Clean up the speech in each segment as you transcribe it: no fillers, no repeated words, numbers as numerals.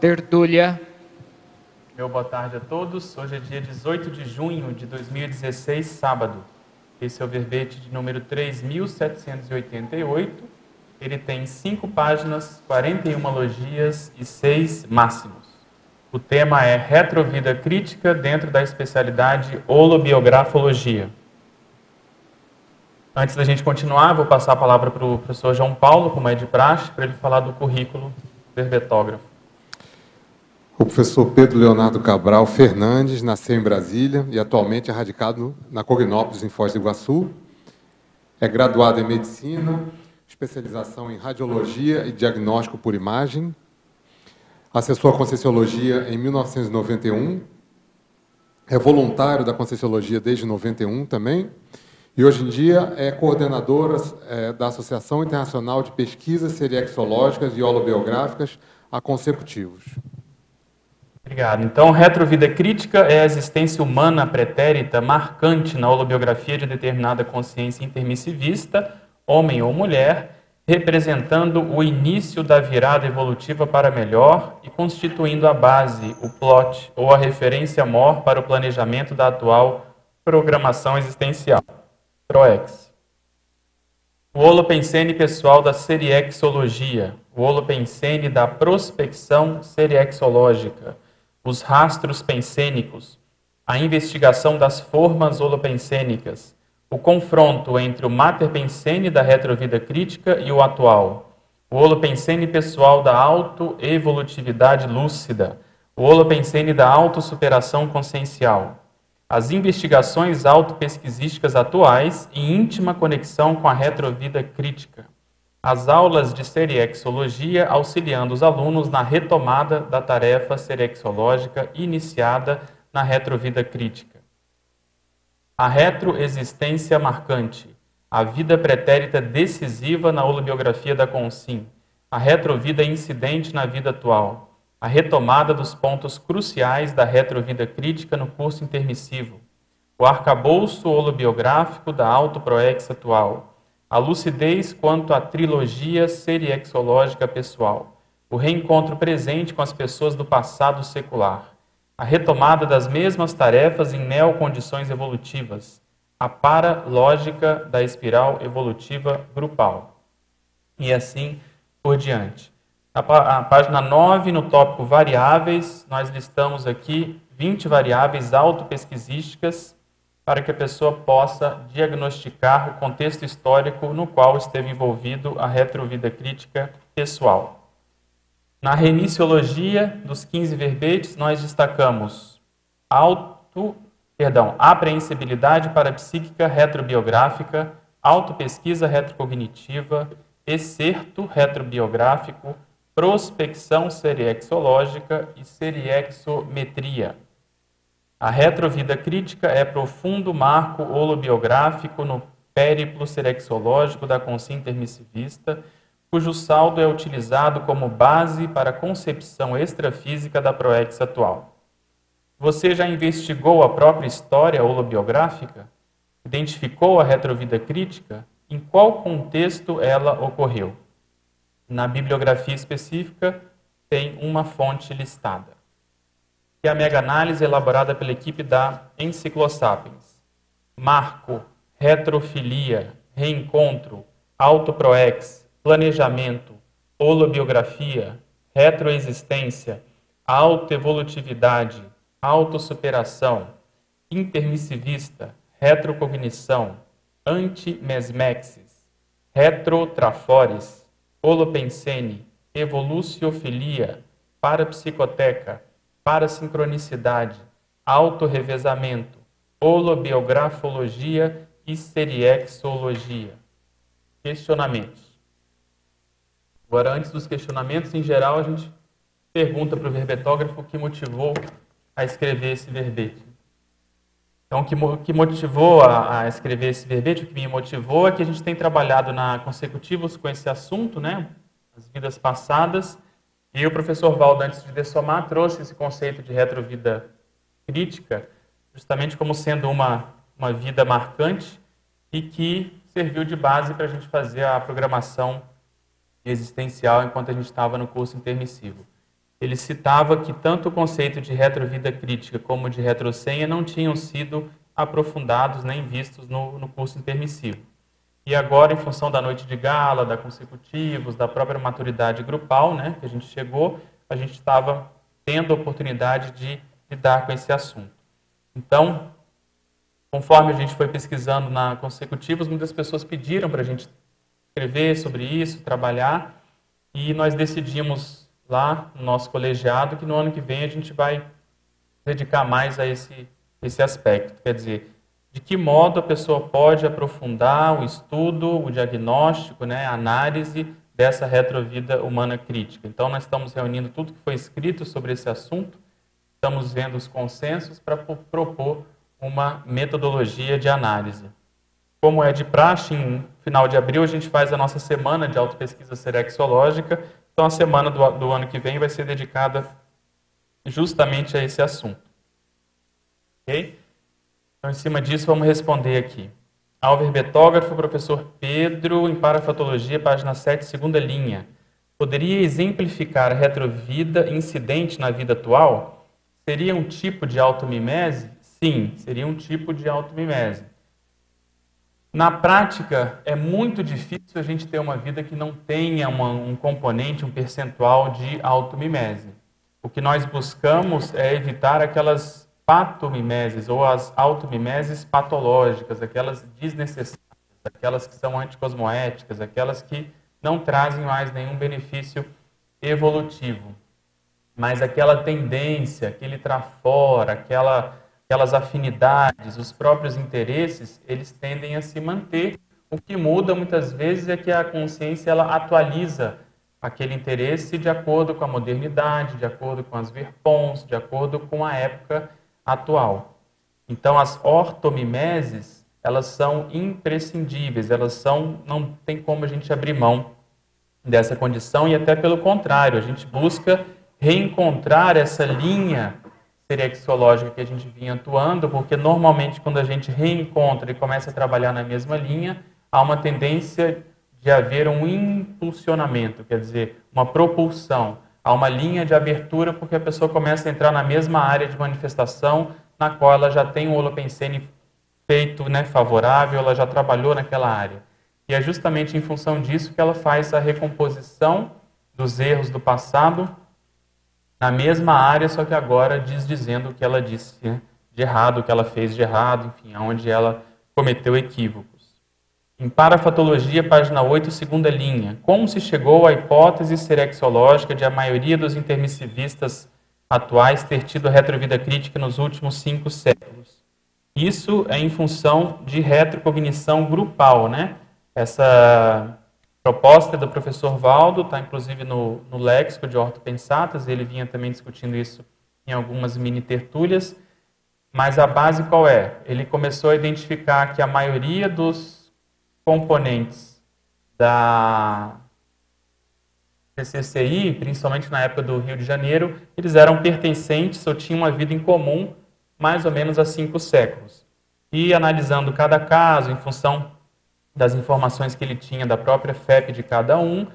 Tertúlia. Meu boa tarde a todos. Hoje é dia 18 de junho de 2016, sábado. Esse é o verbete de número 3.788. Ele tem 5 páginas, 41 logias e 6 máximos. O tema é Retrovida Crítica dentro da especialidade Holobiografologia. Antes da gente continuar, vou passar a palavra para o professor João Paulo, como é de praxe, para ele falar do currículo verbetógrafo. O professor Pedro Leonardo Cabral Fernandes nasceu em Brasília e atualmente é radicado na Cognópolis, em Foz do Iguaçu. É graduado em Medicina, especialização em Radiologia e Diagnóstico por Imagem. Acessou a Conscienciologia em 1991. É voluntário da Conscienciologia desde 91 também. E hoje em dia é coordenadora da Associação Internacional de Pesquisas Seriexológicas e Holobiográficas, a Consecutivos. Obrigado. Então, retrovida crítica é a existência humana pretérita marcante na holobiografia de determinada consciência intermissivista, homem ou mulher, representando o início da virada evolutiva para melhor e constituindo a base, o plot ou a referência mor para o planejamento da atual programação existencial. PROEX. O holopensene pessoal da seriexologia, o holopensene da prospecção seriexológica, os rastros pensênicos, a investigação das formas holopensênicas, o confronto entre o mater pensene da retrovida crítica e o atual, o holopensene pessoal da autoevolutividade lúcida, o holopensene da autossuperação consciencial, as investigações autopesquisísticas atuais e íntima conexão com a retrovida crítica. As aulas de seriexologia auxiliando os alunos na retomada da tarefa seriexológica iniciada na retrovida crítica. A retroexistência marcante, a vida pretérita decisiva na holobiografia da Consim, a retrovida incidente na vida atual, a retomada dos pontos cruciais da retrovida crítica no curso intermissivo, o arcabouço holobiográfico da autoproex atual, a lucidez quanto à trilogia seriexológica pessoal, o reencontro presente com as pessoas do passado secular, a retomada das mesmas tarefas em neocondições evolutivas, a paralógica da espiral evolutiva grupal. E assim por diante. A página 9, no tópico variáveis, nós listamos aqui 20 variáveis autopesquisísticas para que a pessoa possa diagnosticar o contexto histórico no qual esteve envolvido a retrovida crítica pessoal. Na remissiologia dos 15 verbetes, nós destacamos apreensibilidade parapsíquica retrobiográfica, autopesquisa retrocognitiva, excerto retrobiográfico, prospecção seriexológica e seriexometria. A retrovida crítica é profundo marco holobiográfico no périplo serexológico da consciência intermissivista, cujo saldo é utilizado como base para a concepção extrafísica da proex atual. Você já investigou a própria história holobiográfica? Identificou a retrovida crítica? Em qual contexto ela ocorreu? Na bibliografia específica, tem uma fonte listada, que é a mega-análise elaborada pela equipe da Enciclosapiens. Marco, retrofilia, reencontro, autoproex, planejamento, holobiografia, retroexistência, autoevolutividade, autossuperação, intermissivista, retrocognição, antimesmexis, retrotrafores, holopensene, evoluciofilia, parapsicoteca, parasincronicidade, autorrevezamento, holobiografologia e seriexologia. Questionamentos. Agora, antes dos questionamentos, em geral, a gente pergunta para o verbetógrafo o que motivou a escrever esse verbete. Então, o que motivou a escrever esse verbete, o que me motivou é que a gente tem trabalhado na Consecutivos com esse assunto, né? As vidas passadas, e o professor Valdo, antes de dessomar, trouxe esse conceito de retrovida crítica, justamente como sendo uma vida marcante e que serviu de base para a gente fazer a programação existencial enquanto a gente estava no curso intermissivo. ele citava que tanto o conceito de retrovida crítica como de retrosenha não tinham sido aprofundados nem vistos no curso intermissivo. E agora, em função da noite de gala, da consecutivos, da própria maturidade grupal, né, que a gente chegou, a gente estava tendo a oportunidade de lidar com esse assunto. Então, conforme a gente foi pesquisando na consecutivos, muitas pessoas pediram para a gente escrever sobre isso, trabalhar, e nós decidimos lá no nosso colegiado que no ano que vem a gente vai dedicar mais a esse aspecto. Quer dizer, de que modo a pessoa pode aprofundar o estudo, o diagnóstico, né, a análise dessa retrovida humana crítica. Então, nós estamos reunindo tudo que foi escrito sobre esse assunto, estamos vendo os consensos para propor uma metodologia de análise. Como é de praxe, em final de abril a gente faz a nossa semana de autopesquisa serexológica, então a semana do ano que vem vai ser dedicada justamente a esse assunto. Ok? Então, em cima disso, vamos responder aqui. Álver Betógrafo, professor Pedro, em Parafatologia, página 7, segunda linha. Poderia exemplificar a retrovida incidente na vida atual? Seria um tipo de automimese? Sim, seria um tipo de automimese. Na prática, é muito difícil a gente ter uma vida que não tenha um componente, um percentual de automimese. O que nós buscamos é evitar aquelas patomimeses ou as automimeses patológicas, aquelas desnecessárias, aquelas que são anticosmoéticas, aquelas que não trazem mais nenhum benefício evolutivo. Mas aquela tendência, aquele trafora, aquelas afinidades, os próprios interesses, eles tendem a se manter. O que muda muitas vezes é que a consciência ela atualiza aquele interesse de acordo com a modernidade, de acordo com as verpons, de acordo com a época atual. Então, as ortomimeses, elas são imprescindíveis, não tem como a gente abrir mão dessa condição, e até pelo contrário, a gente busca reencontrar essa linha serexológica que a gente vinha atuando, porque normalmente quando a gente reencontra e começa a trabalhar na mesma linha, há uma tendência de haver um impulsionamento, quer dizer, uma propulsão. Há uma linha de abertura porque a pessoa começa a entrar na mesma área de manifestação na qual ela já tem um holopensene feito, né, favorável, ela já trabalhou naquela área. E é justamente em função disso que ela faz a recomposição dos erros do passado na mesma área, só que agora dizendo o que ela disse, né, de errado, o que ela fez de errado, enfim, onde ela cometeu equívocos. Em Parafatologia, página 8, segunda linha. Como se chegou à hipótese serexológica de a maioria dos intermissivistas atuais ter tido retrovida crítica nos últimos 5 séculos? Isso é em função de retrocognição grupal, né? Essa proposta do professor Valdo está inclusive no léxico de ortopensatas, ele vinha também discutindo isso em algumas mini-tertúlias, mas a base qual é? Ele começou a identificar que a maioria dos componentes da CCCI, principalmente na época do Rio de Janeiro, eles eram pertencentes ou tinham uma vida em comum mais ou menos há 5 séculos. E analisando cada caso, em função das informações que ele tinha da própria FEP de cada um,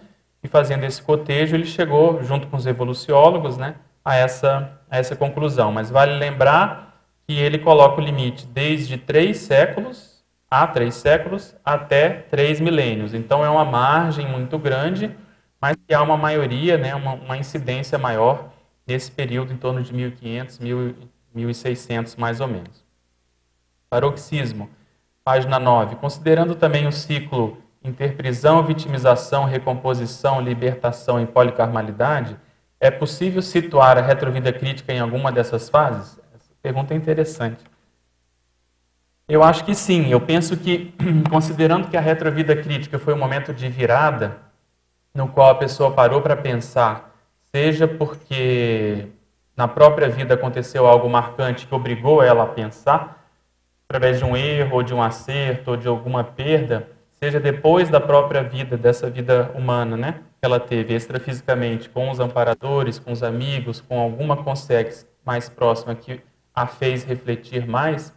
e fazendo esse cotejo, ele chegou, junto com os evoluciólogos, né, a essa conclusão. Mas vale lembrar que ele coloca o limite desde 3 séculos, há 3 séculos, até 3 milênios. Então, é uma margem muito grande, mas que há uma maioria, né, uma incidência maior nesse período, em torno de 1500, 1600, mais ou menos. Paroxismo, página 9. Considerando também o ciclo interprisão, vitimização, recomposição, libertação e policarmalidade, é possível situar a retrovida crítica em alguma dessas fases? Essa pergunta é interessante. Eu acho que sim. Eu penso que, considerando que a retrovida crítica foi um momento de virada, no qual a pessoa parou para pensar, seja porque na própria vida aconteceu algo marcante que obrigou ela a pensar, através de um erro, ou de um acerto, ou de alguma perda, seja depois da própria vida, dessa vida humana, né, que ela teve extrafisicamente, com os amparadores, com os amigos, com alguma consex mais próxima que a fez refletir mais,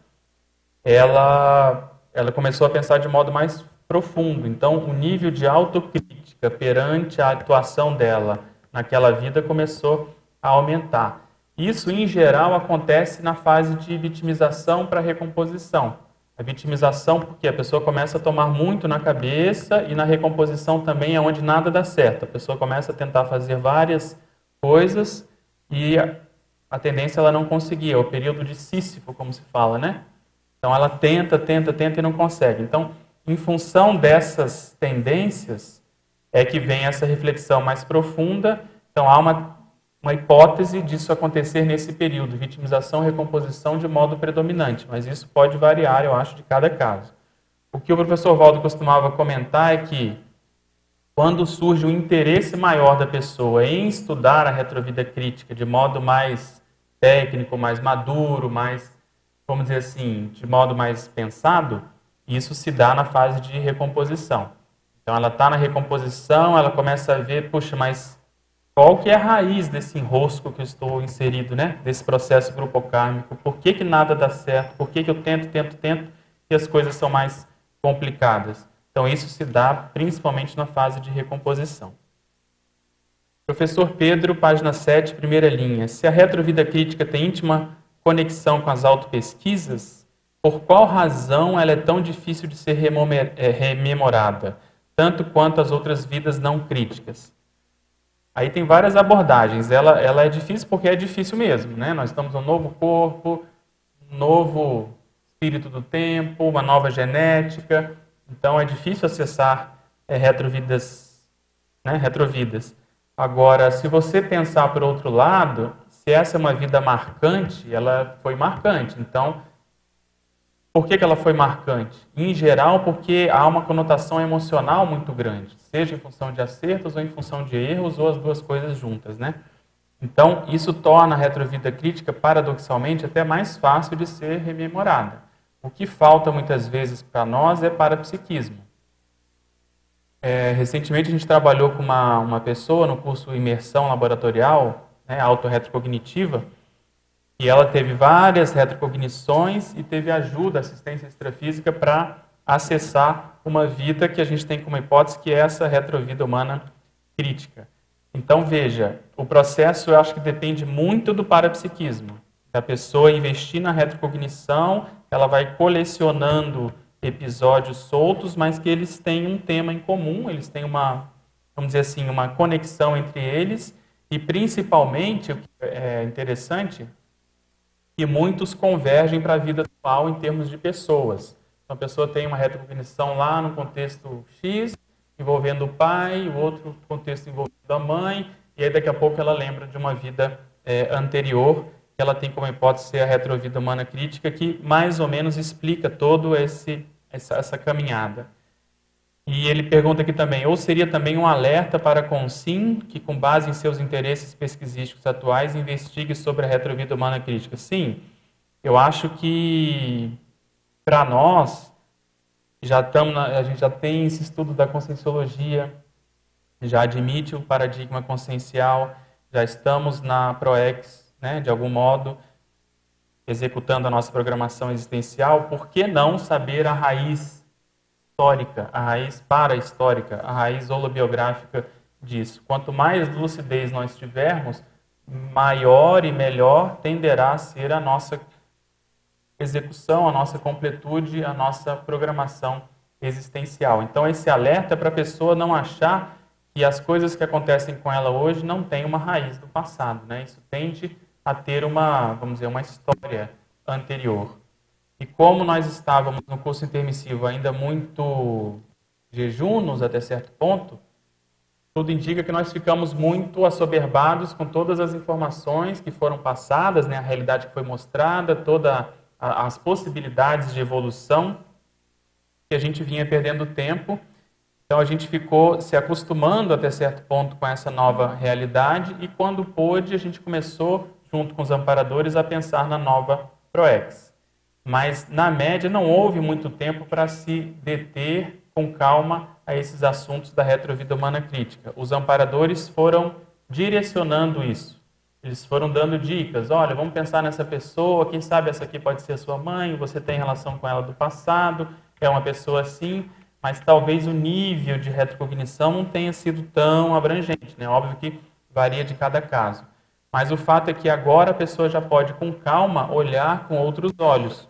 ela começou a pensar de modo mais profundo. Então, o nível de autocrítica perante a atuação dela naquela vida começou a aumentar. Isso, em geral, acontece na fase de vitimização para recomposição. A vitimização porque a pessoa começa a tomar muito na cabeça, e na recomposição também é onde nada dá certo. A pessoa começa a tentar fazer várias coisas e a tendência é ela não conseguir. É o período de Sísifo, como se fala, né? Então ela tenta e não consegue. Então, em função dessas tendências, é que vem essa reflexão mais profunda. Então há uma hipótese disso acontecer nesse período, vitimização e recomposição de modo predominante, mas isso pode variar, eu acho, de cada caso. O que o professor Valdo costumava comentar é que, quando surge o interesse maior da pessoa em estudar a retrovida crítica de modo mais técnico, mais maduro, mais, vamos dizer assim, de modo mais pensado, isso se dá na fase de recomposição. Então ela está na recomposição, ela começa a ver, puxa, mas qual que é a raiz desse enrosco que eu estou inserido, né? Desse processo grupocármico? Por que que nada dá certo? Por que que eu tento e as coisas são mais complicadas? Então isso se dá principalmente na fase de recomposição. Professor Pedro, página 7, primeira linha. Se a retrovida crítica tem íntima conexão com as autopesquisas, por qual razão ela é tão difícil de ser rememorada, tanto quanto as outras vidas não críticas? Aí tem várias abordagens. Ela é difícil porque é difícil mesmo, né? Nós estamos num novo corpo, um novo espírito do tempo, uma nova genética. Então é difícil acessar retrovidas, né? Retrovidas. Agora, se você pensar por outro lado, se essa é uma vida marcante, ela foi marcante. Então, por que ela foi marcante? Em geral, porque há uma conotação emocional muito grande, seja em função de acertos ou em função de erros, ou as duas coisas juntas, né? Então, isso torna a retrovida crítica, paradoxalmente, até mais fácil de ser rememorada. O que falta muitas vezes para nós é parapsiquismo. Recentemente a gente trabalhou com uma pessoa no curso Imersão Laboratorial, né, autorretrocognitiva, e ela teve várias retrocognições e teve ajuda, assistência extrafísica para acessar uma vida que a gente tem como hipótese, que é essa retrovida humana crítica. Então veja, o processo eu acho que depende muito do parapsiquismo. A pessoa investir na retrocognição, ela vai colecionando episódios soltos, mas que eles têm um tema em comum, eles têm uma, vamos dizer assim, uma conexão entre eles, e principalmente, o que é interessante, que muitos convergem para a vida atual em termos de pessoas. Então a pessoa tem uma retrocognição lá no contexto X, envolvendo o pai, o outro contexto envolvendo a mãe, e aí daqui a pouco ela lembra de uma vida anterior, que ela tem como hipótese ser a retrovida humana crítica, que mais ou menos explica todo essa caminhada. E ele pergunta aqui também, ou seria também um alerta para a Consim, que com base em seus interesses pesquisísticos atuais, investigue sobre a retrovida humana crítica? Sim, eu acho que para nós, a gente já tem esse estudo da conscienciologia, já admite o paradigma consciencial, já estamos na ProEx, né, de algum modo, executando a nossa programação existencial. Por que não saber a raiz histórica, a raiz para-histórica, a raiz holobiográfica disso? Quanto mais lucidez nós tivermos, maior e melhor tenderá a ser a nossa execução, a nossa completude, a nossa programação existencial. Então esse alerta é para a pessoa não achar que as coisas que acontecem com ela hoje não têm uma raiz do passado, né? Isso tende a ter uma, vamos dizer, uma história anterior. E como nós estávamos no curso intermissivo ainda muito jejunos até certo ponto, tudo indica que nós ficamos muito assoberbados com todas as informações que foram passadas, né, a realidade que foi mostrada, todas as possibilidades de evolução, que a gente vinha perdendo tempo. Então a gente ficou se acostumando até certo ponto com essa nova realidade, e quando pôde a gente começou, junto com os amparadores, a pensar na nova ProEx. Mas, na média, não houve muito tempo para se deter com calma a esses assuntos da retrovida humana crítica. Os amparadores foram direcionando isso. Eles foram dando dicas. Olha, vamos pensar nessa pessoa, quem sabe essa aqui pode ser a sua mãe, você tem relação com ela do passado, é uma pessoa assim, mas talvez o nível de retrocognição não tenha sido tão abrangente, né? Óbvio que varia de cada caso. Mas o fato é que agora a pessoa já pode, com calma, olhar com outros olhos.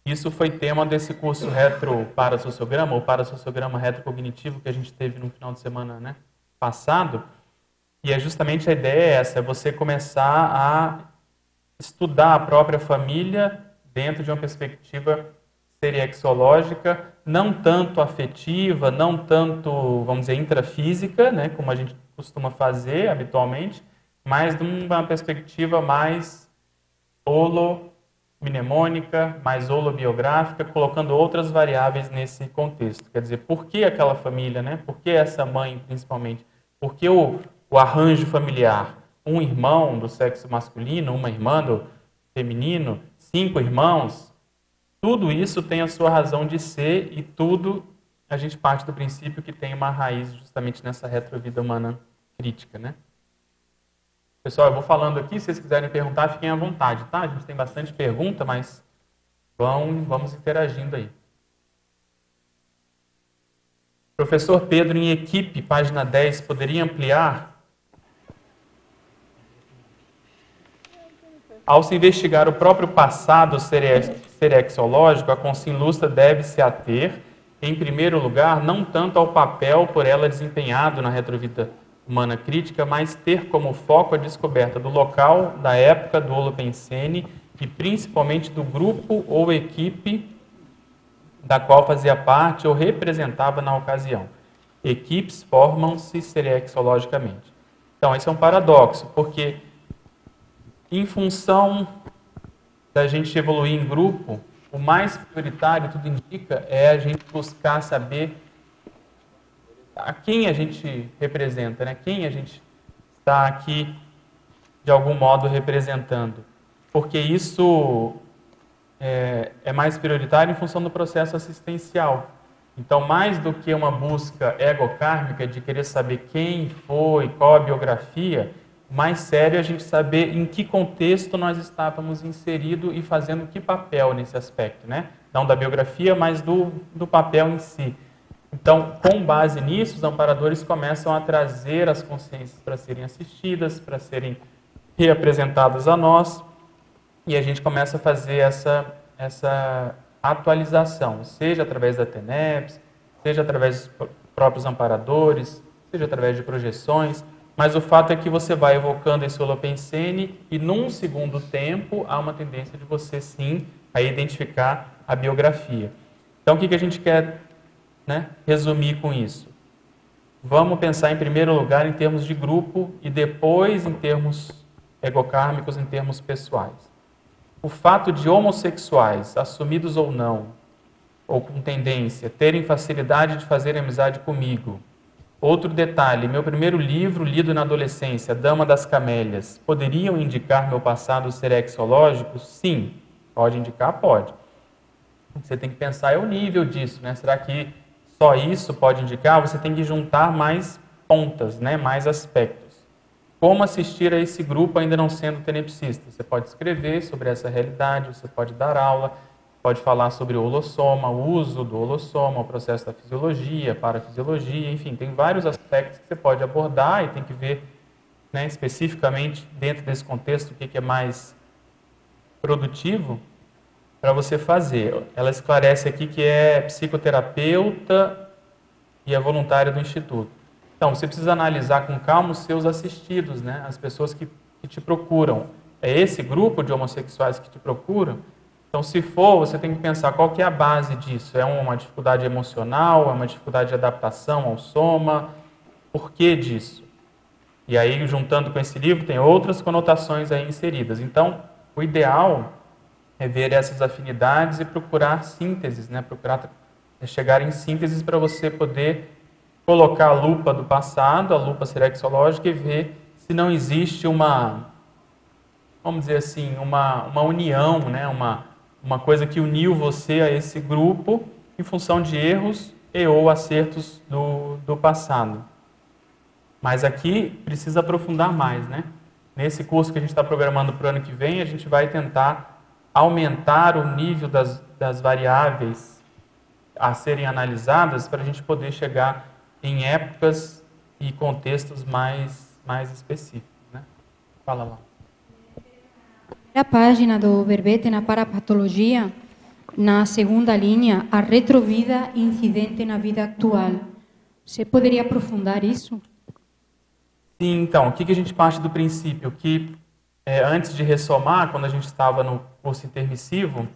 Isso foi tema desse curso retro-parasociograma, ou parasociograma retrocognitivo, que a gente teve no final de semana, né, passado. E é justamente a ideia é essa, é você começar a estudar a própria família dentro de uma perspectiva seriexológica, não tanto afetiva, não tanto, vamos dizer, intrafísica, né, como a gente costuma fazer habitualmente, mas de uma perspectiva mais holomnemônica, mais holobiográfica, colocando outras variáveis nesse contexto. Quer dizer, por que aquela família, né? Por que essa mãe, principalmente? Por que o arranjo familiar? Um irmão do sexo masculino, uma irmã do feminino, 5 irmãos, tudo isso tem a sua razão de ser e tudo a gente parte do princípio que tem uma raiz justamente nessa retrovida humana crítica, né? Pessoal, eu vou falando aqui, se vocês quiserem perguntar, fiquem à vontade, tá? A gente tem bastante pergunta, mas vamos interagindo aí. Professor Pedro, em equipe, página 10, poderia ampliar? Ao se investigar o próprio passado serexológico, a consim-lustra deve se ater, em primeiro lugar, não tanto ao papel por ela desempenhado na retrovida humana crítica, mas ter como foco a descoberta do local, da época do Holopensene e principalmente do grupo ou equipe da qual fazia parte ou representava na ocasião. Equipes formam-se serexologicamente. Então, esse é um paradoxo, porque em função da gente evoluir em grupo, o mais prioritário, tudo indica, é a gente buscar saber a quem a gente representa, né? Quem a gente está aqui, de algum modo, representando. Porque isso é mais prioritário em função do processo assistencial. Então, mais do que uma busca egocármica de querer saber quem foi, qual a biografia, mais sério é a gente saber em que contexto nós estávamos inseridos e fazendo que papel nesse aspecto, né? Não da biografia, mas do papel em si. Então, com base nisso, os amparadores começam a trazer as consciências para serem assistidas, para serem reapresentadas a nós, e a gente começa a fazer essa atualização, seja através da TENEPS, seja através dos próprios amparadores, seja através de projeções, mas o fato é que você vai evocando esse Holopensene e num segundo tempo há uma tendência de você sim a identificar a biografia. Então o que a gente quer, né, resumir com isso? Vamos pensar em primeiro lugar em termos de grupo e depois em termos egocármicos, em termos pessoais. O fato de homossexuais, assumidos ou não, ou com tendência, terem facilidade de fazer amizade comigo. Outro detalhe, meu primeiro livro, lido na adolescência, Dama das Camélias, poderiam indicar meu passado serexológico? Sim. Pode indicar? Pode. Você tem que pensar é o nível disso, né? Será que só isso pode indicar? Você tem que juntar mais pontas, né? Mais aspectos. Como assistir a esse grupo ainda não sendo tenepsista? Você pode escrever sobre essa realidade, você pode dar aula, pode falar sobre o holossoma, o uso do holossoma, o processo da fisiologia, parafisiologia, enfim, tem vários aspectos que você pode abordar e tem que ver, né, especificamente dentro desse contexto o que é mais produtivo para você fazer. Ela esclarece aqui que é psicoterapeuta e é voluntária do Instituto. Então, você precisa analisar com calma os seus assistidos, né? As pessoas que te procuram. É esse grupo de homossexuais que te procuram? Então, se for, você tem que pensar qual que é a base disso. É uma dificuldade emocional? É uma dificuldade de adaptação ao soma? Por que disso? E aí, juntando com esse livro, tem outras conotações aí inseridas. Então, o ideal é ver essas afinidades e procurar sínteses, né? Procurar chegar em sínteses para você poder colocar a lupa do passado, a lupa serexológica, e ver se não existe uma, vamos dizer assim, uma união, né? Uma coisa que uniu você a esse grupo em função de erros e ou acertos do passado. Mas aqui precisa aprofundar mais, né? Nesse curso que a gente está programando para o ano que vem, a gente vai tentar aumentar o nível das variáveis a serem analisadas para a gente poder chegar em épocas e contextos mais específicos, né? Fala lá. Na página do verbete na parapatologia, na segunda linha, a retrovida incidente na vida atual. Você poderia aprofundar isso? Sim, então, o que a gente parte do princípio? Que antes de ressomar, quando a gente estava no curso intermissivo,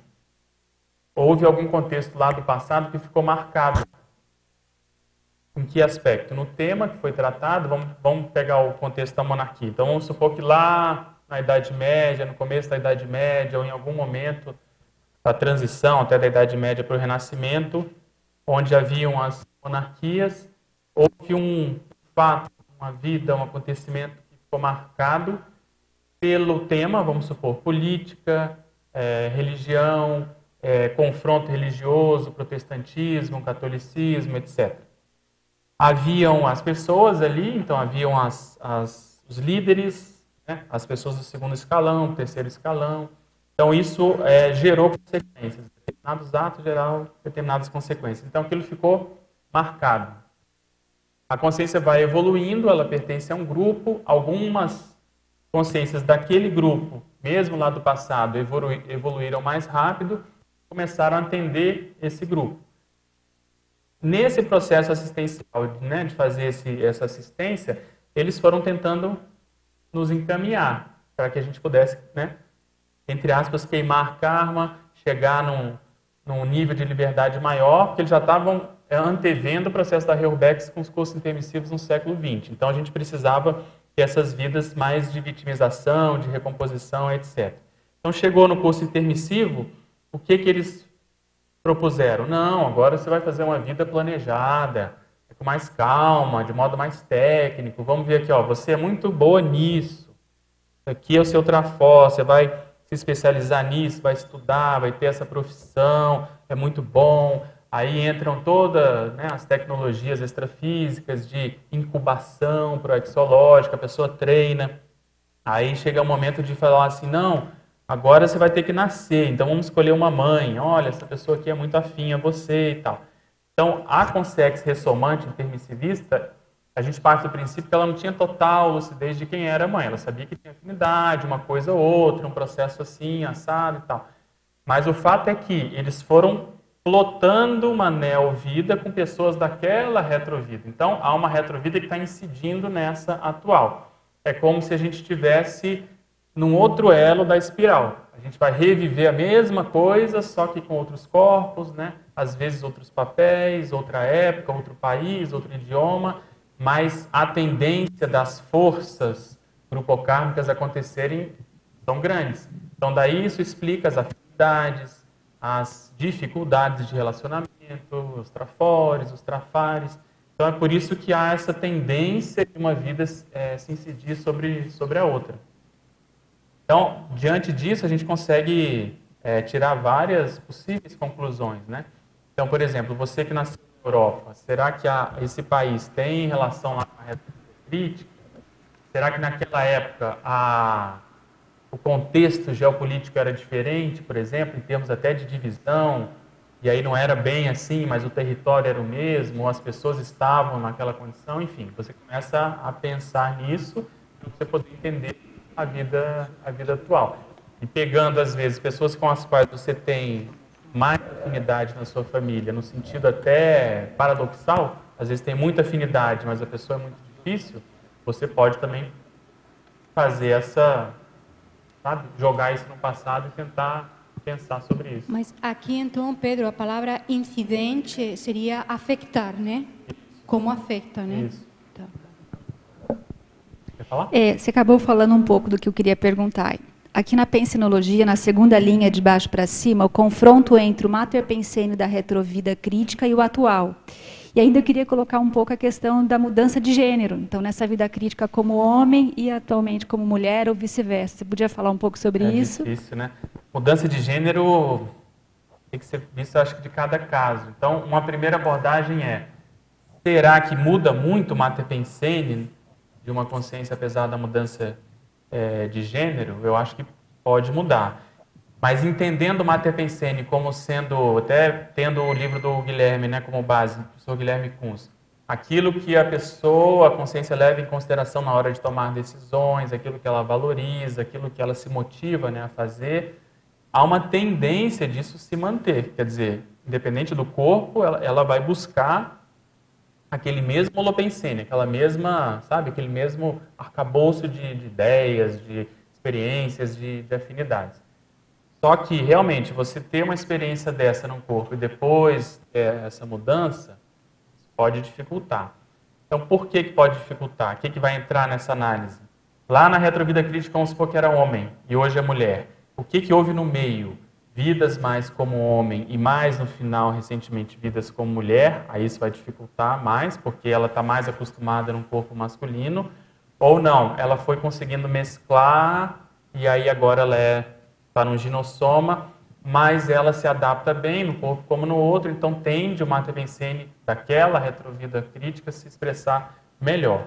houve algum contexto lá do passado que ficou marcado. Em que aspecto? No tema que foi tratado, vamos pegar o contexto da monarquia. Então, vamos supor que lá na Idade Média, no começo da Idade Média, ou em algum momento da transição até da Idade Média para o Renascimento, onde haviam as monarquias, houve um fato, uma vida, um acontecimento que ficou marcado pelo tema, vamos supor, política, religião, confronto religioso, protestantismo, catolicismo, etc. Haviam as pessoas ali, então haviam os líderes, né, as pessoas do segundo escalão, terceiro escalão. Então isso gerou consequências. Determinados atos geraram determinadas consequências. Então aquilo ficou marcado. A consciência vai evoluindo, ela pertence a um grupo, algumas consciências daquele grupo, mesmo lá do passado, evoluíram mais rápido, começaram a atender esse grupo. Nesse processo assistencial, né, de fazer essa assistência, eles foram tentando nos encaminhar para que a gente pudesse, né, entre aspas, queimar karma, chegar num nível de liberdade maior, porque eles já estavam antevendo o processo da Reubex com os cursos intermissivos no século XX. Então a gente precisava ter essas vidas mais de vitimização, de recomposição, etc. Então chegou no curso intermissivo, o que eles propuseram? Não, agora você vai fazer uma vida planejada, com mais calma, de modo mais técnico. Vamos ver aqui, ó, você é muito boa nisso. Aqui é o seu trafó, você vai se especializar nisso, vai estudar, vai ter essa profissão, é muito bom. Aí entram todas, né, as tecnologias extrafísicas de incubação proexológica, a pessoa treina. Aí chega o momento de falar assim, não, agora você vai ter que nascer, então vamos escolher uma mãe. Olha, essa pessoa aqui é muito afim a você e tal. Então, a consciência ressomante intermissivista, a gente parte do princípio que ela não tinha total lucidez de quem era a mãe. Ela sabia que tinha afinidade, uma coisa ou outra, um processo assim, assado e tal. Mas o fato é que eles foram plotando uma neo-vida com pessoas daquela retrovida. Então, há uma retrovida que está incidindo nessa atual. É como se a gente estivesse num outro elo da espiral. A gente vai reviver a mesma coisa, só que com outros corpos, né? Às vezes outros papéis, outra época, outro país, outro idioma, mas a tendência das forças grupocármicas acontecerem são grandes. Então, daí isso explica as afinidades, as dificuldades de relacionamento, os trafores, os trafares. Então, é por isso que há essa tendência de uma vida se incidir sobre a outra. Então, diante disso, a gente consegue tirar várias possíveis conclusões, né? Então, por exemplo, você que nasceu na Europa, será que esse país tem relação lá com a retórica crítica? Será que naquela época o contexto geopolítico era diferente, por exemplo, em termos até de divisão, e aí não era bem assim, mas o território era o mesmo, ou as pessoas estavam naquela condição, enfim, você começa a pensar nisso para você poder entender a vida atual. E pegando, às vezes, pessoas com as quais você tem mais afinidade na sua família, no sentido até paradoxal, às vezes tem muita afinidade, mas a pessoa é muito difícil, você pode também fazer sabe, jogar isso no passado e tentar pensar sobre isso. Mas aqui, então, Pedro, a palavra incidente seria afetar, né? Como afeta, né? Isso. Tá. Quer falar? Você acabou falando um pouco do que eu queria perguntar. Aqui na pensinologia, na segunda linha de baixo para cima, o confronto entre o mater pensene da retrovida crítica e o atual. E ainda eu queria colocar um pouco a questão da mudança de gênero. Então, nessa vida crítica como homem e atualmente como mulher ou vice-versa. Você podia falar um pouco sobre isso? É difícil, né? Mudança de gênero tem que ser visto, acho que, de cada caso. Então, uma primeira abordagem será que muda muito o mater pensene de uma consciência apesar da mudança de gênero? Eu acho que pode mudar. Mas entendendo o mater pensene como sendo, até tendo o livro do Guilherme, né, como base, o professor Guilherme Kunz, aquilo que a pessoa, a consciência leva em consideração na hora de tomar decisões, aquilo que ela valoriza, aquilo que ela se motiva, né, a fazer, há uma tendência disso se manter. Quer dizer, independente do corpo, ela vai buscar aquele mesmo holopensene, aquela mesma, sabe, aquele mesmo arcabouço de ideias, de experiências, de afinidades. Só que, realmente, você ter uma experiência dessa no corpo e depois essa mudança, pode dificultar. Então, por que pode dificultar? O que vai entrar nessa análise? Lá na retrovida crítica, vamos supor que era homem e hoje é mulher. O que houve no meio? Vidas mais como homem e mais no final, recentemente, vidas como mulher. Aí isso vai dificultar mais, porque ela está mais acostumada num corpo masculino. Ou não, ela foi conseguindo mesclar e aí agora ela está num ginossoma, mas ela se adapta bem no corpo como no outro, então tende o Mater Pensene daquela retrovida crítica se expressar melhor.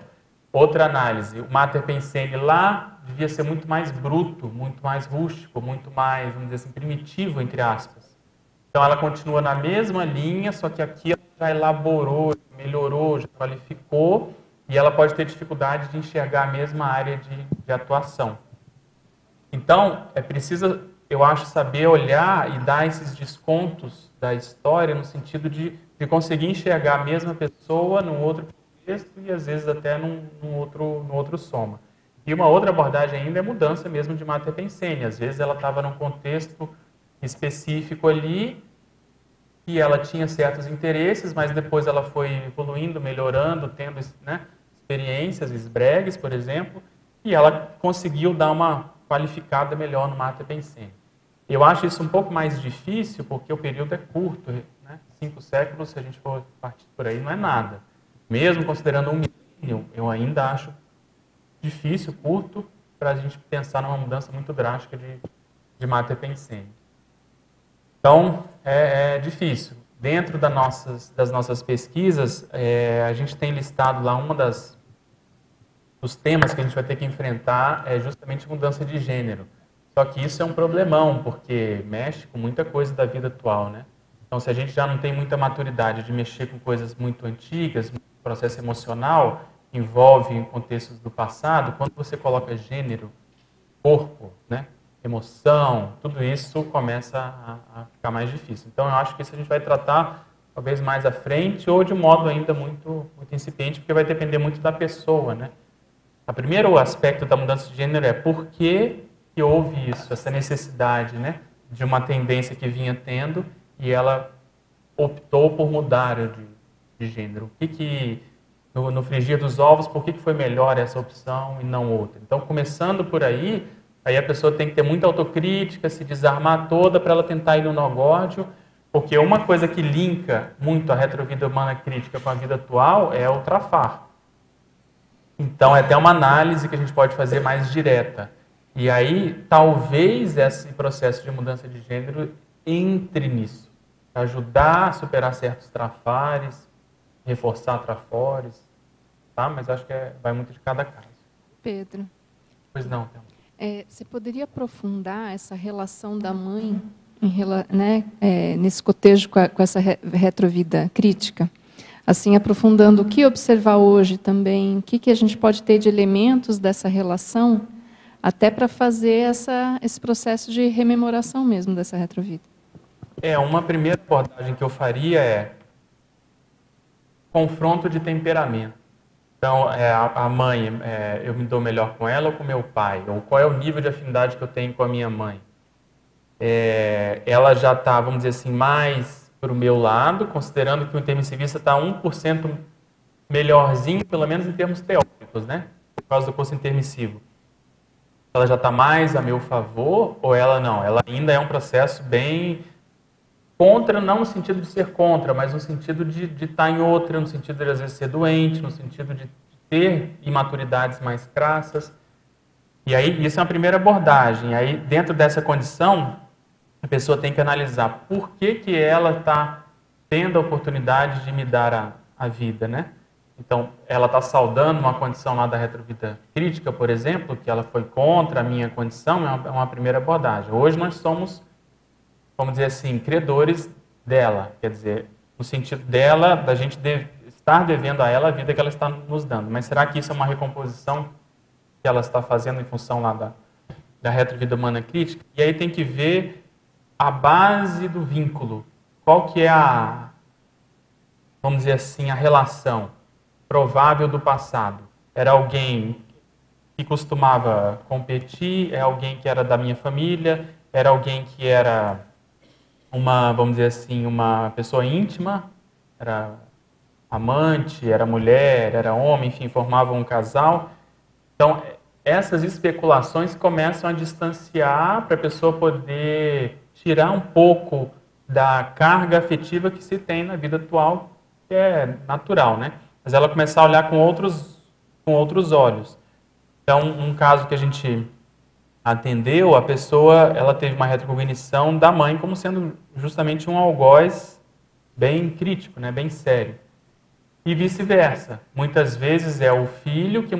Outra análise, o Mater Pensene lá devia ser muito mais bruto, muito mais rústico, muito mais, vamos dizer assim, primitivo, entre aspas. Então ela continua na mesma linha, só que aqui ela já elaborou, melhorou, já qualificou, e ela pode ter dificuldade de enxergar a mesma área de atuação. Então, é preciso, eu acho, saber olhar e dar esses descontos da história no sentido de conseguir enxergar a mesma pessoa num outro contexto e, às vezes, até num outro soma. E uma outra abordagem ainda é mudança mesmo de Mater Pensene. Às vezes ela estava num contexto específico ali e ela tinha certos interesses, mas depois ela foi evoluindo, melhorando, tendo, né, experiências, esbregues, por exemplo, e ela conseguiu dar uma qualificada melhor no Mater Pensene. Eu acho isso um pouco mais difícil porque o período é curto, né? 5 séculos, se a gente for partir por aí, não é nada. Mesmo considerando um milênio, eu ainda acho difícil, curto, para a gente pensar numa mudança muito drástica de Mater Pensene. Então, é difícil. Dentro das nossas pesquisas, a gente tem listado lá dos temas que a gente vai ter que enfrentar é justamente mudança de gênero. Só que isso é um problemão, porque mexe com muita coisa da vida atual, né? Então, se a gente já não tem muita maturidade de mexer com coisas muito antigas, processo emocional, envolve contextos do passado, quando você coloca gênero, corpo, né, emoção, tudo isso começa a ficar mais difícil. Então, eu acho que isso a gente vai tratar talvez mais à frente ou de um modo ainda muito, muito incipiente, porque vai depender muito da pessoa, né? O primeiro aspecto da mudança de gênero é por que houve isso, essa necessidade, né, de uma tendência que vinha tendo e ela optou por mudar de gênero. No frigir dos ovos, por que foi melhor essa opção e não outra? Então, começando por aí a pessoa tem que ter muita autocrítica, se desarmar toda para ela tentar ir no nó-górdio, porque uma coisa que linka muito a retrovida humana crítica com a vida atual é o trafar. Então, é até uma análise que a gente pode fazer mais direta. E aí, talvez esse processo de mudança de gênero entre nisso, para ajudar a superar certos trafares, reforçar trafores, tá? Mas acho que vai muito de cada caso. Pedro. Pois não, você poderia aprofundar essa relação da mãe, né, nesse cotejo com essa retrovida crítica? Assim, aprofundando o que observar hoje também, o que a gente pode ter de elementos dessa relação, até para fazer esse processo de rememoração mesmo dessa retrovida. Uma primeira abordagem que eu faria é confronto de temperamento. Então, a mãe, eu me dou melhor com ela ou com meu pai? Ou qual é o nível de afinidade que eu tenho com a minha mãe? Ela já está, vamos dizer assim, mais para o meu lado, considerando que o intermissivista está 1% melhorzinho, pelo menos em termos teóricos, né? Por causa do curso intermissivo. Ela já está mais a meu favor ou ela não? Ela ainda é um processo bem contra, não no sentido de ser contra, mas no sentido de estar em outra, no sentido de às vezes ser doente, no sentido de ter imaturidades mais crassas. E aí, isso é uma primeira abordagem. Aí, dentro dessa condição, a pessoa tem que analisar por que ela está tendo a oportunidade de me dar a vida, né? Então, ela está saudando uma condição lá da retrovida crítica, por exemplo, que ela foi contra a minha condição, é uma primeira abordagem. Hoje nós somos, vamos dizer assim, credores dela, quer dizer, no sentido dela, da gente estar devendo a ela a vida que ela está nos dando. Mas será que isso é uma recomposição que ela está fazendo em função lá da retrovida humana crítica? E aí tem que ver a base do vínculo. Qual que é vamos dizer assim, a relação provável do passado? Era alguém que costumava competir, é alguém que era da minha família, era alguém que era vamos dizer assim, uma pessoa íntima, era amante, era mulher, era homem, enfim, formavam um casal. Então, essas especulações começam a distanciar para a pessoa poder tirar um pouco da carga afetiva que se tem na vida atual, que é natural, né? Mas ela começar a olhar com outros olhos. Então, um caso que a gente atendeu, a pessoa ela teve uma retrocognição da mãe como sendo justamente um algoz bem crítico, né? Bem sério. E vice-versa. Muitas vezes é o filho que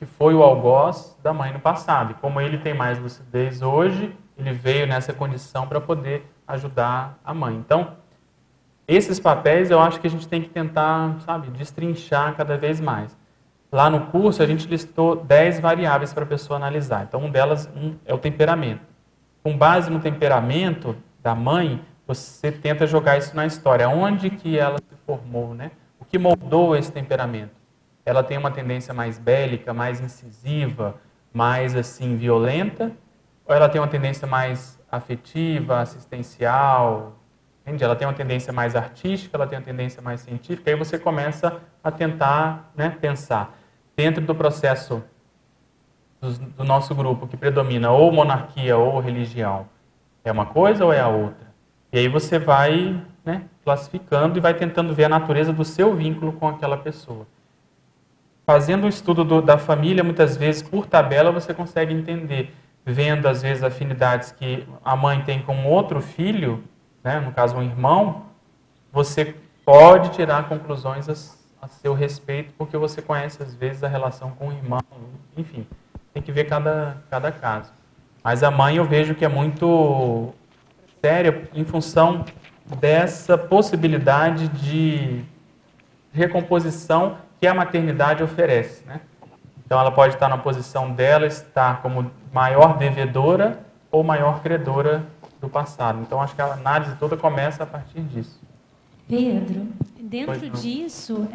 foi o algoz da mãe no passado. E como ele tem mais lucidez hoje, ele veio nessa condição para poder ajudar a mãe. Então, esses papéis eu acho que a gente tem que tentar, destrinchar cada vez mais. Lá no curso a gente listou 10 variáveis para a pessoa analisar. Então, uma delas é o temperamento. Com base no temperamento da mãe, você tenta jogar isso na história. Onde que ela se formou, né? O que moldou esse temperamento? Ela tem uma tendência mais bélica, mais incisiva, mais assim violenta? Ou ela tem uma tendência mais afetiva, assistencial? Entende? Ela tem uma tendência mais artística, ela tem uma tendência mais científica. Aí você começa a tentar, né, pensar. Dentro do processo do nosso grupo, que predomina ou monarquia ou religião, é uma coisa ou é a outra? E aí você vai, né, classificando e vai tentando ver a natureza do seu vínculo com aquela pessoa. Fazendo um estudo da família, muitas vezes, por tabela, você consegue entender, vendo, às vezes, afinidades que a mãe tem com outro filho, né, no caso, um irmão, você pode tirar conclusões a seu respeito, porque você conhece, às vezes, a relação com o irmão. Enfim, tem que ver cada caso. Mas a mãe eu vejo que é muito séria em função dessa possibilidade de recomposição que a maternidade oferece, né? Então ela pode estar na posição dela, estar como maior devedora ou maior credora do passado. Então acho que a análise toda começa a partir disso. Pedro, dentro disso,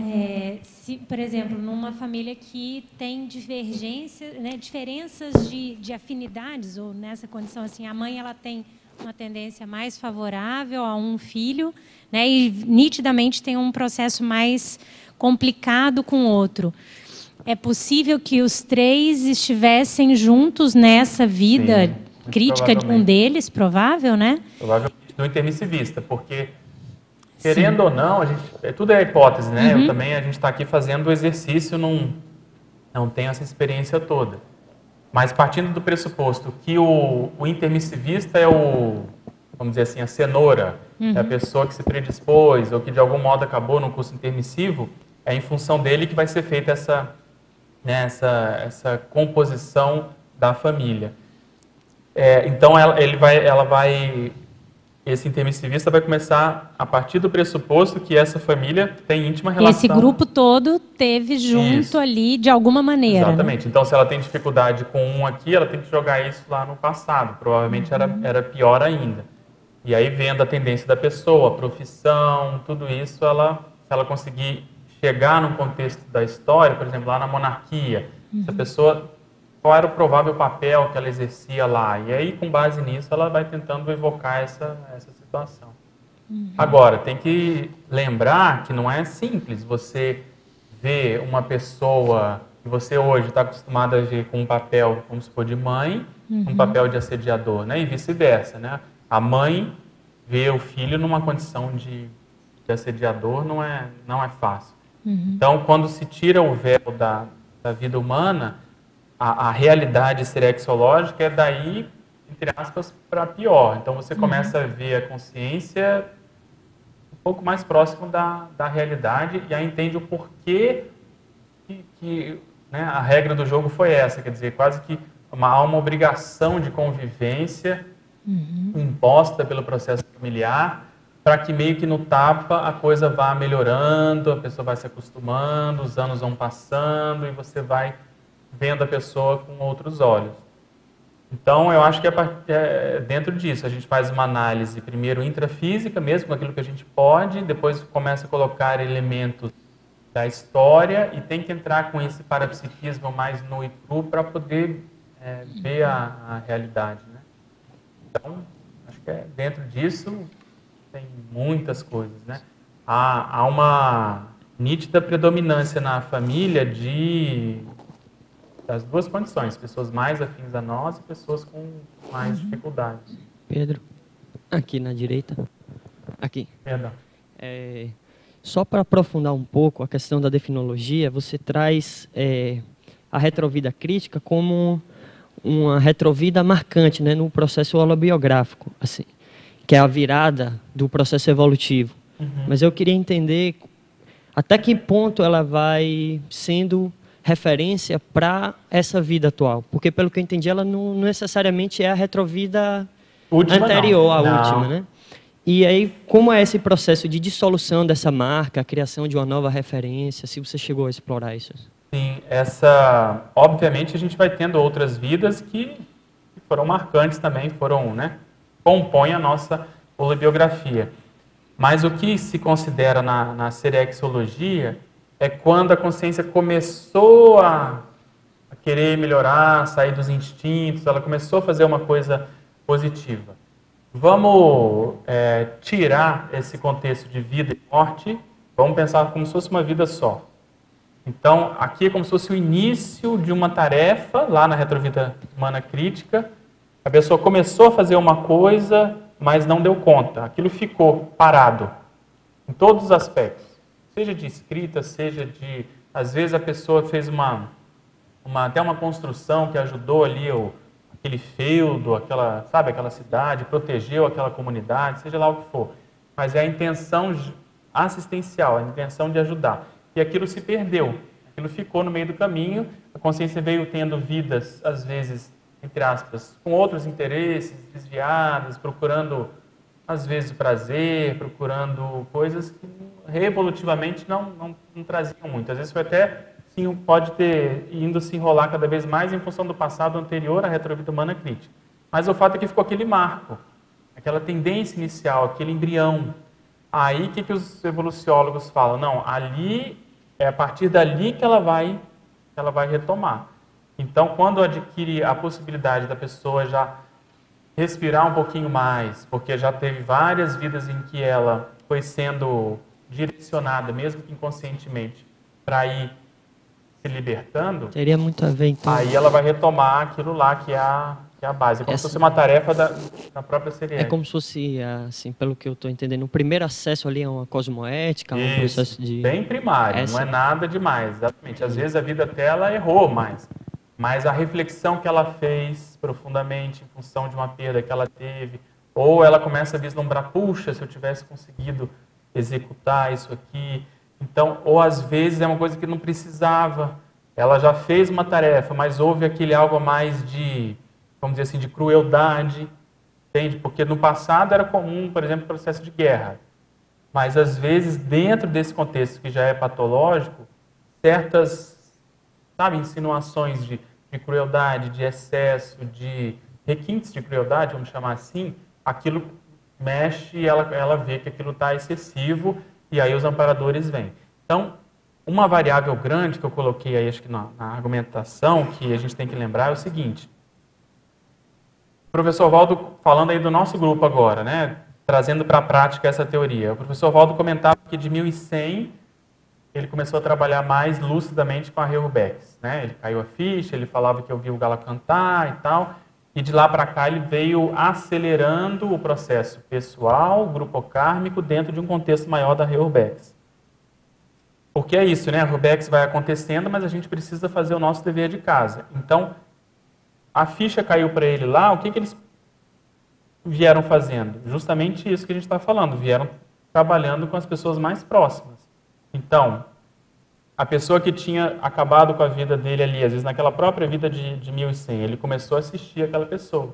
se, por exemplo, numa família que tem divergência, né, diferenças de afinidades, ou nessa condição assim, a mãe ela tem uma tendência mais favorável a um filho, né, e nitidamente tem um processo mais complicado com o outro. É possível que os três estivessem juntos nessa vida crítica de um deles, provável, né? Provavelmente do intermissivista, porque querendo ou não, tudo é hipótese, né? Uhum. A gente está aqui fazendo o exercício, não tenho essa experiência toda. Mas partindo do pressuposto que o intermissivista é vamos dizer assim, a cenoura, é a pessoa que se predispôs ou que de algum modo acabou no curso intermissivo, é em função dele que vai ser feita essa composição da família. Então esse intermissivista vai começar a partir do pressuposto que essa família tem íntima relação. Esse grupo todo teve junto ali de alguma maneira. Exatamente. Né? Então, se ela tem dificuldade com um aqui, ela tem que jogar isso lá no passado. Provavelmente era pior ainda. E aí, vendo a tendência da pessoa, a profissão, tudo isso, se ela conseguir chegar no contexto da história, por exemplo, lá na monarquia, essa pessoa, qual era o provável papel que ela exercia lá? E aí, com base nisso, ela vai tentando evocar essa situação. Agora, tem que lembrar que não é simples você ver uma pessoa que você hoje está acostumado a ver com um papel, vamos supor, de mãe, um papel de assediador, né? E vice-versa, né? A mãe vê o filho numa condição de assediador não é fácil. Então, quando se tira o véu da vida humana, a realidade serexológica é daí, entre aspas, para pior. Então, você começa a ver a consciência um pouco mais próximo da realidade e aí entende o porquê que né, a regra do jogo foi essa. Quer dizer, quase que há uma obrigação de convivência imposta pelo processo familiar para que meio que no tapa a coisa vá melhorando, a pessoa vai se acostumando, os anos vão passando e você vai vendo a pessoa com outros olhos. Então, eu acho que é dentro disso. A gente faz uma análise, primeiro intrafísica, mesmo com aquilo que a gente pode, depois começa a colocar elementos da história e tem que entrar com esse parapsiquismo mais nu e cru para poder ver a realidade, né? Então, acho que dentro disso tem muitas coisas, né? Há uma nítida predominância na família das duas condições, pessoas mais afins a nós e pessoas com mais dificuldades. Pedro, aqui na direita. Aqui. Perdão. Só para aprofundar um pouco a questão da definologia, você traz a retrovida crítica como uma retrovida marcante, né, no processo holobiográfico, assim, que é a virada do processo evolutivo. Mas eu queria entender até que ponto ela vai sendo referência para essa vida atual. Porque, pelo que eu entendi, ela não necessariamente é a retrovida anterior à última, né? E aí, como é esse processo de dissolução dessa marca, a criação de uma nova referência, se você chegou a explorar isso? Sim, obviamente a gente vai tendo outras vidas que foram marcantes também, né, compõem a nossa holobiografia. Mas o que se considera na serexologia é quando a consciência começou a querer melhorar, sair dos instintos, ela começou a fazer uma coisa positiva. Vamos tirar esse contexto de vida e morte, vamos pensar como se fosse uma vida só. Então, aqui é como se fosse o início de uma tarefa, lá na retrovida humana crítica, a pessoa começou a fazer uma coisa, mas não deu conta, aquilo ficou parado, em todos os aspectos, seja de escrita, seja de... Às vezes a pessoa fez até uma construção que ajudou ali aquele feudo, aquela cidade, protegeu aquela comunidade, seja lá o que for. Mas é a intenção assistencial, a intenção de ajudar. E aquilo se perdeu, aquilo ficou no meio do caminho, a consciência veio tendo vidas, às vezes, entre aspas, com outros interesses, desviadas, procurando, às vezes, prazer, procurando coisas que revolutivamente não traziam muito. Às vezes foi até... Sim, pode ter indo se enrolar cada vez mais em função do passado anterior à retrovida humana crítica. Mas o fato é que ficou aquele marco, aquela tendência inicial, aquele embrião. Aí, o que os evoluciólogos falam? Não, é a partir dali que ela vai retomar. Então, quando adquire a possibilidade da pessoa já respirar um pouquinho mais, porque já teve várias vidas em que ela foi sendo direcionada, mesmo que inconscientemente, para ir se libertando, teria muito a ver, então. Aí ela vai retomar aquilo lá que é a base. É como se fosse uma tarefa da própria seriedade. É como se fosse, assim, pelo que eu estou entendendo, o primeiro acesso ali a uma cosmoética, um processo de... bem primário, não é nada demais, exatamente. Às vezes a vida até ela errou mais, mas a reflexão que ela fez profundamente em função de uma perda que ela teve, ou ela começa a vislumbrar, puxa, se eu tivesse conseguido executar isso aqui... Então, ou às vezes é uma coisa que não precisava, ela já fez uma tarefa, mas houve aquele algo a mais de, vamos dizer assim, de crueldade, entende? Porque no passado era comum, por exemplo, o processo de guerra. Mas às vezes, dentro desse contexto que já é patológico, certas, insinuações de crueldade, de excesso, de requintes de crueldade, vamos chamar assim, aquilo mexe e ela vê que aquilo está excessivo. E aí os amparadores vêm. Então, uma variável grande que eu coloquei aí, acho que na argumentação, que a gente tem que lembrar é o seguinte. O professor Valdo, falando aí do nosso grupo agora, né, trazendo para a prática essa teoria. O professor Valdo comentava que de 1100 ele começou a trabalhar mais lucidamente com a Reubex, né? Ele caiu a ficha, ele falava que ouvia o galo cantar e tal. E de lá para cá ele veio acelerando o processo pessoal, grupocármico, dentro de um contexto maior da Reubex. Porque é isso, né? A Reubex vai acontecendo, mas a gente precisa fazer o nosso dever de casa. Então, a ficha caiu para ele lá, o que eles vieram fazendo? Justamente isso que a gente está falando, vieram trabalhando com as pessoas mais próximas. Então, a pessoa que tinha acabado com a vida dele ali, às vezes naquela própria vida de 1100, ele começou a assistir aquela pessoa.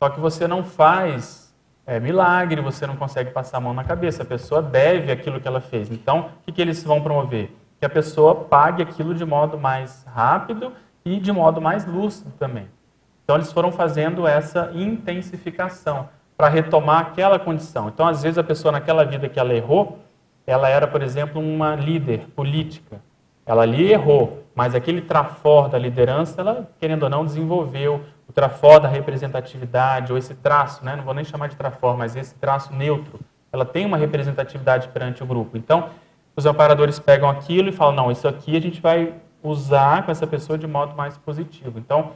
Só que você não faz milagre, você não consegue passar a mão na cabeça, a pessoa deve aquilo que ela fez. Então, o que eles vão promover? Que a pessoa pague aquilo de modo mais rápido e de modo mais lúcido também. Então, eles foram fazendo essa intensificação para retomar aquela condição. Então, às vezes, a pessoa naquela vida que ela errou, ela era, por exemplo, uma líder política. Ela ali errou, mas aquele trafor da liderança, ela, querendo ou não, desenvolveu o trafor da representatividade, ou esse traço, né? Não vou nem chamar de trafor, mas esse traço neutro. Ela tem uma representatividade perante o grupo. Então, os amparadores pegam aquilo e falam, não, isso aqui a gente vai usar com essa pessoa de modo mais positivo. Então,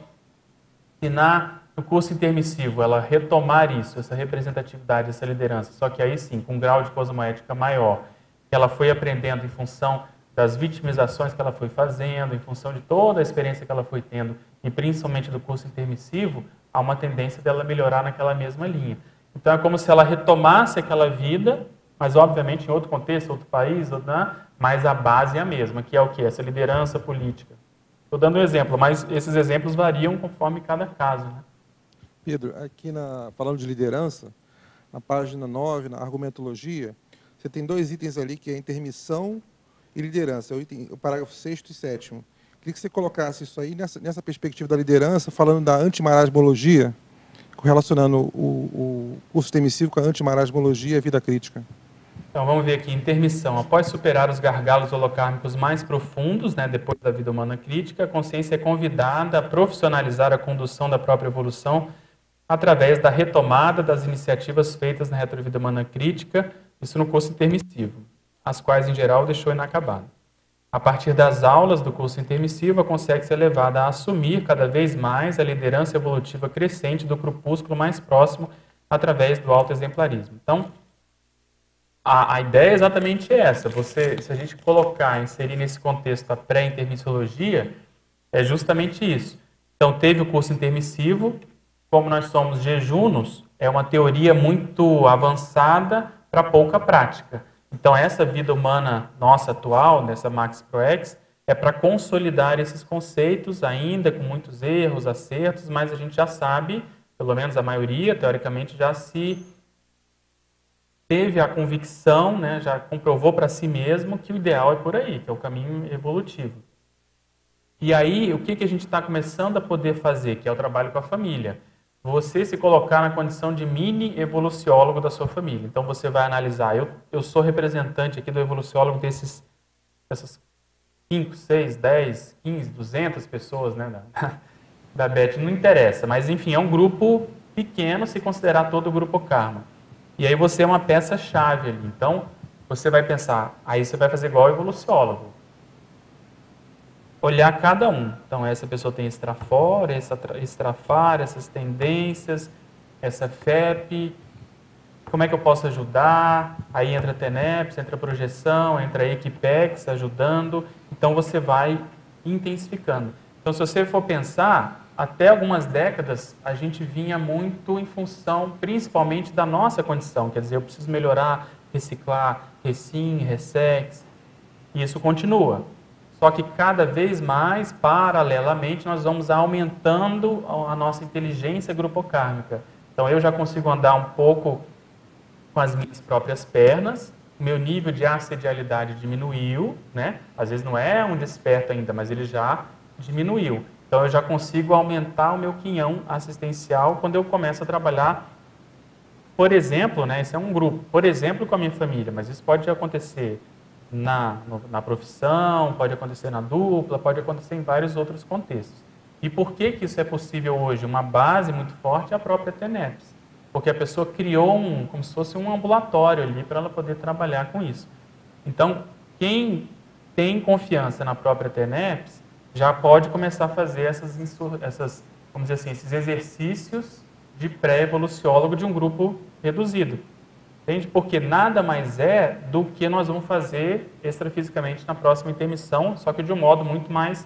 se no curso intermissivo ela retomar isso, essa representatividade, essa liderança, só que aí sim, com um grau de cosmoética maior, que ela foi aprendendo em função das vitimizações que ela foi fazendo, em função de toda a experiência que ela foi tendo, e principalmente do curso intermissivo, há uma tendência dela melhorar naquela mesma linha. Então é como se ela retomasse aquela vida, mas obviamente em outro contexto, outro país, mas a base é a mesma, que é o quê? Essa liderança política. Estou dando um exemplo, mas esses exemplos variam conforme cada caso. Né? Pedro, aqui falando de liderança, na página 9, na argumentologia, você tem 2 itens ali, que é intermissão e liderança, o parágrafo 6º e 7º. Queria que você colocasse isso aí nessa perspectiva da liderança, falando da antimarasmologia, correlacionando o curso intermissivo com a antimarasmologia e a vida crítica. Então, vamos ver aqui, intermissão. Após superar os gargalos holocármicos mais profundos, né, depois da vida humana crítica, a consciência é convidada a profissionalizar a condução da própria evolução através da retomada das iniciativas feitas na retrovida humana crítica, isso no curso intermissivo, as quais, em geral, deixou inacabado. A partir das aulas do curso intermissivo, a consciência é levada a assumir cada vez mais a liderança evolutiva crescente do grupúsculo mais próximo através do autoexemplarismo. Então, a ideia é exatamente essa. Se a gente inserir nesse contexto a pré-intermissiologia, é justamente isso. Então, teve o curso intermissivo, como nós somos jejunos, é uma teoria muito avançada para pouca prática. Então, essa vida humana nossa atual, nessa Max Pro Ex, é para consolidar esses conceitos, ainda com muitos erros, acertos, mas a gente já sabe, pelo menos a maioria, teoricamente, já se teve a convicção, né, já comprovou para si mesmo que o ideal é por aí, que é o caminho evolutivo. E aí, o que a gente está começando a poder fazer, que é o trabalho com a família? Você se colocar na condição de mini evoluciólogo da sua família. Então, você vai analisar, eu sou representante aqui do evoluciólogo dessas 5, 6, 10, 15, 200 pessoas, né, da Beth, não interessa, mas enfim, é um grupo pequeno se considerar todo o grupo Karma. E aí você é uma peça-chave ali. Então, você vai pensar, aí você vai fazer igual o evoluciólogo. Olhar cada um. Então, essa pessoa tem esse trafor, esse trafar, essas tendências, essa FEP. Como é que eu posso ajudar? Aí entra a TENEPS, entra a projeção, entra a Equipex ajudando. Então, você vai intensificando. Então, se você for pensar, até algumas décadas, a gente vinha muito em função, principalmente, da nossa condição. Quer dizer, eu preciso melhorar, reciclar, recim, ressex. E isso continua. Só que cada vez mais, paralelamente, nós vamos aumentando a nossa inteligência grupocármica. Então, eu já consigo andar um pouco com as minhas próprias pernas, o meu nível de assedialidade diminuiu, né? Às vezes não é um desperto ainda, mas ele já diminuiu. Então, eu já consigo aumentar o meu quinhão assistencial quando eu começo a trabalhar, por exemplo, né, esse é um grupo, por exemplo, com a minha família, mas isso pode acontecer na profissão, pode acontecer na dupla, pode acontecer em vários outros contextos. E por que isso é possível hoje? Uma base muito forte é a própria TENEPS, porque a pessoa criou como se fosse um ambulatório ali para ela poder trabalhar com isso. Então, quem tem confiança na própria TENEPS já pode começar a fazer vamos dizer assim, esses exercícios de pré-evoluciólogo de um grupo reduzido. Entende? Porque nada mais é do que nós vamos fazer extrafisicamente na próxima intermissão, só que de um modo muito mais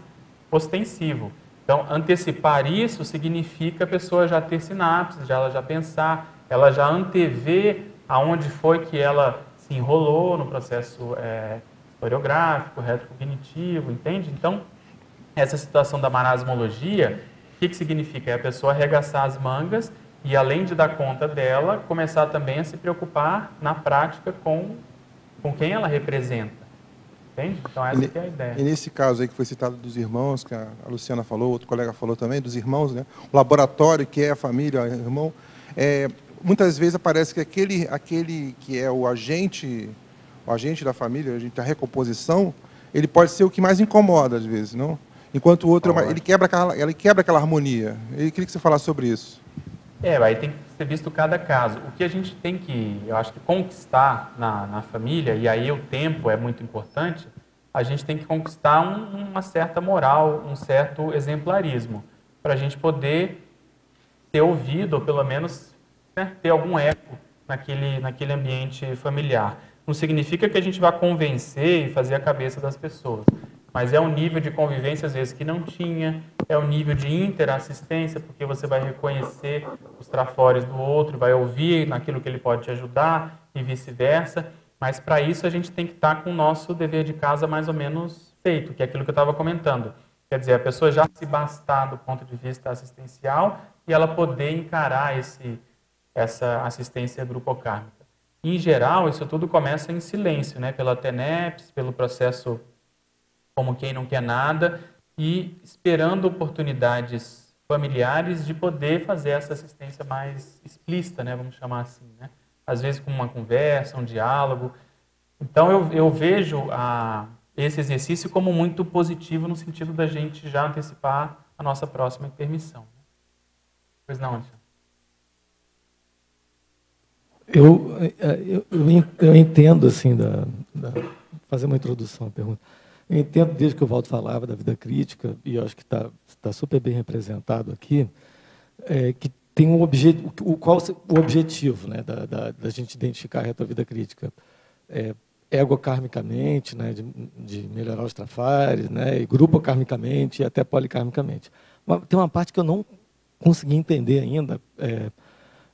ostensivo. Então, antecipar isso significa a pessoa já ter sinapses, ela já pensar, ela já antever aonde foi que ela se enrolou no processo historiográfico, retrocognitivo, entende? Então, essa situação da marasmologia, o que significa? É a pessoa arregaçar as mangas e além de dar conta dela, começar também a se preocupar na prática com quem ela representa. Entende? Então essa que é a ideia. E nesse caso aí que foi citado dos irmãos, que a Luciana falou, outro colega falou também, dos irmãos, né? O laboratório, que é a família, o irmão, muitas vezes aparece que aquele que é o agente da família, o agente da recomposição, ele pode ser o que mais incomoda às vezes, não? Enquanto o outro, ele quebra aquela harmonia. Eu queria que você falasse sobre isso. Aí tem que ser visto cada caso. O que a gente tem que, eu acho que conquistar na família, e aí o tempo é muito importante, a gente tem que conquistar uma certa moral, um certo exemplarismo, para a gente poder ser ouvido, ou pelo menos, né, ter algum eco naquele ambiente familiar. Não significa que a gente vá convencer e fazer a cabeça das pessoas, mas é um nível de convivência, às vezes, que não tinha, é um nível de interassistência, porque você vai reconhecer os trafores do outro, vai ouvir naquilo que ele pode te ajudar e vice-versa, mas para isso a gente tem que estar com o nosso dever de casa mais ou menos feito, que é aquilo que eu estava comentando. Quer dizer, a pessoa já se bastar do ponto de vista assistencial e ela poder encarar essa assistência grupocármica. Em geral, isso tudo começa em silêncio, né? Pela TENEPS, pelo processo como quem não quer nada e esperando oportunidades familiares de poder fazer essa assistência mais explícita, né? Vamos chamar assim, né? Às vezes com uma conversa, um diálogo. Então eu vejo esse exercício como muito positivo no sentido da gente já antecipar a nossa próxima intermissão. Pois não, Alexandre? Eu entendo, assim, fazer uma introdução à pergunta. Eu entendo, desde que o Valdo falava da vida crítica, e eu acho que está super bem representado aqui, que tem um objetivo, qual o objetivo, né, da gente identificar a retrovida crítica? Egokarmicamente, né, de melhorar os trafares, né, e grupokarmicamente e até polikarmicamente. Mas tem uma parte que eu não consegui entender ainda,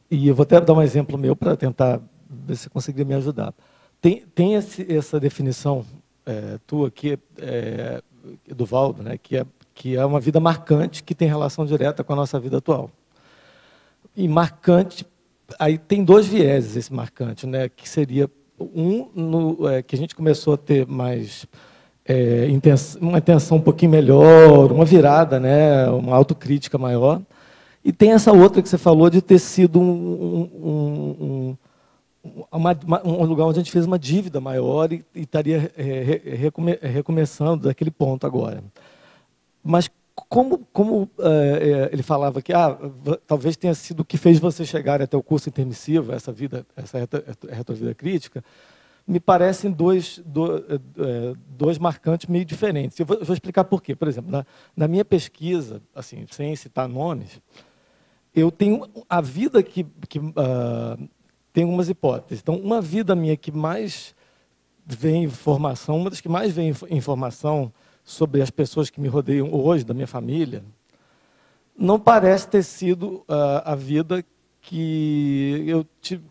e eu vou até dar um exemplo meu para tentar ver se você conseguiria me ajudar. Tem essa definição tua aqui, do Valdo, né, que é uma vida marcante que tem relação direta com a nossa vida atual. E marcante, aí tem dois vieses esse marcante, né, que seria que a gente começou a ter mais uma intenção um pouquinho melhor, uma virada, né, uma autocrítica maior. E tem essa outra que você falou de ter sido um lugar onde a gente fez uma dívida maior e estaria recomeçando daquele ponto agora. Mas como ele falava que talvez tenha sido o que fez você chegar até o curso intermissivo, essa retrovida crítica, me parecem dois marcantes meio diferentes. Eu vou explicar por quê. Por exemplo, na minha pesquisa, assim, sem citar nomes, eu tenho a vida que tem algumas hipóteses. Então, uma vida minha que mais vem informação, uma das que mais vem informação sobre as pessoas que me rodeiam hoje, da minha família, não parece ter sido a vida que eu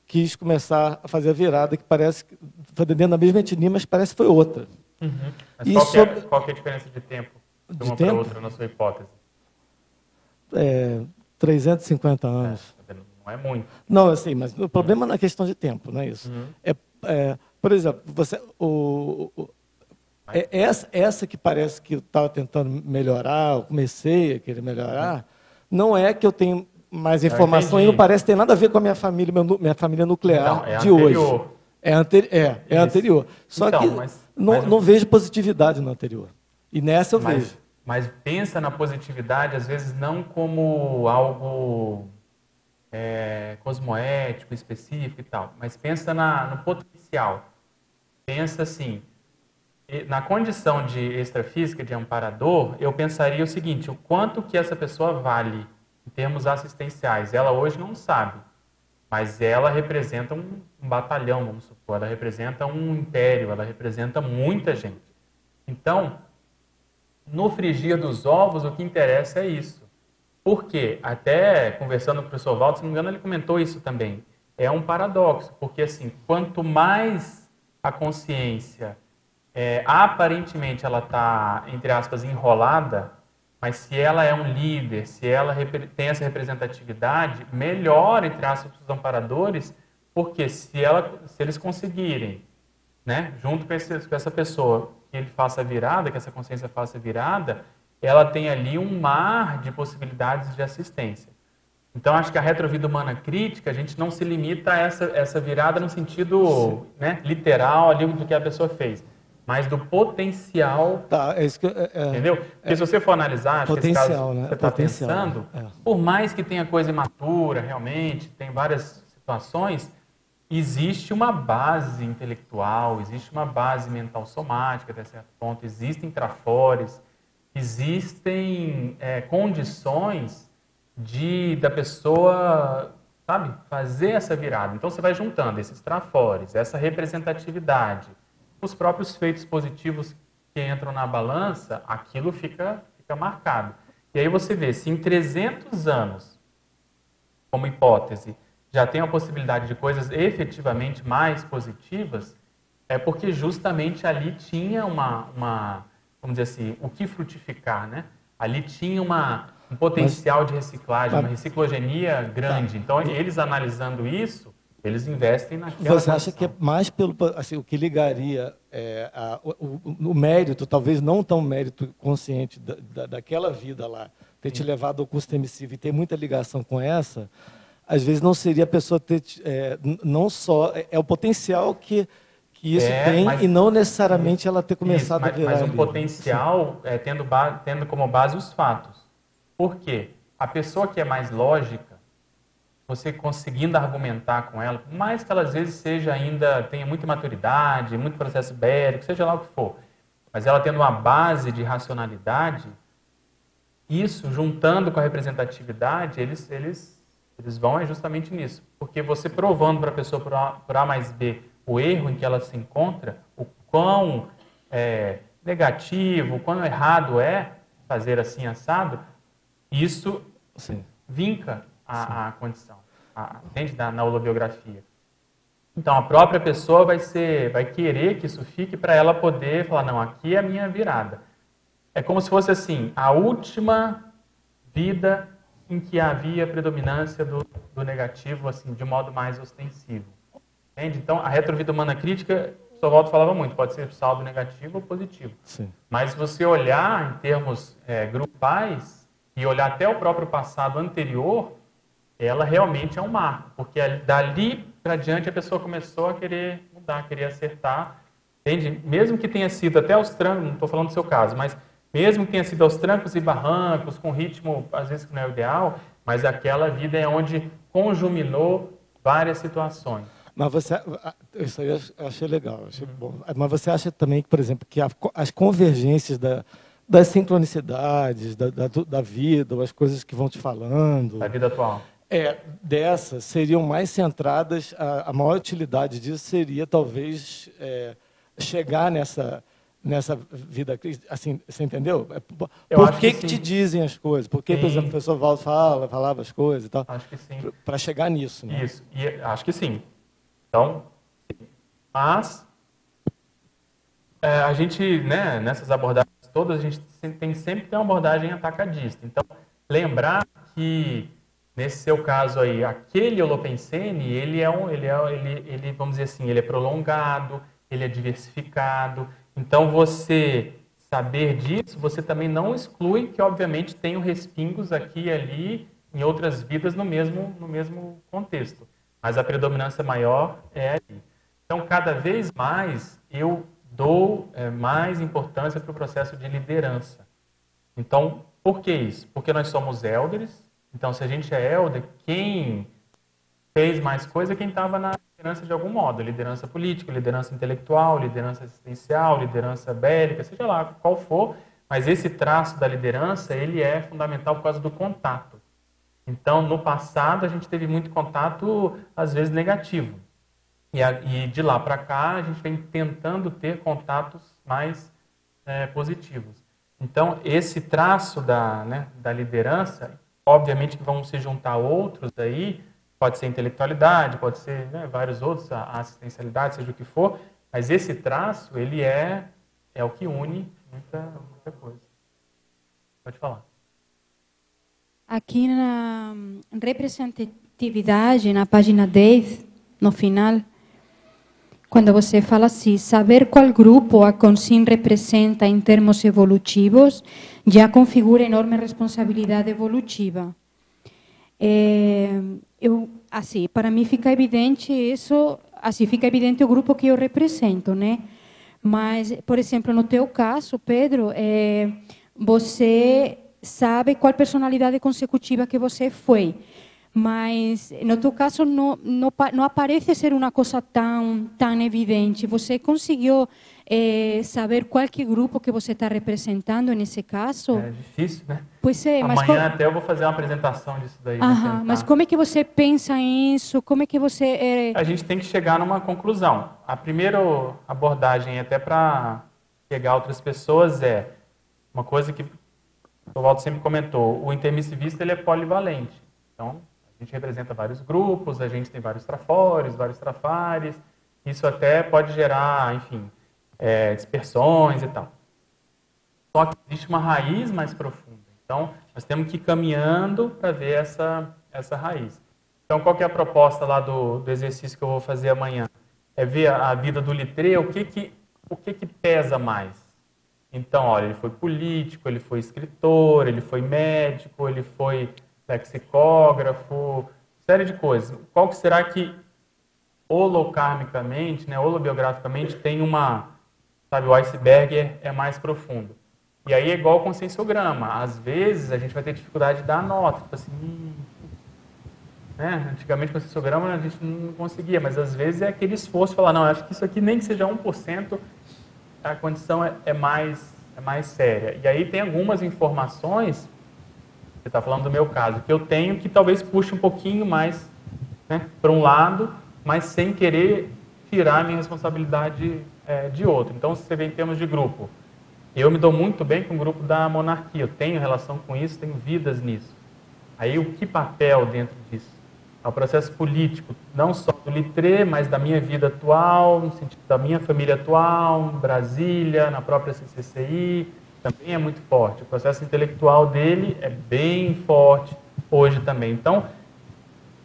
quis começar a fazer a virada, que parece que foi dentro da mesma etnia, mas parece que foi outra. Uhum. Mas qual que é a diferença de tempo de uma para outra na sua hipótese? 350 anos. Não é muito. Não, assim, mas o problema não é questão de tempo, não é isso. Uhum. Por exemplo, essa que parece que eu estava tentando melhorar, eu comecei a querer melhorar, não é que eu tenho mais informação e não parece ter nada a ver com a minha família nuclear de hoje. É anterior. Só então, que não vejo positividade no anterior. E nessa eu vejo. Mas pensa na positividade, às vezes, não como algo cosmoético, específico e tal, mas pensa no potencial. Pensa assim, na condição de extrafísica, de amparador, eu pensaria o seguinte, o quanto que essa pessoa vale em termos assistenciais. Ela hoje não sabe, mas ela representa um batalhão, vamos supor, ela representa um império, ela representa muita gente. Então, no frigir dos ovos, o que interessa é isso. Por quê? Até conversando com o professor Valdo, se não me engano, ele comentou isso também. É um paradoxo, porque assim, quanto mais a consciência aparentemente ela está, entre aspas, enrolada, Mas se ela é um líder, se ela tem essa representatividade, melhor, entre aspas, os amparadores, porque se eles conseguirem, né, junto com essa pessoa, que ele faça a virada, que essa consciência faça a virada, ela tem ali um mar de possibilidades de assistência. Então, acho que a retrovida humana crítica, a gente não se limita a essa virada no sentido, né, literal ali do que a pessoa fez, mas do potencial. Tá, é isso que entendeu? Porque se você for analisar, acho que esse caso né? que você está pensando, por mais que tenha coisa imatura, realmente, tem várias situações, existe uma base intelectual, existe uma base mental somática, até certo ponto, existem trafores, existem condições da pessoa, sabe, fazer essa virada. Então você vai juntando esses trafores, essa representatividade, os próprios feitos positivos que entram na balança, aquilo fica marcado. E aí você vê, se em 300 anos, como hipótese, já tem a possibilidade de coisas efetivamente mais positivas, é porque justamente ali tinha vamos dizer assim, o que frutificar, né? Ali tinha um potencial de reciclagem, uma reciclogenia grande. Então, eles analisando isso, eles investem naquela. Você acha que é mais pelo assim, o que ligaria o mérito, talvez não tão mérito consciente daquela vida lá, ter te levado ao curso emissivo e ter muita ligação com essa, às vezes não seria a pessoa ter não só o potencial que isso tem, e não necessariamente ela ter começado a virar. Mas um potencial tendo como base os fatos. Por quê? A pessoa que é mais lógica, você conseguindo argumentar com ela, por mais que ela às vezes tenha muita maturidade, muito processo ibérico, seja lá o que for, mas ela tendo uma base de racionalidade, isso, juntando com a representatividade, eles vão justamente nisso. Porque você provando para a pessoa por A mais B o erro em que ela se encontra, o quão negativo, o quão errado é fazer assim assado, isso vinca a condição, entende? Na holobiografia. Então, a própria pessoa vai querer que isso fique para ela poder falar, não, aqui é a minha virada. É como se fosse assim, a última vida em que havia predominância do negativo, assim, de um modo mais ostensivo. Entende? Então, a retrovida humana crítica, o Sovaldo falava muito, pode ser saldo negativo ou positivo. Sim. Mas se você olhar em termos grupais e olhar até o próprio passado anterior, ela realmente é um marco, porque dali para diante a pessoa começou a querer mudar, a querer acertar, entende? Mesmo que tenha sido até aos trancos, não estou falando do seu caso, mas mesmo que tenha sido aos trancos e barrancos, com ritmo às vezes que não é o ideal, mas aquela vida é onde conjuminou várias situações. Mas isso aí eu achei legal, achei bom. Mas você acha também que, por exemplo, que as convergências das sincronicidades, da vida, ou as coisas que vão te falando... Da vida atual. Dessas seriam mais centradas, a maior utilidade disso seria, talvez, chegar nessa vida, assim, você entendeu? Por que te dizem as coisas? Por que, por exemplo, o professor Valdo falava as coisas e tal? Acho que sim. Para chegar nisso, né? Isso, e acho que sim. Então, mas a gente, né, nessas abordagens todas, a gente tem sempre uma abordagem atacadista. Então, lembrar que, nesse seu caso aí, aquele Holopensene, ele vamos dizer assim, ele é prolongado, ele é diversificado. Então, você saber disso, você também não exclui que, obviamente, tenham respingos aqui e ali em outras vidas no mesmo contexto. Mas a predominância maior é ali. Então, cada vez mais, eu dou mais importância para o processo de liderança. Então, por que isso? Porque nós somos elders. Então, se a gente é elder, quem fez mais coisa é quem estava na liderança de algum modo. Liderança política, liderança intelectual, liderança assistencial, liderança bélica, seja lá qual for. Mas esse traço da liderança, ele é fundamental por causa do contato. Então, no passado, a gente teve muito contato, às vezes, negativo. E de lá para cá, a gente vem tentando ter contatos mais positivos. Então, esse traço da liderança, obviamente que vão se juntar outros aí, pode ser intelectualidade, pode ser vários outros, a assistencialidade, seja o que for, mas esse traço, ele é o que une muita coisa. Pode falar. Aqui na representatividade, na página 10, no final, quando você fala assim, saber qual grupo a Consim representa em termos evolutivos, já configura enorme responsabilidade evolutiva. Assim, para mim fica evidente isso, assim fica evidente o grupo que eu represento, né? Mas, por exemplo, no teu caso, Pedro, você sabe qual personalidade consecutiva que você foi, mas no teu caso não aparece ser uma coisa tão evidente. Você conseguiu saber qual que grupo que você está representando nesse caso? É difícil, né? Pois é, mas amanhã até eu vou fazer uma apresentação disso daí. Aham, mas como é que você pensa nisso? Como é que você... A gente tem que chegar numa conclusão. A primeira abordagem, até para pegar outras pessoas, é uma coisa que o Walter sempre comentou, o intermissivista ele é polivalente. Então, a gente representa vários grupos, a gente tem vários trafores, vários trafares, isso até pode gerar, enfim, dispersões e tal. Só que existe uma raiz mais profunda. Então, nós temos que ir caminhando para ver essa raiz. Então, qual que é a proposta lá do exercício que eu vou fazer amanhã? É ver a vida do Littré, o que pesa mais. Então, olha, ele foi político, ele foi escritor, ele foi médico, ele foi lexicógrafo, série de coisas. Qual que será que holokarmicamente, né, holobiograficamente, tem sabe, o iceberg é mais profundo. E aí é igual o conscienciograma. Às vezes a gente vai ter dificuldade de dar nota. Tipo assim, né? Antigamente o conscienciograma a gente não conseguia, mas às vezes é aquele esforço de falar, não, acho que isso aqui nem que seja 1%, a condição é mais séria. E aí tem algumas informações, você está falando do meu caso, que eu tenho que talvez puxe um pouquinho mais, né, para um lado, mas sem querer tirar a minha responsabilidade de outro. Então, se você vê em termos de grupo, eu me dou muito bem com o grupo da monarquia, eu tenho relação com isso, tenho vidas nisso. Aí, o que papel dentro disso? É o processo político, não só do Littré, mas da minha vida atual, no sentido da minha família atual, em Brasília, na própria CCCI, também é muito forte. O processo intelectual dele é bem forte hoje também. Então,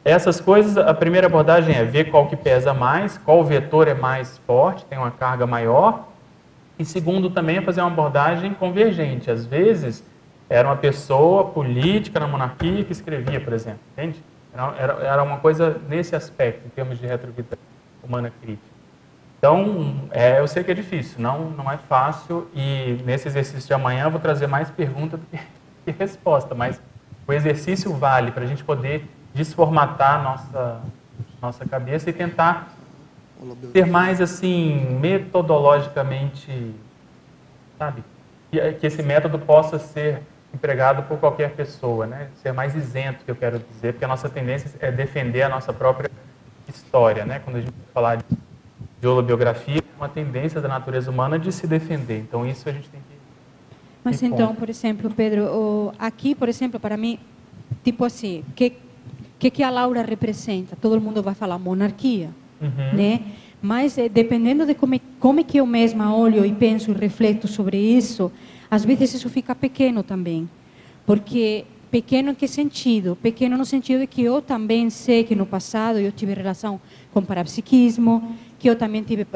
essas coisas, a primeira abordagem é ver qual que pesa mais, qual vetor é mais forte, tem uma carga maior. E segundo também é fazer uma abordagem convergente. Às vezes, era uma pessoa política na monarquia que escrevia, por exemplo, entende? Era uma coisa nesse aspecto, em termos de retrovida humana crítica. Então, eu sei que é difícil, não é fácil, e nesse exercício de amanhã eu vou trazer mais pergunta do que resposta, mas o exercício vale para a gente poder desformatar nossa cabeça e tentar ser mais, assim, metodologicamente, sabe? Que esse método possa ser empregado por qualquer pessoa, né? Ser mais isento, que eu quero dizer, porque a nossa tendência é defender a nossa própria história, né? Quando a gente fala de holobiografia, é uma tendência da natureza humana de se defender. Então, isso a gente tem que... Mas então, por exemplo, Pedro, aqui, por exemplo, para mim, tipo assim, que a Laura representa? Todo mundo vai falar monarquia, né? Mas dependendo de como é que eu mesma olho e penso e refleto sobre isso, às vezes isso fica pequeno também. Porque pequeno em que sentido? Pequeno no sentido de que eu também sei que no passado eu tive relação com parapsiquismo, que eu também tive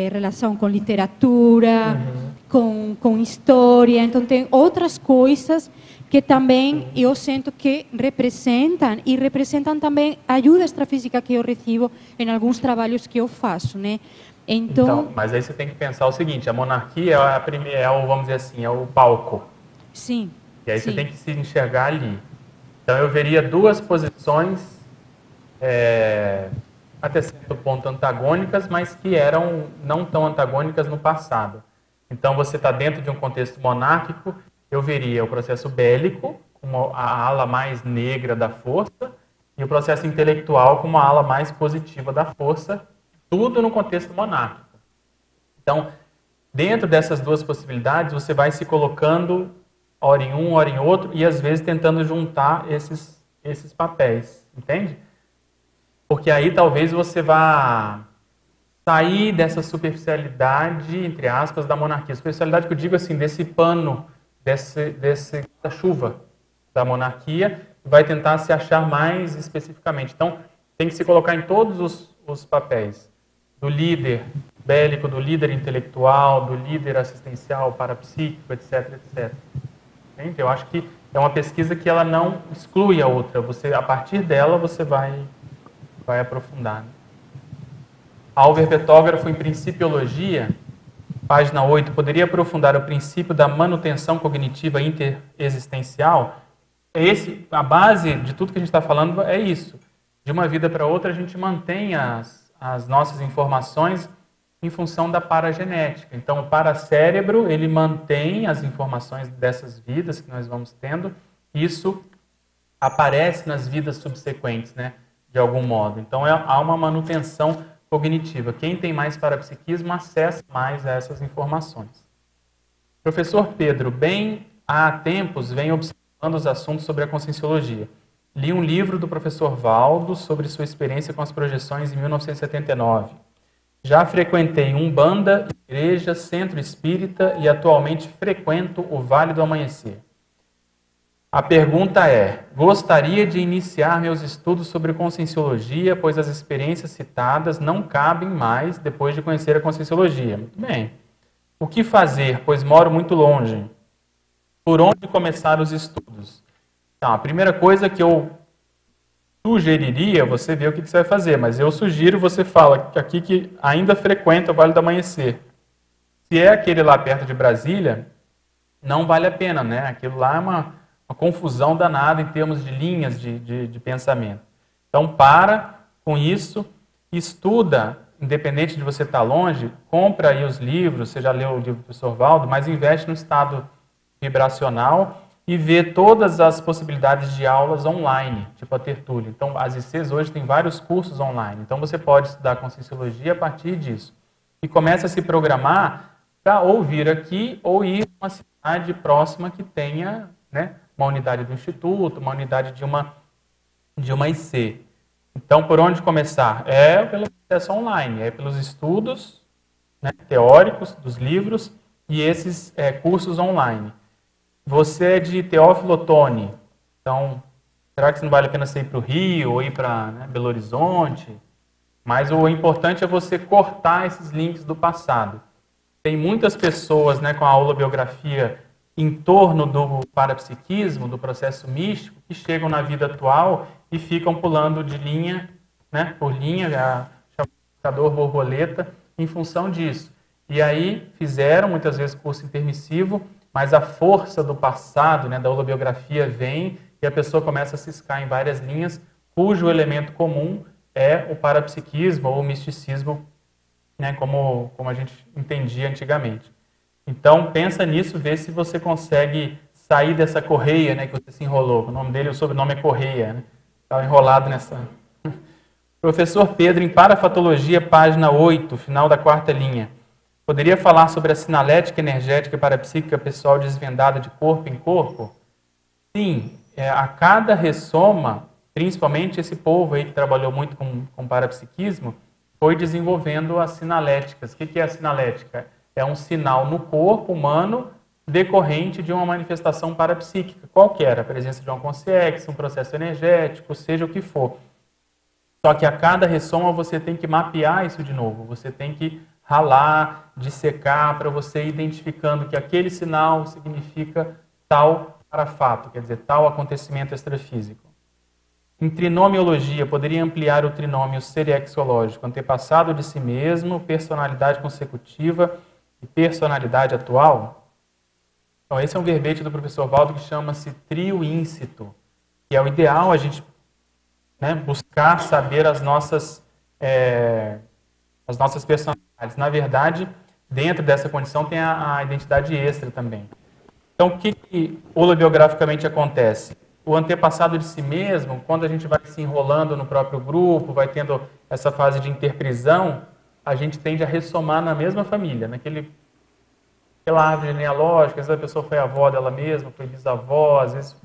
relação com literatura, com história. Então, tem outras coisas que também eu sinto que representam, e representam também a ajuda extrafísica que eu recebo em alguns trabalhos que eu faço, né? Então, mas aí você tem que pensar o seguinte, a monarquia é a primeira, vamos dizer assim, é o palco. Sim. E aí você tem que se enxergar ali. Então eu veria duas posições até certo ponto antagônicas, mas que eram não tão antagônicas no passado. Então você está dentro de um contexto monárquico, eu veria o processo bélico como a ala mais negra da força e o processo intelectual como a ala mais positiva da força, tudo no contexto monárquico. Então, dentro dessas duas possibilidades, você vai se colocando hora em um, hora em outro, e às vezes tentando juntar esses papéis, entende? Porque aí talvez você vá sair dessa superficialidade, entre aspas, da monarquia. Superficialidade que eu digo assim, desse pano, desse chuva, da monarquia e vai tentar se achar mais especificamente. Então, tem que se colocar em todos os papéis, do líder bélico, do líder intelectual, do líder assistencial, parapsíquico, etc, etc. Entende? Eu acho que é uma pesquisa que ela não exclui a outra. Você, a partir dela, você vai aprofundar. Álver Petógrafo, em Principiologia, página 8, poderia aprofundar o princípio da manutenção cognitiva interexistencial? A base de tudo que a gente está falando é isso. De uma vida para outra, a gente mantém as nossas informações em função da paragenética. Então, o paracérebro, ele mantém as informações dessas vidas que nós vamos tendo. Isso aparece nas vidas subsequentes, né, de algum modo. Então, há uma manutenção cognitiva. Quem tem mais parapsiquismo acessa mais a essas informações. Professor Pedro, bem há tempos vem observando os assuntos sobre a conscienciologia. Li um livro do professor Valdo sobre sua experiência com as projeções em 1979. Já frequentei Umbanda, igreja, centro espírita e atualmente frequento o Vale do Amanhecer. A pergunta é, gostaria de iniciar meus estudos sobre conscienciologia, pois as experiências citadas não cabem mais depois de conhecer a conscienciologia. Muito bem. O que fazer, pois moro muito longe? Por onde começar os estudos? Então, a primeira coisa que eu sugeriria, você vê o que você vai fazer, mas eu sugiro, você fala aqui que ainda frequenta o Vale do Amanhecer. Se é aquele lá perto de Brasília, não vale a pena, né? Aquilo lá é uma confusão danada em termos de linhas de pensamento. Então, para com isso, estuda, independente de você estar longe, compra aí os livros, você já leu o livro do professor Valdo, mas investe no estado vibracional e vê todas as possibilidades de aulas online, tipo a tertúlia. Então, as ICs hoje tem vários cursos online. Então, você pode estudar conscienciologia a partir disso. E começa a se programar para ou vir aqui ou ir para uma cidade próxima que tenha, né, uma unidade do Instituto, uma unidade de uma IC. Então, por onde começar? É pelo processo online, é pelos estudos, né, teóricos dos livros e esses cursos online. Você é de Teófilo Otoni, então, será que não vale a pena você ir para o Rio ou ir para, né, Belo Horizonte? Mas o importante é você cortar esses links do passado. Tem muitas pessoas, né, com a holobiografia em torno do parapsiquismo, do processo místico, que chegam na vida atual e ficam pulando de linha, né, por linha, chamado borboleta, em função disso. E aí fizeram, muitas vezes, curso intermissivo, mas a força do passado, né, da holobiografia vem e a pessoa começa a ciscar em várias linhas, cujo elemento comum é o parapsiquismo ou o misticismo, né, como a gente entendia antigamente. Então, pensa nisso, vê se você consegue sair dessa correia, né, que você se enrolou. O nome dele, o sobrenome é Correia, né? Estava enrolado nessa... Professor Pedro, em Parafatologia, página 8, final da 4ª linha. Poderia falar sobre a sinalética energética e parapsíquica pessoal desvendada de corpo em corpo? Sim, a cada ressoma, principalmente esse povo aí que trabalhou muito com parapsiquismo, foi desenvolvendo as sinaléticas. O que é a sinalética? É um sinal no corpo humano decorrente de uma manifestação parapsíquica, qualquer, a presença de uma consciência, um processo energético, seja o que for. Só que a cada ressoma você tem que mapear isso de novo, você tem que ralar, dissecar, para você ir identificando que aquele sinal significa tal parafato, quer dizer, tal acontecimento extrafísico. Em trinomiologia, poderia ampliar o trinômio seriexológico, antepassado de si mesmo, personalidade consecutiva e personalidade atual? Então, esse é um verbete do professor Valdo que chama-se trio íncito, que é o ideal a gente, né, buscar saber as nossas personalidades. Na verdade, dentro dessa condição tem a identidade extra também. Então, o que holobiograficamente acontece? O antepassado de si mesmo, quando a gente vai se enrolando no próprio grupo, vai tendo essa fase de interprisão, a gente tende a ressomar na mesma família, naquela árvore genealógica. Às vezes a pessoa foi avó dela mesma, foi bisavó, às vezes,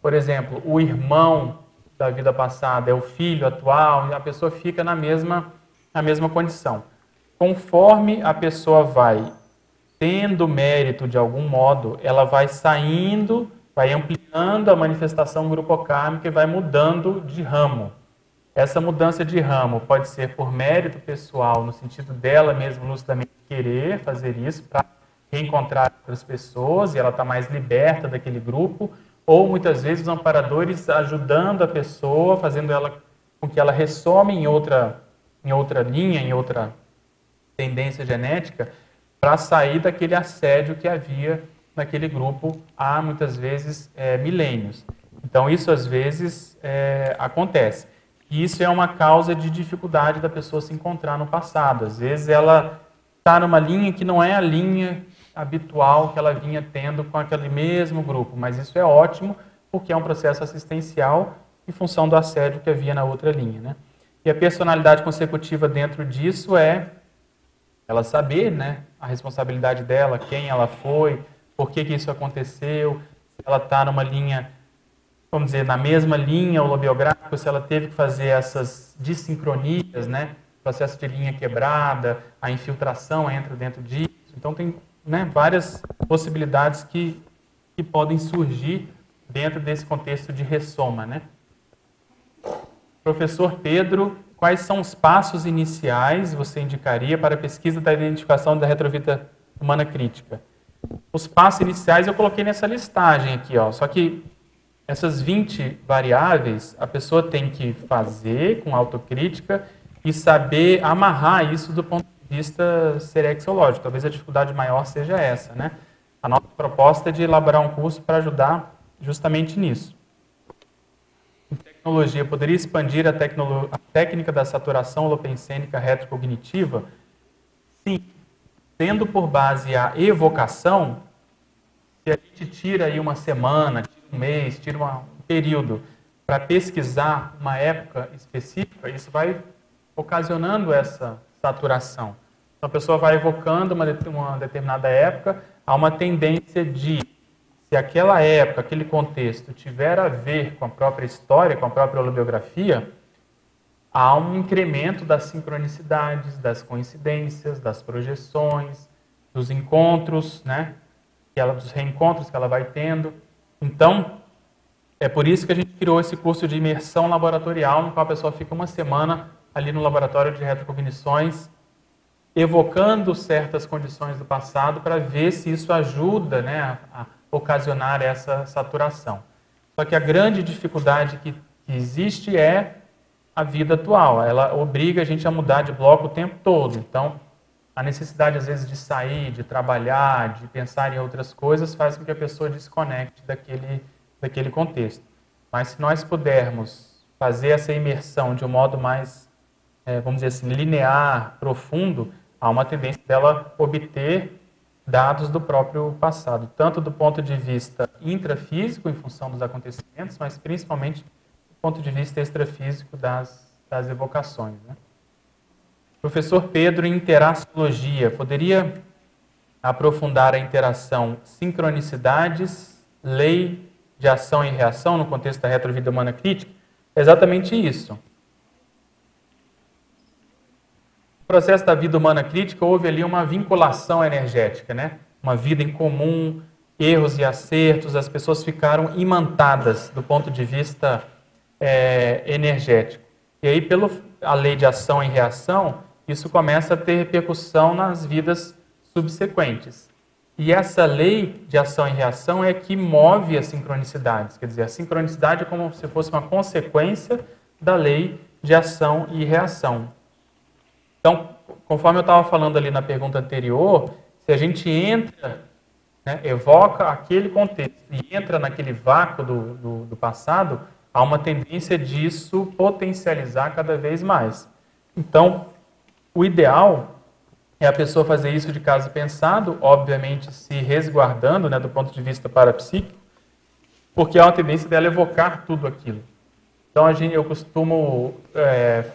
por exemplo, o irmão da vida passada é o filho atual, e a pessoa fica na mesma condição. Conforme a pessoa vai tendo mérito de algum modo, ela vai saindo vai ampliando a manifestação grupocármica e vai mudando de ramo. Essa mudança de ramo pode ser por mérito pessoal, no sentido dela mesma lucidamente querer fazer isso para reencontrar outras pessoas e ela está mais liberta daquele grupo, ou muitas vezes os amparadores ajudando a pessoa, fazendo ela com que ela ressome em outra linha, em outra tendência genética, para sair daquele assédio que havia naquele grupo há muitas vezes milênios. Então isso às vezes acontece. E isso é uma causa de dificuldade da pessoa se encontrar no passado. Às vezes ela está numa linha que não é a linha habitual que ela vinha tendo com aquele mesmo grupo, mas isso é ótimo porque é um processo assistencial em função do assédio que havia na outra linha, né? E a personalidade consecutiva dentro disso é ela saber, né, a responsabilidade dela, quem ela foi, por que isso aconteceu, se ela está numa linha, vamos dizer, na mesma linha holobiográfica, se ela teve que fazer essas dissincronias, né, processo de linha quebrada, a infiltração entra dentro disso. Então tem, né, várias possibilidades que podem surgir dentro desse contexto de ressoma, né? Professor Pedro, quais são os passos iniciais você indicaria para a pesquisa da identificação da retrovida humana crítica? Os passos iniciais eu coloquei nessa listagem aqui, ó. Só que essas 20 variáveis a pessoa tem que fazer com autocrítica e saber amarrar isso do ponto de vista serexológico. Talvez a dificuldade maior seja essa, né? A nossa proposta é de elaborar um curso para ajudar justamente nisso. Tecnologia poderia expandir a técnica da saturação holopensênica retrocognitiva? Sim. Tendo por base a evocação, se a gente tira aí uma semana, tira um mês, tira um período para pesquisar uma época específica, isso vai ocasionando essa saturação. Então a pessoa vai evocando uma determinada época, há uma tendência de, se aquela época, aquele contexto tiver a ver com a própria história, com a própria holobiografia, há um incremento das sincronicidades, das coincidências, das projeções, dos encontros, né? Dos reencontros que ela vai tendo. Então, é por isso que a gente criou esse curso de imersão laboratorial, no qual a pessoa fica uma semana ali no laboratório de retrocognições, evocando certas condições do passado para ver se isso ajuda, né, a ocasionar essa saturação. Só que a grande dificuldade que existe é a vida atual. Ela obriga a gente a mudar de bloco o tempo todo. Então, a necessidade, às vezes, de sair, de trabalhar, de pensar em outras coisas, faz com que a pessoa desconecte daquele contexto. Mas se nós pudermos fazer essa imersão de um modo mais, vamos dizer assim, linear, profundo, há uma tendência dela obter dados do próprio passado, tanto do ponto de vista intrafísico, em função dos acontecimentos, mas principalmente do ponto de vista extrafísico das evocações, né? Professor Pedro, em interaciologia, poderia aprofundar a interação sincronicidades, lei de ação e reação no contexto da retrovida humana crítica? É exatamente isso. No processo da vida humana crítica, houve ali uma vinculação energética, né? Uma vida em comum, erros e acertos, as pessoas ficaram imantadas do ponto de vista energético. E aí, pela lei de ação e reação, isso começa a ter repercussão nas vidas subsequentes. E essa lei de ação e reação é que move as sincronicidades. Quer dizer, a sincronicidade é como se fosse uma consequência da lei de ação e reação. Então, conforme eu estava falando ali na pergunta anterior, se a gente entra, né, evoca aquele contexto e entra naquele vácuo do passado, há uma tendência disso potencializar cada vez mais. Então, o ideal é a pessoa fazer isso de caso pensado, obviamente se resguardando, né, do ponto de vista parapsíquico, porque há uma tendência dela evocar tudo aquilo. Então, eu costumo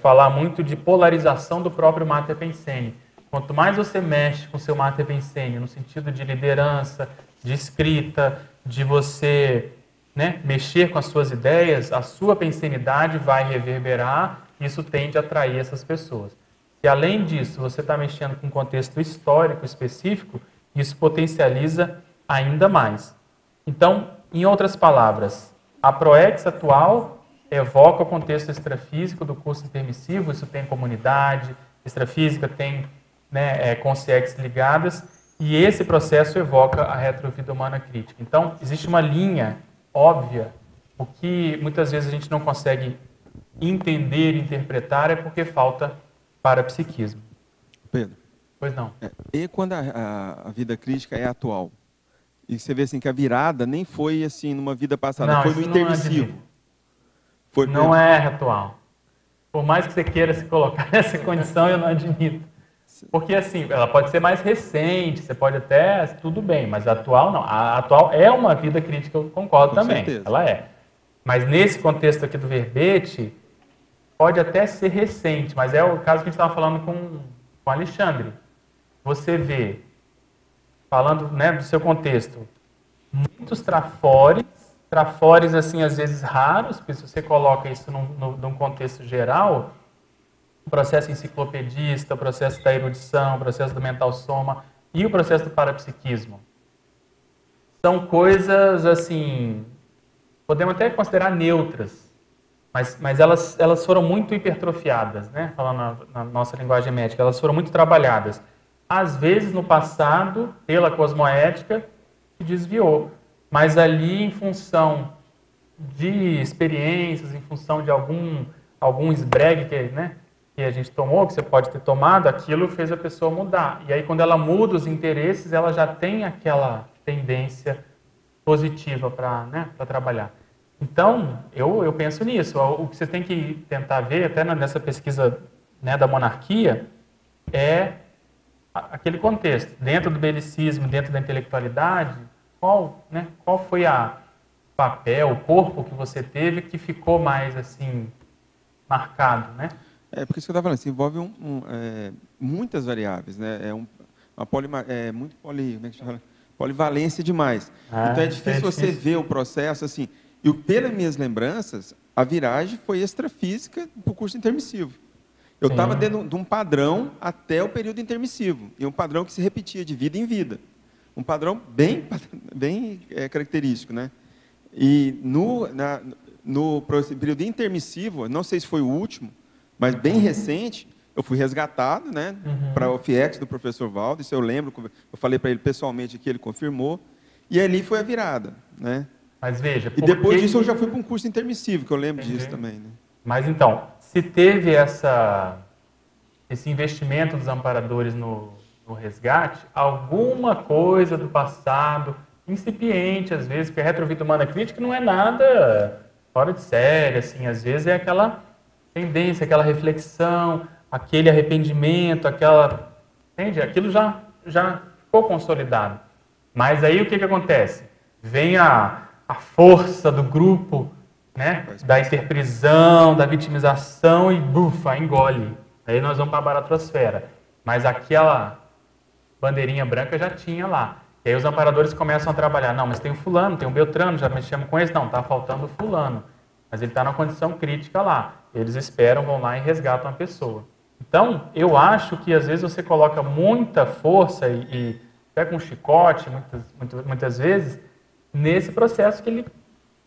falar muito de polarização do próprio Mater Pensene. Quanto mais você mexe com o seu Mater Pensene, no sentido de liderança, de escrita, de você, né, mexer com as suas ideias, a sua pensenidade vai reverberar, e isso tende a atrair essas pessoas. E além disso, você está mexendo com um contexto histórico específico, isso potencializa ainda mais. Então, Em outras palavras, a PROEX atual evoca o contexto extrafísico do curso intermissivo, isso tem comunidade, extrafísica tem, né, consciex ligadas, e esse processo evoca a retrovida humana crítica. Então, existe uma linha óbvia, o que muitas vezes a gente não consegue entender, interpretar, é porque falta parapsiquismo. Pedro. Pois não. E quando a vida crítica é atual? E você vê assim que a virada nem foi assim numa vida passada, não, foi no intermissivo. Não é atual. Por mais que você queira se colocar nessa condição, eu não admito. Porque assim, ela pode ser mais recente, você pode até, tudo bem, mas a atual não. A atual é uma vida crítica, eu concordo Com também. certeza. Ela é. Mas nesse contexto aqui do verbete, pode até ser recente, mas é o caso que a gente estava falando com o Alexandre. Você vê, falando, né, do seu contexto, muitos trafores assim, às vezes raros, porque se você coloca isso num contexto geral, o processo enciclopedista, o processo da erudição, o processo do mental soma e o processo do parapsiquismo. São coisas, assim, podemos até considerar neutras, mas elas foram muito hipertrofiadas, né? Falando na nossa linguagem médica, elas foram muito trabalhadas. Às vezes, no passado, pela cosmoética, se desviou. Mas ali, em função de experiências, em função de algum esbregue que a gente tomou, que você pode ter tomado, aquilo fez a pessoa mudar. E aí, quando ela muda os interesses, ela já tem aquela tendência positiva para trabalhar. Então, eu penso nisso. O que você tem que tentar ver, até nessa pesquisa, né, da monarquia, é aquele contexto. Dentro do belicismo, dentro da intelectualidade, qual foi o papel, o corpo que você teve que ficou mais assim marcado, né? Porque isso que eu estava falando, assim, envolve muitas variáveis, né? Muito polivalência demais. Então é difícil você ver o processo assim. E pelas minhas lembranças, a viragem foi extrafísica para o curso intermissivo. Eu estava dentro de um padrão até o período intermissivo, e um padrão que se repetia de vida em vida. Um padrão bem característico, né? E no período intermissivo, não sei se foi o último, mas bem recente, eu fui resgatado, né, para o FIEX do professor Valdo, isso eu lembro, eu falei para ele pessoalmente que ele confirmou, e ali foi a virada, né? Mas veja... E depois disso eu já fui para um curso intermissivo, que eu lembro disso também, né? Mas então, se teve esse investimento dos amparadores no resgate, alguma coisa do passado, incipiente às vezes, porque a retrovida humana crítica não é nada fora de série, assim, às vezes é aquela tendência, aquela reflexão, aquele arrependimento, entende? Aquilo já ficou consolidado. Mas aí o que acontece? Vem a força do grupo, né, da interprisão, da vitimização e bufa, engole. Aí nós vamos para a baratrosfera. Mas aquela bandeirinha branca já tinha lá. E aí os amparadores começam a trabalhar. Não, mas tem o fulano, tem o Beltrano, já mexemos com esse. Não, está faltando o fulano. Mas ele está na condição crítica lá. Eles esperam, vão lá e resgatam a pessoa. Então, eu acho que às vezes você coloca muita força e pega um chicote, muitas vezes, nesse processo que ele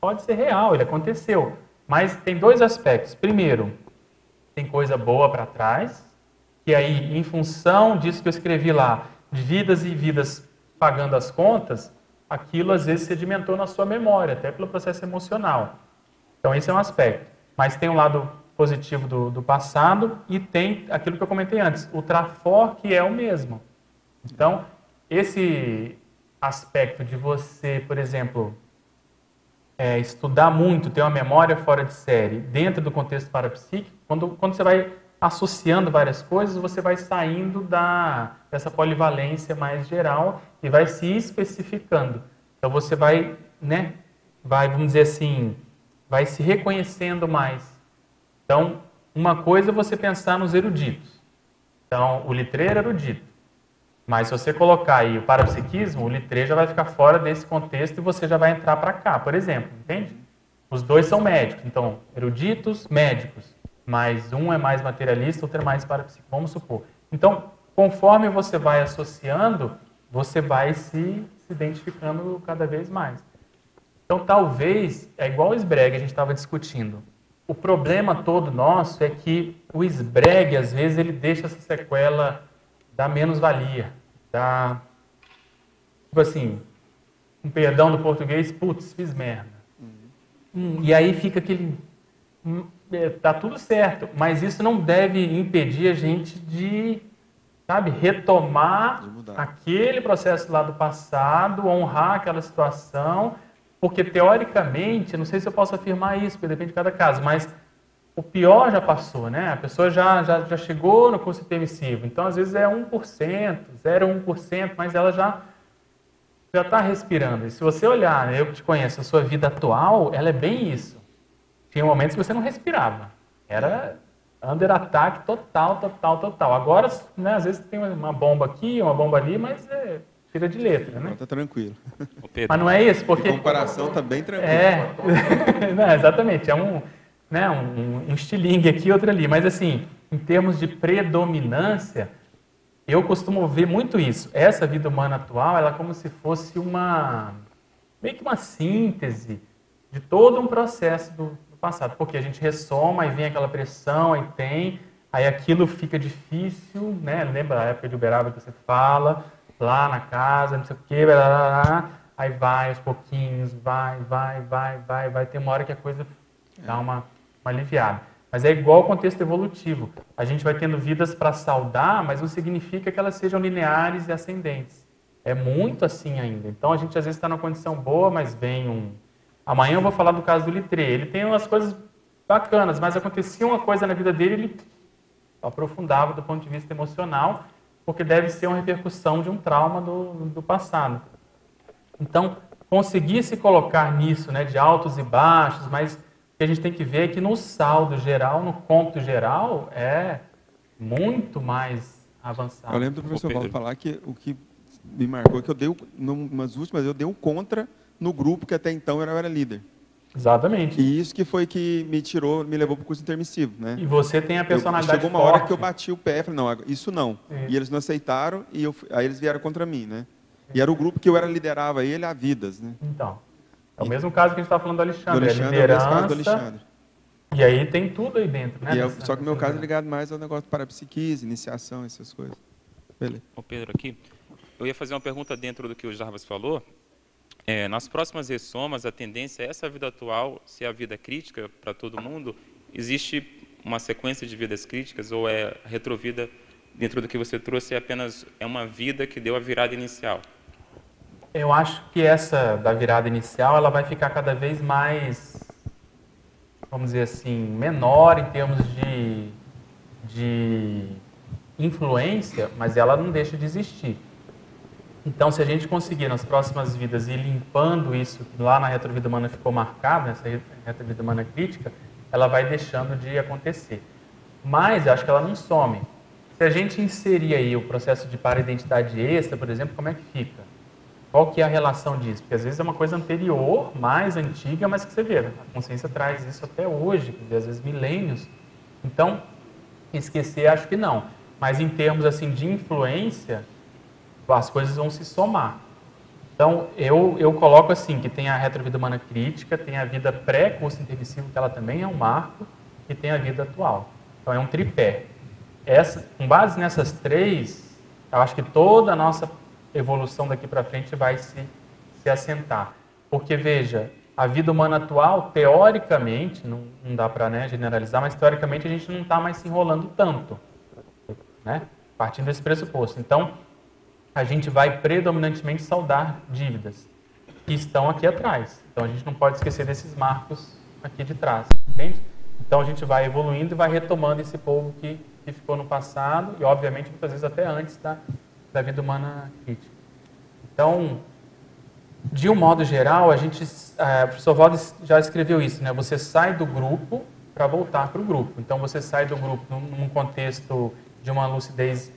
pode ser real, ele aconteceu. Mas tem dois aspectos. Primeiro, tem coisa boa para trás, que aí, em função disso que eu escrevi lá, de vidas e vidas pagando as contas, aquilo às vezes sedimentou na sua memória, até pelo processo emocional. Então, esse é um aspecto. Mas tem um lado positivo do passado e tem aquilo que eu comentei antes, o trafor, que é o mesmo. Então, esse aspecto de você, por exemplo, estudar muito, ter uma memória fora de série, dentro do contexto parapsíquico, quando você vai associando várias coisas, você vai saindo dessa polivalência mais geral e vai se especificando. Então você vai, vamos dizer assim, vai se reconhecendo mais. Então, uma coisa é você pensar nos eruditos. Então, o Littré era erudito. Mas se você colocar aí o parapsiquismo, o Littré já vai ficar fora desse contexto e você já vai entrar para cá, por exemplo, entende? Os dois são médicos, então, eruditos, médicos. Mas um é mais materialista, outro é mais parapsíquico, vamos supor. Então, conforme você vai associando, você vai se identificando cada vez mais. Então, talvez, é igual o esbregue, a gente estava discutindo. O problema todo nosso é que o esbregue, às vezes, ele deixa essa sequela da menos-valia, da, tipo assim, com perdão do português, putz, fiz merda. E aí fica aquele, tá tudo certo, mas isso não deve impedir a gente de, sabe, retomar aquele processo lá do passado, honrar aquela situação, porque teoricamente, não sei se eu posso afirmar isso, porque depende de cada caso, mas o pior já passou, né? A pessoa já chegou no curso permissivo, então às vezes é 1%, 0,1%, mas ela já está respirando. E se você olhar, né, eu que te conheço, a sua vida atual, ela é bem isso. Tinha momentos que você não respirava. Era under attack total. Agora, né, às vezes tem uma bomba aqui, uma bomba ali, mas tira de letra, né? Está tranquilo. Mas não é isso, porque... Em comparação, está bem tranquilo. Não, exatamente. É um estilingue aqui, outro ali. Mas assim, em termos de predominância, eu costumo ver muito isso. Essa vida humana atual, ela é como se fosse meio que uma síntese de todo um processo do passado. Porque a gente ressoma, aí vem aquela pressão, aí aquilo fica difícil, né? Lembra a época de Uberaba que você fala, lá na casa, não sei o quê, aí vai aos pouquinhos, vai, tem uma hora que a coisa dá uma aliviada. Mas é igual ao contexto evolutivo. A gente vai tendo vidas para saudar, mas não significa que elas sejam lineares e ascendentes. É muito assim ainda. Então a gente às vezes está numa condição boa, mas vem Amanhã eu vou falar do caso do Littré. Ele tem umas coisas bacanas, mas acontecia uma coisa na vida dele, ele aprofundava do ponto de vista emocional, porque deve ser uma repercussão de um trauma do passado. Então, conseguir se colocar nisso, né, de altos e baixos, mas o que a gente tem que ver é que no saldo geral, no cômputo geral, é muito mais avançado. Eu lembro do professor Paulo falar que o que me marcou é que eu dei, umas últimas, eu dei um contra no grupo que até então eu era líder. Exatamente. E isso que foi que me levou para o curso intermissivo, né? E você tem a personalidade chegou uma forte. hora que eu bati o pé e falei, não, isso não. E eles não aceitaram, aí eles vieram contra mim, né? E era o grupo que eu liderava ele há vidas, né? Então, é o mesmo caso que a gente está falando do Alexandre. Do Alexandre, é o mesmo caso do Alexandre. E aí tem tudo aí dentro, né? Só que o meu caso é ligado mais ao negócio de parapsiquise, iniciação, essas coisas. Beleza. Ô Pedro, aqui, eu ia fazer uma pergunta dentro do que o Jarbas falou. Nas próximas ressomas, a tendência é essa vida atual ser a vida crítica para todo mundo. Existe uma sequência de vidas críticas ou a retrovida, dentro do que você trouxe, é uma vida que deu a virada inicial? Eu acho que essa da virada inicial, ela vai ficar cada vez mais, vamos dizer assim, menor em termos de influência, mas ela não deixa de existir. Então, se a gente conseguir nas próximas vidas ir limpando isso, lá na retrovida humana ficou marcado, nessa retrovida humana crítica, ela vai deixando de acontecer. Mas eu acho que ela não some. Se a gente inserir aí o processo de para-identidade extra, por exemplo, como é que fica? Qual que é a relação disso? Porque às vezes é uma coisa anterior, mais antiga, mas que você vê, a consciência traz isso até hoje, às vezes milênios. Então, esquecer acho que não. Mas em termos assim de influência, as coisas vão se somar. Então, eu coloco assim, que tem a retrovida humana crítica, tem a vida pré-curso intermissivo, que ela também é um marco, e tem a vida atual. Então, é um tripé. Com base nessas três, eu acho que toda a nossa evolução daqui para frente vai se assentar. Porque, veja, a vida humana atual, teoricamente, não dá para generalizar, mas teoricamente a gente não está mais se enrolando tanto, né? Partindo desse pressuposto. Então, a gente vai predominantemente saldar dívidas que estão aqui atrás. Então, a gente não pode esquecer desses marcos aqui de trás, entende? Então, a gente vai evoluindo e vai retomando esse povo que ficou no passado e, obviamente, muitas vezes até antes da vida humana crítica. Então, de um modo geral, o professor Valdes já escreveu isso, né? Você sai do grupo para voltar para o grupo. Então, você sai do grupo num contexto de uma lucidez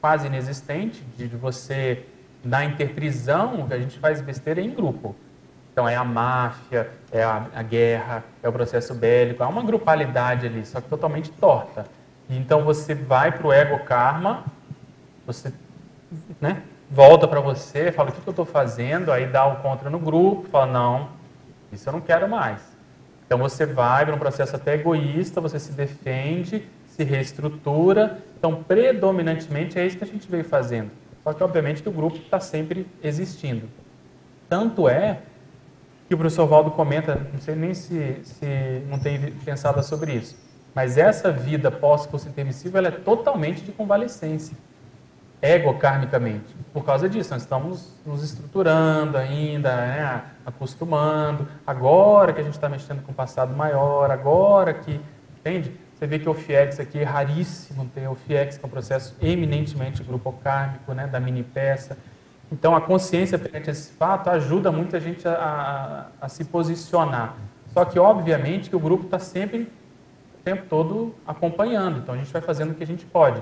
quase inexistente, de você, na interprisão, que a gente faz besteira em grupo. Então, é a máfia, é a guerra, é o processo bélico, há uma grupalidade ali, só que totalmente torta. E, então, você vai para o ego-karma, você, né, volta para você, fala o que eu estou fazendo, aí dá o contra no grupo, fala, não, isso eu não quero mais. Então você vai para um processo até egoísta, você se defende, se reestrutura. Então, predominantemente, é isso que a gente veio fazendo. Só que, obviamente, que o grupo está sempre existindo. Tanto é que o professor Valdo comenta, não sei nem se não tem pensado sobre isso, mas essa vida pós-curso intermissivo ela é totalmente de convalescência, ego-karmicamente. Por causa disso, nós estamos nos estruturando ainda, né, acostumando. Agora que a gente está mexendo com o passado maior, agora que, entende? Você vê que o FIEX aqui é raríssimo ter o FIEX, que é um processo eminentemente grupo-kármico, né, da mini-peça. Então, a consciência perante esse fato ajuda muito a gente a se posicionar. Só que, obviamente, que o grupo está sempre, o tempo todo, acompanhando. Então, a gente vai fazendo o que a gente pode.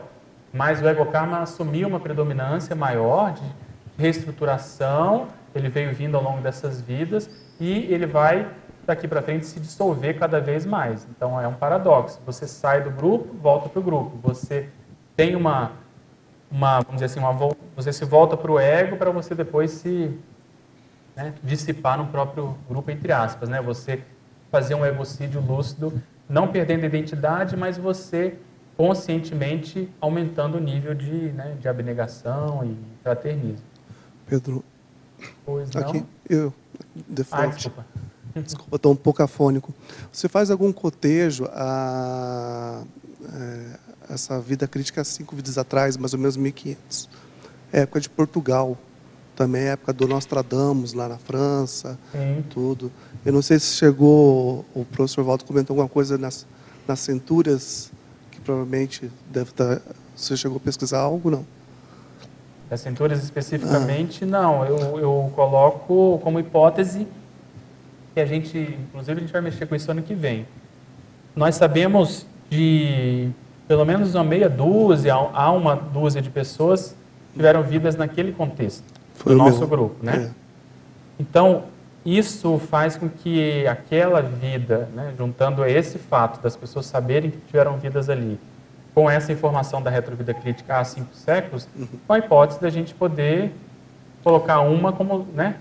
Mas o ego-karma assumiu uma predominância maior de reestruturação, ele veio vindo ao longo dessas vidas e ele vai, daqui para frente, se dissolver cada vez mais. Então, é um paradoxo. Você sai do grupo, volta para o grupo. Você tem vamos dizer assim, você se volta para o ego para você depois se, né, dissipar no próprio grupo, entre aspas. Né? Você fazer um egocídio lúcido, não perdendo a identidade, mas você conscientemente aumentando o nível de abnegação e fraternismo. Pedro, pois não? Aqui, eu, default. Desculpa. Desculpa, estou um pouco afônico. Você faz algum cotejo essa vida crítica 5 vidas atrás, mais ou menos 1500. Época de Portugal, também época do Nostradamus, lá na França, tudo. Eu não sei se chegou, o professor Valdo comentou alguma coisa nas centúrias, que provavelmente deve estar... Você chegou a pesquisar algo, não? Das centúrias especificamente, não. Eu coloco como hipótese que a gente, inclusive a gente vai mexer com isso ano que vem. Nós sabemos de pelo menos uma meia dúzia a uma dúzia de pessoas que tiveram vidas naquele contexto, do nosso grupo, né? Então, isso faz com que aquela vida, né, juntando esse fato das pessoas saberem que tiveram vidas ali, com essa informação da retrovida crítica há 5 séculos, com a hipótese da gente poder colocar uma como, né,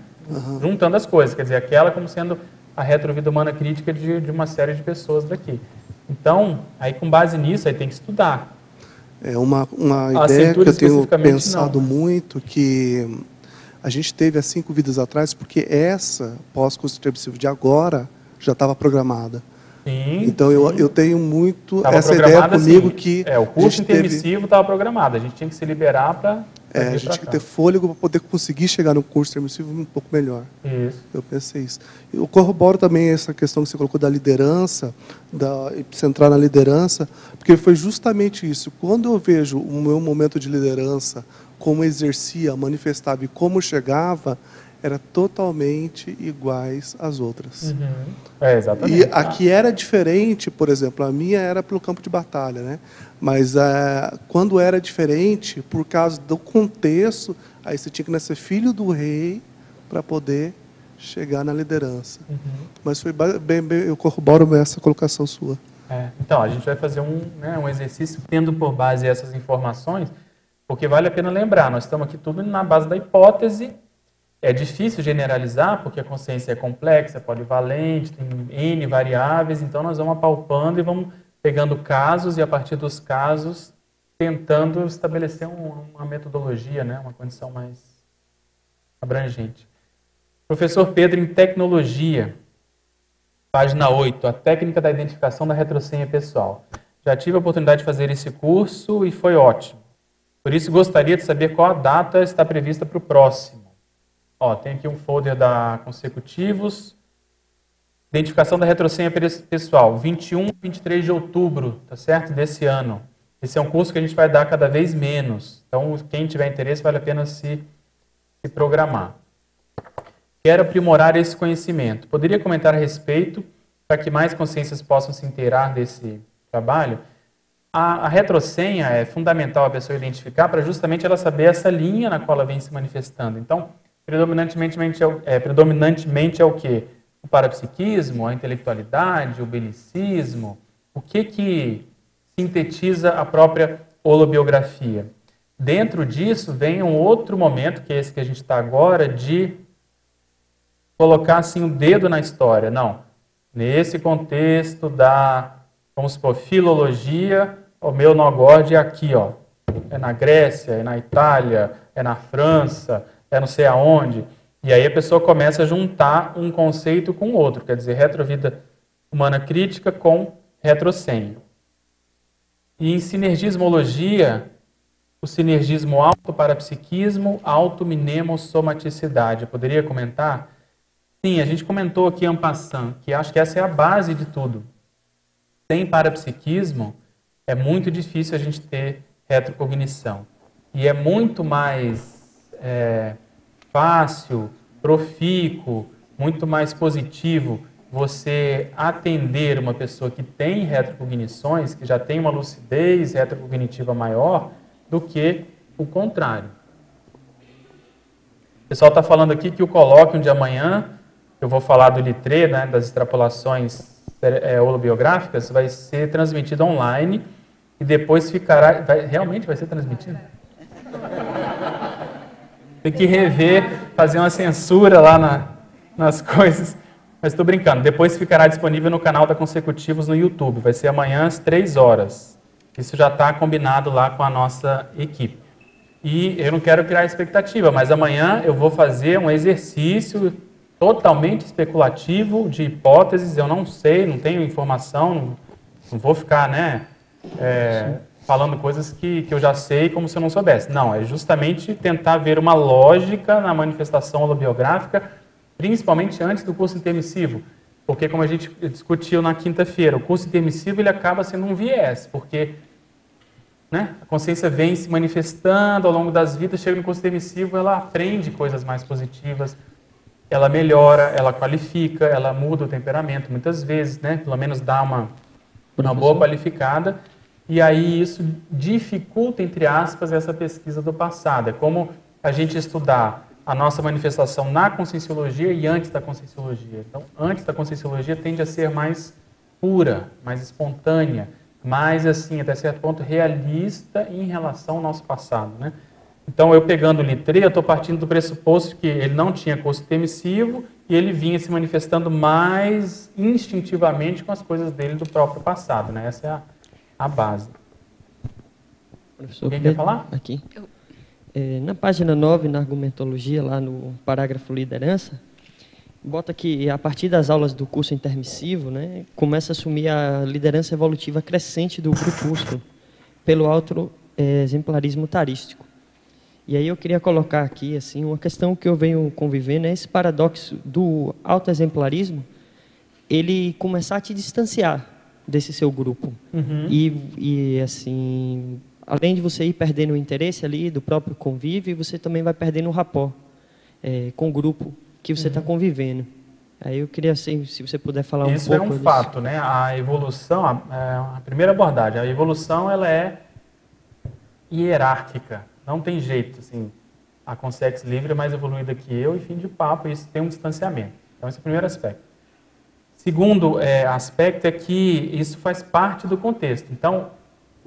juntando as coisas, quer dizer, aquela como sendo a retrovida humana crítica de uma série de pessoas daqui. Então, aí com base nisso, aí tem que estudar. É uma ideia que eu tenho pensado muito, que a gente teve há 5 vidas atrás, porque essa pós-curso intermissivo de agora já estava programada. Sim, então eu tenho muito tava essa ideia comigo assim, que o curso intermissivo estava programado, a gente tinha que se liberar para a gente tinha que ter fôlego para poder conseguir chegar no curso intermissivo um pouco melhor. Isso. Eu pensei isso. Eu corroboro também essa questão que você colocou da liderança, centrar na liderança, porque foi justamente isso. Quando eu vejo o meu momento de liderança, como exercia, manifestava e como chegava, era totalmente iguais às outras. Exatamente. E a que era diferente, por exemplo, a minha era pelo campo de batalha, né? Mas quando era diferente, por causa do contexto, aí você tinha que nascer filho do rei para poder chegar na liderança. Mas foi bem, eu corroboro essa colocação sua. Então, a gente vai fazer um exercício tendo por base essas informações, porque vale a pena lembrar, nós estamos aqui tudo na base da hipótese. É difícil generalizar, porque a consciência é complexa, é polivalente, tem N variáveis, então nós vamos apalpando e vamos pegando casos e, a partir dos casos, tentando estabelecer uma metodologia, né, uma condição mais abrangente. Professor Pedro, em tecnologia, página 8, a técnica da identificação da retrosenha pessoal. Já tive a oportunidade de fazer esse curso e foi ótimo. Por isso, gostaria de saber qual a data está prevista para o próximo. Tem aqui um folder da Consecutivos. Identificação da retrosenha pessoal, 21 e 23 de outubro, tá certo? Desse ano. Esse é um curso que a gente vai dar cada vez menos. Então, quem tiver interesse, vale a pena se programar. Quero aprimorar esse conhecimento. Poderia comentar a respeito, para que mais consciências possam se inteirar desse trabalho? A retrosenha é fundamental a pessoa identificar para justamente ela saber essa linha na qual ela vem se manifestando. Então, predominantemente é o quê? O parapsiquismo, a intelectualidade, o belicismo. O que sintetiza a própria holobiografia? Dentro disso vem um outro momento, que é esse que a gente está agora, de colocar assim o dedo na história. Não. Nesse contexto da, vamos supor, filologia, o meu nó-gode é aqui, ó. É na Grécia, é na Itália, é na França, é não sei aonde. E aí a pessoa começa a juntar um conceito com outro, quer dizer, retrovida humana crítica com retrocênio. E em sinergismologia, o sinergismo auto-parapsiquismo, auto-mnemosomaticidade. Eu poderia comentar? Sim, a gente comentou aqui en passant, que acho que essa é a base de tudo. Sem parapsiquismo, é muito difícil a gente ter retrocognição. E é muito mais fácil, profícuo, muito mais positivo você atender uma pessoa que tem retrocognições, que já tem uma lucidez retrocognitiva maior, do que o contrário. O pessoal está falando aqui que o colóquio de amanhã, eu vou falar do Littré, né, das extrapolações holobiográficas, vai ser transmitido online e depois ficará... realmente vai ser transmitido? Tem que rever, fazer uma censura lá nas coisas. Mas estou brincando. Depois ficará disponível no canal da Consecutivos no YouTube. Vai ser amanhã às 3 horas. Isso já está combinado lá com a nossa equipe. E eu não quero criar expectativa, mas amanhã eu vou fazer um exercício totalmente especulativo de hipóteses. Eu não sei, não tenho informação, não vou ficar, né, falando coisas que eu já sei como se eu não soubesse. Não, é justamente tentar ver uma lógica na manifestação holobiográfica, principalmente antes do curso intermissivo. Porque, como a gente discutiu na quinta-feira, o curso intermissivo ele acaba sendo um viés, porque, né, a consciência vem se manifestando ao longo das vidas, chega no curso intermissivo, ela aprende coisas mais positivas, ela melhora, ela qualifica, ela muda o temperamento, muitas vezes, né, pelo menos dá uma boa qualificada, e aí isso dificulta, entre aspas, essa pesquisa do passado. É como a gente estudar a nossa manifestação na Conscienciologia e antes da Conscienciologia. Então, antes da Conscienciologia tende a ser mais pura, mais espontânea, mais, assim, até certo ponto, realista em relação ao nosso passado, né? Então, eu pegando o Littré, eu estou partindo do pressuposto que ele não tinha curso intermissivo e ele vinha se manifestando mais instintivamente com as coisas dele do próprio passado, né? Essa é a base. Professor, alguém quer falar? Aqui. Na página 9, na argumentologia, lá no parágrafo liderança, bota que a partir das aulas do curso intermissivo, né, começa a assumir a liderança evolutiva crescente do grupúsculo, pelo auto-exemplarismo tarístico. E aí eu queria colocar aqui assim, uma questão que eu venho convivendo, é esse paradoxo do auto-exemplarismo, ele começar a te distanciar desse seu grupo. Uhum. E assim... além de você ir perdendo o interesse ali do próprio convívio, você também vai perdendo o rapport com o grupo que você está convivendo. Aí eu queria, assim, se você puder falar um pouco disso. Isso é um fato, né? A evolução, a primeira abordagem, a evolução ela é hierárquica. Não tem jeito, assim, a Consex Livre é mais evoluída que eu e fim de papo, isso tem um distanciamento. Então esse é o primeiro aspecto. Segundo aspecto é que isso faz parte do contexto. Então,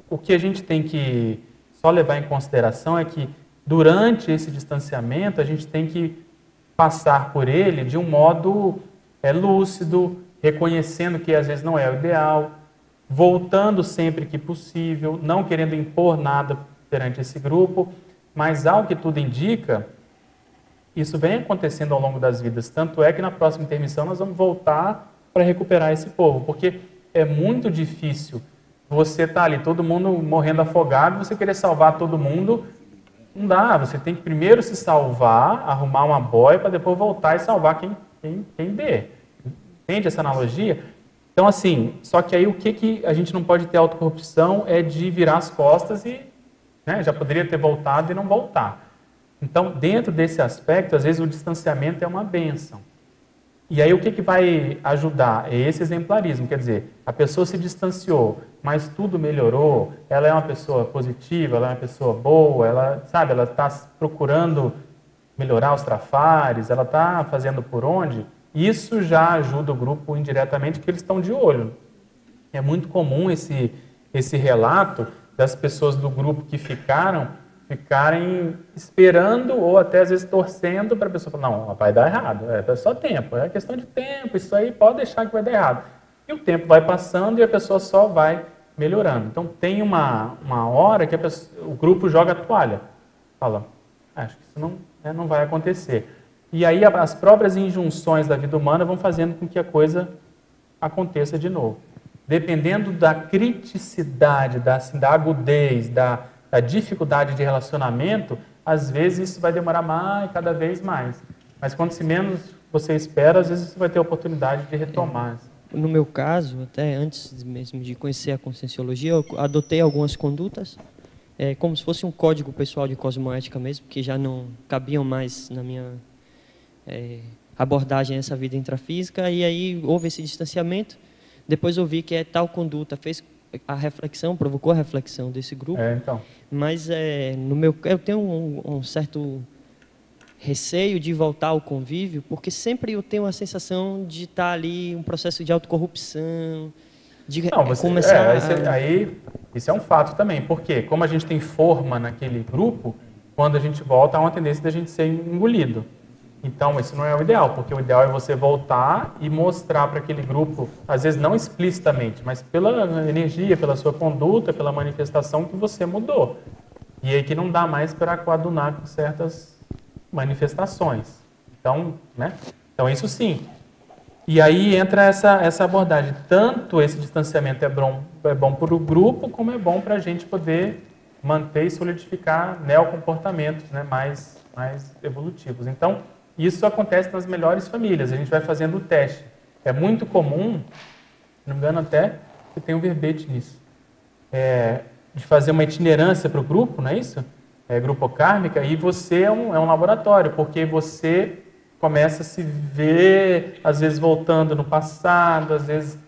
o que a gente tem que só levar em consideração é que, durante esse distanciamento, a gente tem que passar por ele de um modo lúcido, reconhecendo que às vezes não é o ideal, voltando sempre que possível, não querendo impor nada perante esse grupo, mas, ao que tudo indica, isso vem acontecendo ao longo das vidas. Tanto é que na próxima intermissão nós vamos voltar para recuperar esse povo, porque é muito difícil você está ali, todo mundo morrendo afogado, você querer salvar todo mundo, não dá. Você tem que primeiro se salvar, arrumar uma boia, para depois voltar e salvar quem der. Entende essa analogia? Então, assim, só que aí o que a gente não pode ter autocorrupção é de virar as costas e, né, já poderia ter voltado e não voltar. Então, dentro desse aspecto, às vezes o distanciamento é uma bênção. E aí o que vai ajudar? É esse exemplarismo, quer dizer, a pessoa se distanciou, mas tudo melhorou, ela é uma pessoa positiva, ela é uma pessoa boa, ela está procurando melhorar os trafares, ela está fazendo por onde, isso já ajuda o grupo indiretamente, porque eles estão de olho. É muito comum esse relato das pessoas do grupo que ficaram ficarem esperando ou até às vezes torcendo para a pessoa falar, não, vai dar errado, é só tempo, é questão de tempo, isso aí pode deixar que vai dar errado. E o tempo vai passando e a pessoa só vai melhorando. Então tem uma hora que o grupo joga a toalha, fala, acho que isso não vai acontecer. E aí as próprias injunções da vida humana vão fazendo com que a coisa aconteça de novo. Dependendo da criticidade, da agudez, da dificuldade de relacionamento, às vezes isso vai demorar cada vez mais. Mas quando se menos você espera, às vezes você vai ter a oportunidade de retomar. No meu caso, até antes mesmo de conhecer a Conscienciologia, eu adotei algumas condutas, como se fosse um código pessoal de cosmoética mesmo, que já não cabiam mais na minha abordagem essa vida intrafísica, e aí houve esse distanciamento. Depois eu vi que tal conduta fez a reflexão, provocou a reflexão desse grupo. Então. Mas eu tenho um certo receio de voltar ao convívio, porque sempre eu tenho a sensação de estar ali um processo de autocorrupção, de começar... Isso é um fato também, porque como a gente tem forma naquele grupo, quando a gente volta, há uma tendência da gente ser engolido. Então, isso não é o ideal, porque o ideal é você voltar e mostrar para aquele grupo, às vezes não explicitamente, mas pela energia, pela sua conduta, pela manifestação que você mudou. E aí que não dá mais para coadunar com certas manifestações. Então, Então, isso sim. E aí entra essa abordagem. Tanto esse distanciamento é bom para o grupo, como é bom para a gente poder manter e solidificar neocomportamentos mais evolutivos. Então, isso acontece nas melhores famílias. A gente vai fazendo o teste. É muito comum, se não me engano até, que tem um verbete nisso, de fazer uma itinerância para o grupo, não é isso? Grupo kármica, e você é um laboratório, porque você começa a se ver, às vezes voltando no passado, às vezes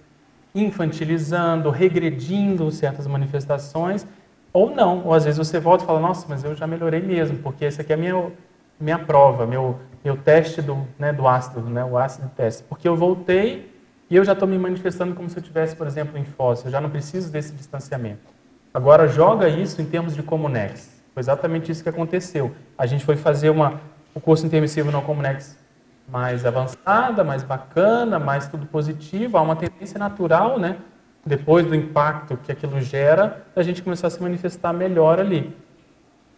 infantilizando, regredindo certas manifestações, ou não. Ou às vezes você volta e fala, nossa, mas eu já melhorei mesmo, porque essa aqui é a minha prova, meu teste do ácido, o ácido teste. Porque eu voltei e eu já estou me manifestando como se eu estivesse, por exemplo, em Foz. Eu já não preciso desse distanciamento. Agora, joga isso em termos de Comunex. Foi exatamente isso que aconteceu. A gente foi fazer o curso intermissivo não Comunex mais avançada, mais bacana, mais tudo positivo. Há uma tendência natural, depois do impacto que aquilo gera, a gente começar a se manifestar melhor ali.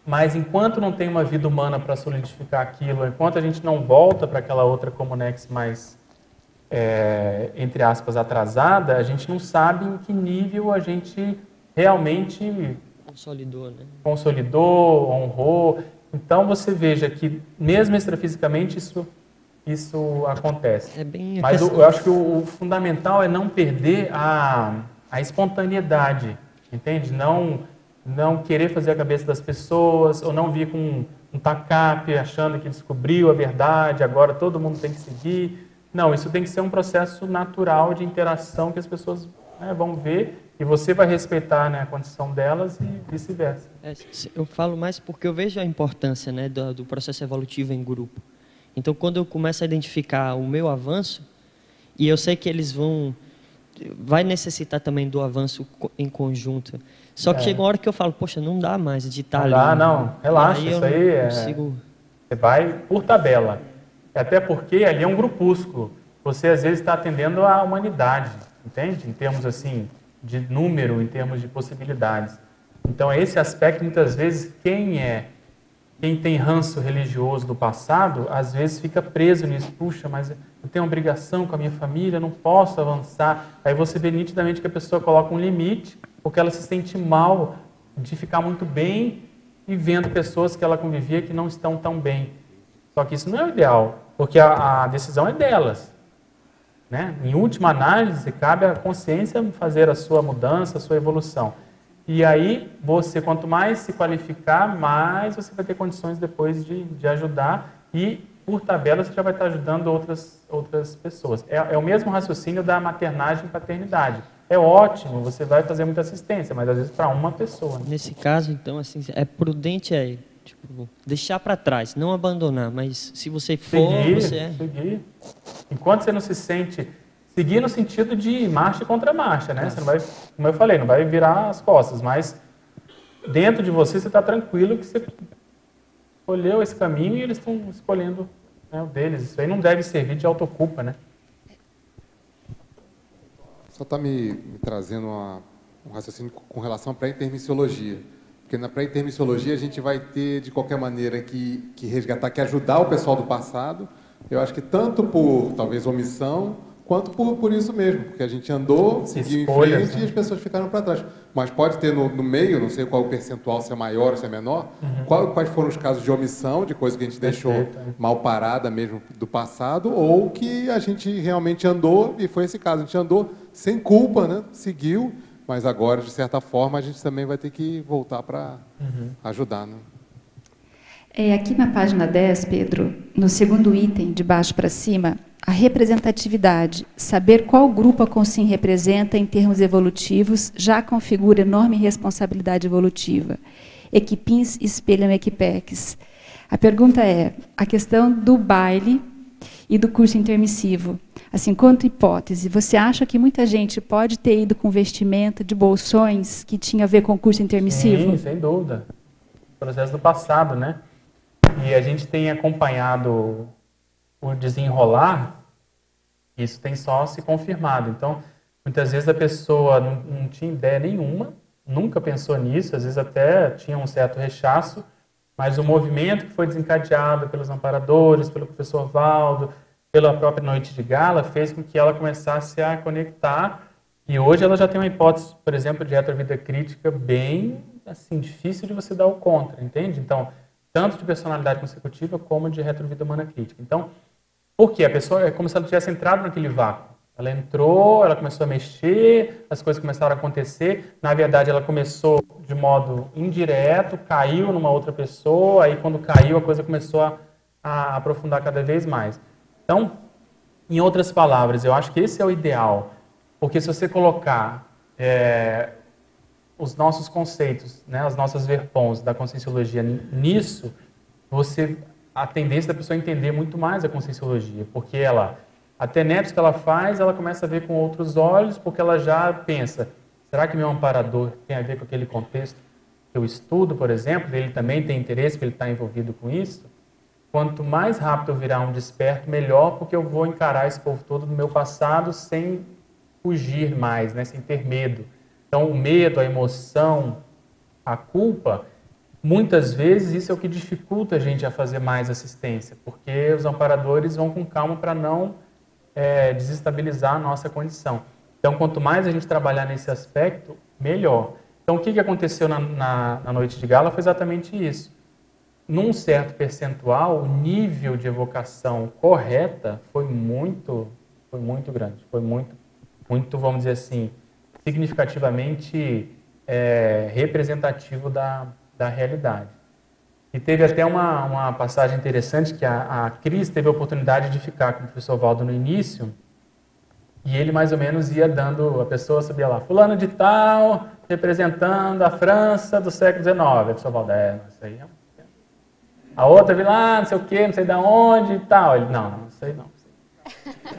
Mas enquanto não tem uma vida humana para solidificar aquilo, enquanto a gente não volta para aquela outra Comunex mais, entre aspas, atrasada, a gente não sabe em que nível a gente realmente consolidou, honrou. Então você veja que mesmo extrafisicamente isso acontece. Mas eu acho que o fundamental é não perder a espontaneidade, entende? Não querer fazer a cabeça das pessoas, ou não vir com um tacape achando que descobriu a verdade, agora todo mundo tem que seguir. Não, isso tem que ser um processo natural de interação que as pessoas vão ver e você vai respeitar a condição delas e vice-versa. Eu falo mais porque eu vejo a importância do processo evolutivo em grupo. Então, quando eu começo a identificar o meu avanço, e eu sei que eles vai necessitar também do avanço em conjunto. Só que chega uma hora que eu falo, poxa, não dá mais de estar ali. Não, relaxa, isso aí você vai por tabela. Até porque ali é um grupúsculo. Você, às vezes, está atendendo à humanidade, entende? Em termos, assim, de número, em termos de possibilidades. Então, esse aspecto, muitas vezes, quem tem ranço religioso do passado, às vezes fica preso nisso. Puxa, mas eu tenho obrigação com a minha família, não posso avançar. Aí você vê nitidamente que a pessoa coloca um limite, porque ela se sente mal de ficar muito bem e vendo pessoas que ela convivia que não estão tão bem. Só que isso não é o ideal, porque a decisão é delas. Em última análise, cabe à consciência fazer a sua mudança, a sua evolução. E aí, você, quanto mais se qualificar, mais você vai ter condições depois de ajudar e, por tabela, você já vai estar ajudando outras pessoas. É o mesmo raciocínio da maternagem e paternidade. É ótimo, você vai fazer muita assistência, mas às vezes para uma pessoa. Nesse caso, então, assim, é prudente deixar para trás, não abandonar, mas se você for, seguir. Enquanto você não se sente... Seguir no sentido de marcha e contramarcha, Você não vai, como eu falei, não vai virar as costas, mas dentro de você está tranquilo que você escolheu esse caminho e eles estão escolhendo, né, o deles. Isso aí não deve servir de autoculpa, né? Só está me trazendo um raciocínio com relação à pré-intermissiologia. Porque na pré-intermissiologia a gente vai ter, de qualquer maneira, que resgatar, que ajudar o pessoal do passado. Eu acho que tanto por, talvez, omissão, quanto por isso mesmo. Porque a gente andou, seguiu em frente, né? E as pessoas ficaram para trás. Mas pode ter no meio, não sei qual o percentual, se é maior ou se é menor, quais foram os casos de omissão, de coisa que a gente deixou mal parada mesmo do passado, ou que a gente realmente andou, e foi esse caso, a gente andou sem culpa, né? Seguiu, mas agora, de certa forma, a gente também vai ter que voltar para ajudar, né? Aqui na página 10, Pedro, no segundo item, de baixo para cima, a representatividade, saber qual grupo a Consim representa em termos evolutivos, já configura enorme responsabilidade evolutiva. Equipins espelham equipex. A pergunta é, a questão do baile e do curso intermissivo. Assim, quanto hipótese, você acha que muita gente pode ter ido com vestimenta de bolsões que tinha a ver com o curso intermissivo? Sim, sem dúvida. Processo do passado, né? E a gente tem acompanhado o desenrolar, isso tem só se confirmado. Então, muitas vezes a pessoa não tinha ideia nenhuma, nunca pensou nisso, às vezes até tinha um certo rechaço, mas o movimento que foi desencadeado pelos amparadores, pelo professor Valdo, pela própria Noite de Gala, fez com que ela começasse a conectar, e hoje ela já tem uma hipótese, por exemplo, de retrovida crítica bem assim, difícil de você dar o contra, entende? Então, tanto de personalidade consecutiva como de retrovida humana crítica. Então, por quê? A pessoa é como se ela tivesse entrado naquele vácuo. Ela entrou, ela começou a mexer, as coisas começaram a acontecer. Na verdade, ela começou de modo indireto, caiu numa outra pessoa, aí quando caiu a coisa começou a aprofundar cada vez mais. Então, em outras palavras, eu acho que esse é o ideal. Porque se você colocar os nossos conceitos, né, as nossas verpons da conscienciologia nisso, a tendência da pessoa é entender muito mais a conscienciologia, porque a TENEPS que ela faz, ela começa a ver com outros olhos, porque ela já pensa, será que meu amparador tem a ver com aquele contexto que eu estudo, por exemplo, ele também tem interesse, porque ele está envolvido com isso? Quanto mais rápido eu virar um desperto, melhor, porque eu vou encarar esse povo todo do meu passado sem fugir mais, né, sem ter medo. Então, o medo, a emoção, a culpa, muitas vezes isso é o que dificulta a gente a fazer mais assistência, porque os amparadores vão com calma para não desestabilizar a nossa condição. Então, quanto mais a gente trabalhar nesse aspecto, melhor. Então, o que aconteceu na Noite de Gala foi exatamente isso. Num certo percentual, o nível de evocação correta foi muito grande, foi muito, vamos dizer assim, significativamente representativo da realidade. E teve até uma passagem interessante que a Cris teve a oportunidade de ficar com o professor Valdo no início, e ele mais ou menos ia dando, a pessoa sabia lá, fulano de tal, representando a França do século XIX. A professor Valdo, isso aí a outra viu lá, não sei o quê, não sei de onde e tal. Ele, não sei não.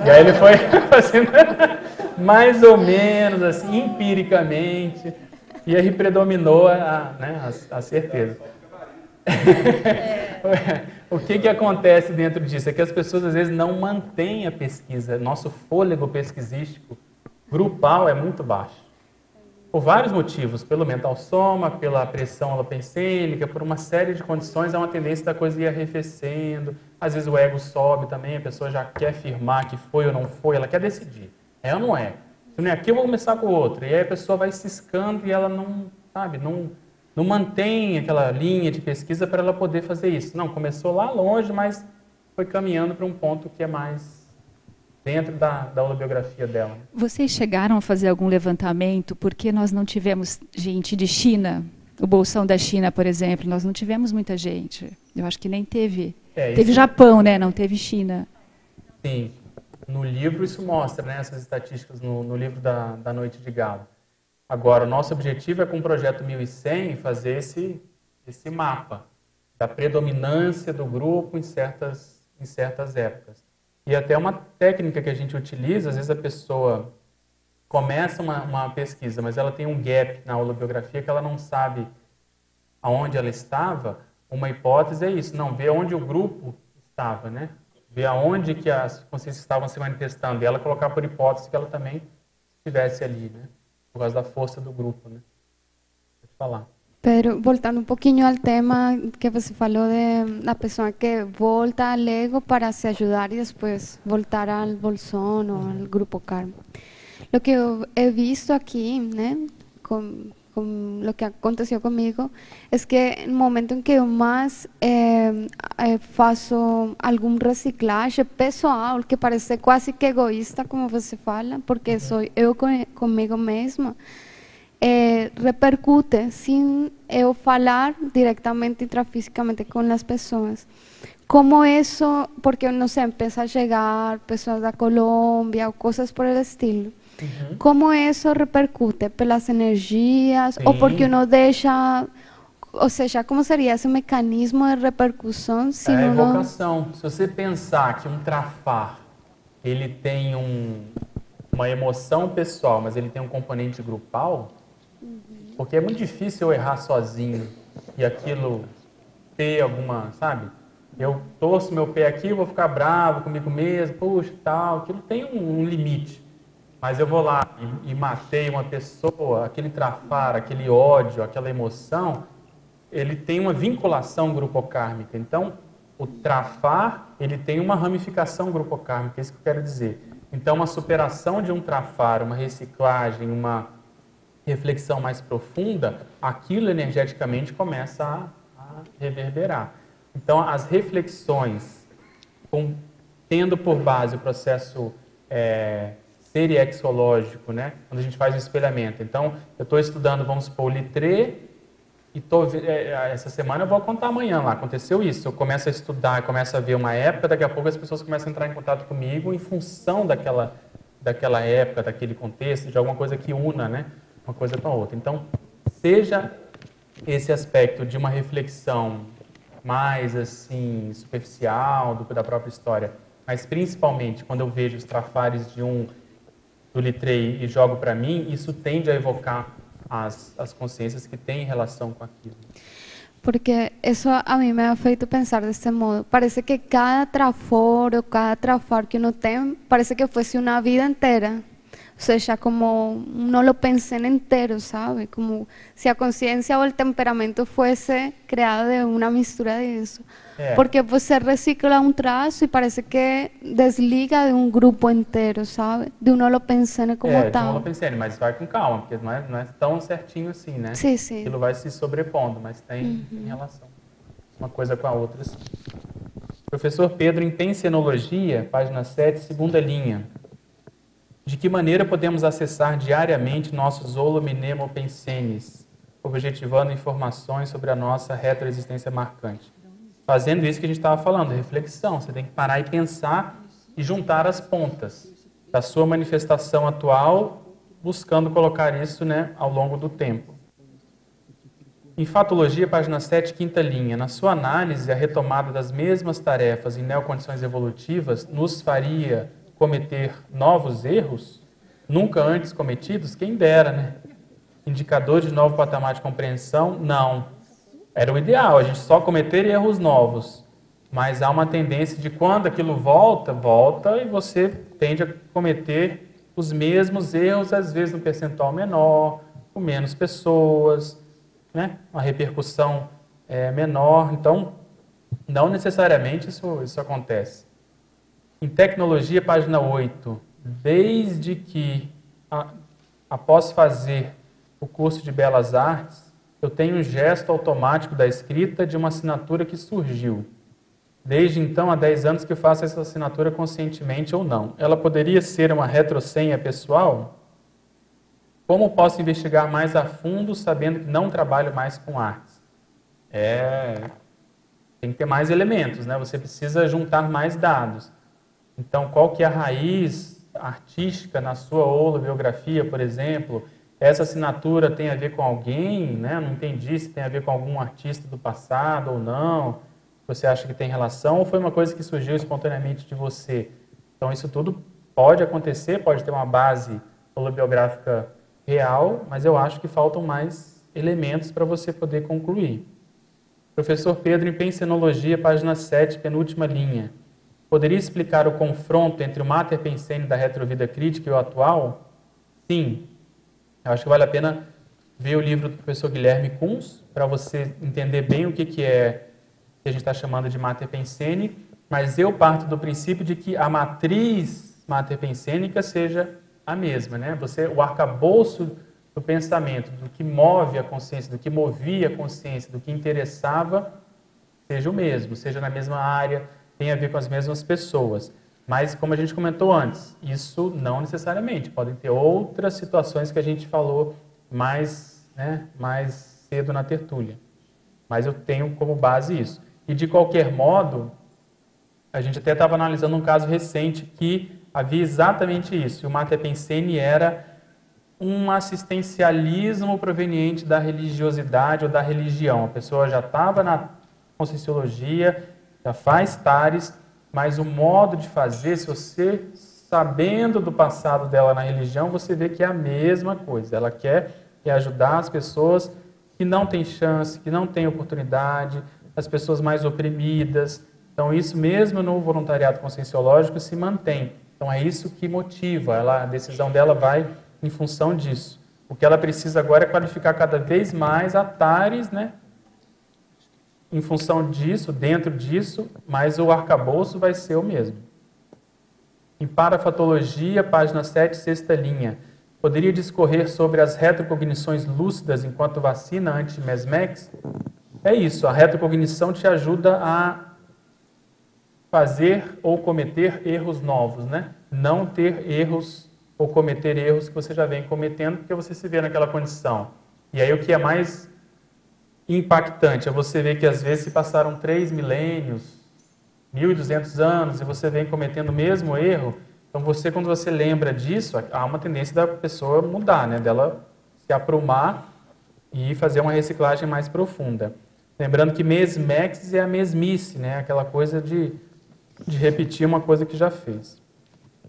E aí ele foi fazendo mais ou menos assim, empiricamente, e aí predominou a certeza. O que acontece dentro disso? É que as pessoas às vezes não mantêm a pesquisa. Nosso fôlego pesquisístico grupal é muito baixo. Por vários motivos, pelo mental soma, pela pressão alopensênica, por uma série de condições, há uma tendência da coisa ir arrefecendo. Às vezes o ego sobe também, a pessoa já quer afirmar que foi ou não foi, ela quer decidir. É ou não é? Se não é aqui, eu vou começar com o outro. E aí a pessoa vai ciscando e ela não mantém aquela linha de pesquisa para ela poder fazer isso. Não, começou lá longe, mas foi caminhando para um ponto que é mais dentro da holobiografia dela. Vocês chegaram a fazer algum levantamento porque nós não tivemos gente de China? O Bolsão da China, por exemplo, nós não tivemos muita gente. Eu acho que nem teve. Teve Japão, né? Não teve China. Sim. No livro isso mostra, né, essas estatísticas no livro da Noite de Gala. Agora, o nosso objetivo é, com o Projeto 1100, fazer esse mapa da predominância do grupo em certas épocas. E até uma técnica que a gente utiliza, às vezes a pessoa começa uma pesquisa, mas ela tem um gap na holobiografia que ela não sabe aonde ela estava, uma hipótese é isso, não, ver onde o grupo estava, né? Ver aonde que as consciências estavam se manifestando, e ela colocar por hipótese que ela também estivesse ali, né? Por causa da força do grupo, né? Pode falar. Pero voltando um pouquinho ao tema que você falou da pessoa que volta ao ego para se ajudar e depois voltar ao bolsón ou ao grupo karma. O que eu he visto aqui, né, com o que aconteceu comigo, é que no momento em que eu mais faço algum reciclagem pessoal, que parece quase que egoísta, como você fala, porque sou eu comigo mesma, repercute sem eu falar diretamente intrafisicamente com as pessoas. Como isso, porque não sei, empieza a chegar pessoas da Colômbia ou coisas por el estilo. Como isso repercute pelas energias ou porque uno deixa, ou seja, como seria esse mecanismo de repercussão? Se a uno... evocação. Se você pensar que um trafar ele tem uma emoção pessoal, mas ele tem um componente grupal, porque é muito difícil eu errar sozinho e aquilo ter alguma, sabe? Eu torço meu pé aqui, eu vou ficar bravo comigo mesmo, puxa, tal, aquilo tem um limite. Mas eu vou lá e matei uma pessoa, aquele trafar, aquele ódio, aquela emoção, ele tem uma vinculação grupocármica. Então, o trafar, ele tem uma ramificação grupocármica, é isso que eu quero dizer. Então, uma superação de um trafar, uma reciclagem, uma reflexão mais profunda, aquilo energeticamente começa a reverberar. Então, as reflexões, tendo por base o processo seriexológico, né? Quando a gente faz o espelhamento. Então, eu estou estudando, vamos supor, o Littré, e essa semana eu vou contar amanhã lá, aconteceu isso. Eu começo a estudar, começo a ver uma época, daqui a pouco as pessoas começam a entrar em contato comigo em função daquela época, daquele contexto, de alguma coisa que una, né? Uma coisa com a outra. Então, seja esse aspecto de uma reflexão mais assim superficial da própria história, mas principalmente quando eu vejo os trafares do Littré e jogo para mim, isso tende a evocar as consciências que têm relação com aquilo. Porque isso a mim me ha feito pensar desse modo. Parece que cada trafor ou cada trafar que uno tem, parece que fosse uma vida inteira. Ou seja, como no lo pensé entero, ¿sabe? Como si a conciencia o el temperamento fuese creado de una mistura de eso. Porque você recicla um traço e parece que desliga de um grupo inteiro, sabe? De um não lo pensando como tal. De um não lo pensando, mas vai com calma, porque não é tão certinho assim, né? Sim, sim. Aquilo vai se sobrepondo, mas tem relação. Uma coisa com a outra, sim. Professor Pedro, em Pensenologia, página 7, segunda linha. De que maneira podemos acessar diariamente nossos holominemo-pensenes, objetivando informações sobre a nossa retroexistência marcante? Fazendo isso que a gente estava falando, reflexão. Você tem que parar e pensar e juntar as pontas da sua manifestação atual, buscando colocar isso, né, ao longo do tempo. Em Fatologia, página 7, quinta linha. Na sua análise, a retomada das mesmas tarefas em neocondições evolutivas nos faria cometer novos erros, nunca antes cometidos? Quem dera, né? Indicador de novo patamar de compreensão? Não. Era o ideal, a gente só cometer erros novos. Mas há uma tendência de quando aquilo volta e você tende a cometer os mesmos erros, às vezes num percentual menor, com menos pessoas, né? Uma repercussão menor. Então, não necessariamente isso acontece. Em Tecnologia, página 8, desde que, após fazer o curso de Belas Artes, eu tenho um gesto automático da escrita de uma assinatura que surgiu. Desde então, há 10 anos que faço essa assinatura conscientemente ou não. Ela poderia ser uma retrosenha pessoal? Como posso investigar mais a fundo, sabendo que não trabalho mais com artes? Tem que ter mais elementos, né? Você precisa juntar mais dados. Então, qual que é a raiz artística na sua holobiografia, por exemplo? Essa assinatura tem a ver com alguém, né? Não entendi se tem a ver com algum artista do passado ou não. Você acha que tem relação ou foi uma coisa que surgiu espontaneamente de você? Então, isso tudo pode acontecer, pode ter uma base holobiográfica real, mas eu acho que faltam mais elementos para você poder concluir. Professor Pedro, em Pensenologia, página 7, penúltima linha. Poderia explicar o confronto entre o Mater Pensene da retrovida crítica e o atual? Sim. Eu acho que vale a pena ver o livro do professor Guilherme Kunz, para você entender bem o que é que a gente está chamando de Mater Pensene, mas eu parto do princípio de que a matriz Mater Pensênica seja a mesma, né? O arcabouço do pensamento, do que move a consciência, do que movia a consciência, do que interessava, seja o mesmo, seja na mesma área, tenha a ver com as mesmas pessoas. Mas, como a gente comentou antes, isso não necessariamente. Podem ter outras situações que a gente falou mais cedo na tertúlia. Mas eu tenho como base isso. E, de qualquer modo, a gente até estava analisando um caso recente que havia exatamente isso. O Mater Pensene era um assistencialismo proveniente da religiosidade ou da religião. A pessoa já estava na Conscienciologia, já faz tares, mas o modo de fazer, se você, sabendo do passado dela na religião, você vê que é a mesma coisa. Ela quer ajudar as pessoas que não têm chance, que não têm oportunidade, as pessoas mais oprimidas. Então, isso mesmo no voluntariado conscienciológico se mantém. Então, é isso que motiva. A decisão dela vai em função disso. O que ela precisa agora é qualificar cada vez mais a tares, né? Em função disso, dentro disso, mas o arcabouço vai ser o mesmo. Em Parafatologia, página 7, sexta linha. Poderia discorrer sobre as retrocognições lúcidas enquanto vacina anti-Mesmex? É isso, a retrocognição te ajuda a fazer ou cometer erros novos, né? Não ter erros ou cometer erros que você já vem cometendo, porque você se vê naquela condição. E aí o que é mais impactante é você ver que às vezes se passaram 3 milênios, 1.200 anos, e você vem cometendo o mesmo erro. Então você, quando você lembra disso, há uma tendência da pessoa mudar, né? Dela se aprumar e fazer uma reciclagem mais profunda. Lembrando que mesmex é a mesmice, né? Aquela coisa de repetir uma coisa que já fez.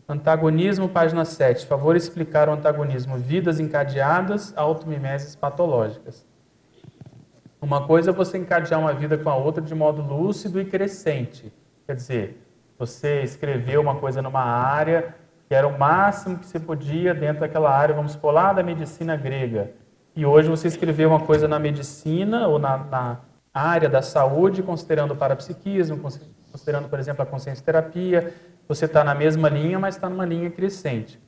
Antagonismo, página 7. Favor explicar o antagonismo. Vidas encadeadas, automimeses patológicas. Uma coisa é você encadear uma vida com a outra de modo lúcido e crescente. Quer dizer, você escreveu uma coisa numa área que era o máximo que você podia dentro daquela área, vamos supor, lá da medicina grega. E hoje você escreveu uma coisa na medicina ou na área da saúde, considerando o parapsiquismo, considerando, por exemplo, a consciencioterapia. Você está na mesma linha, mas está numa linha crescente.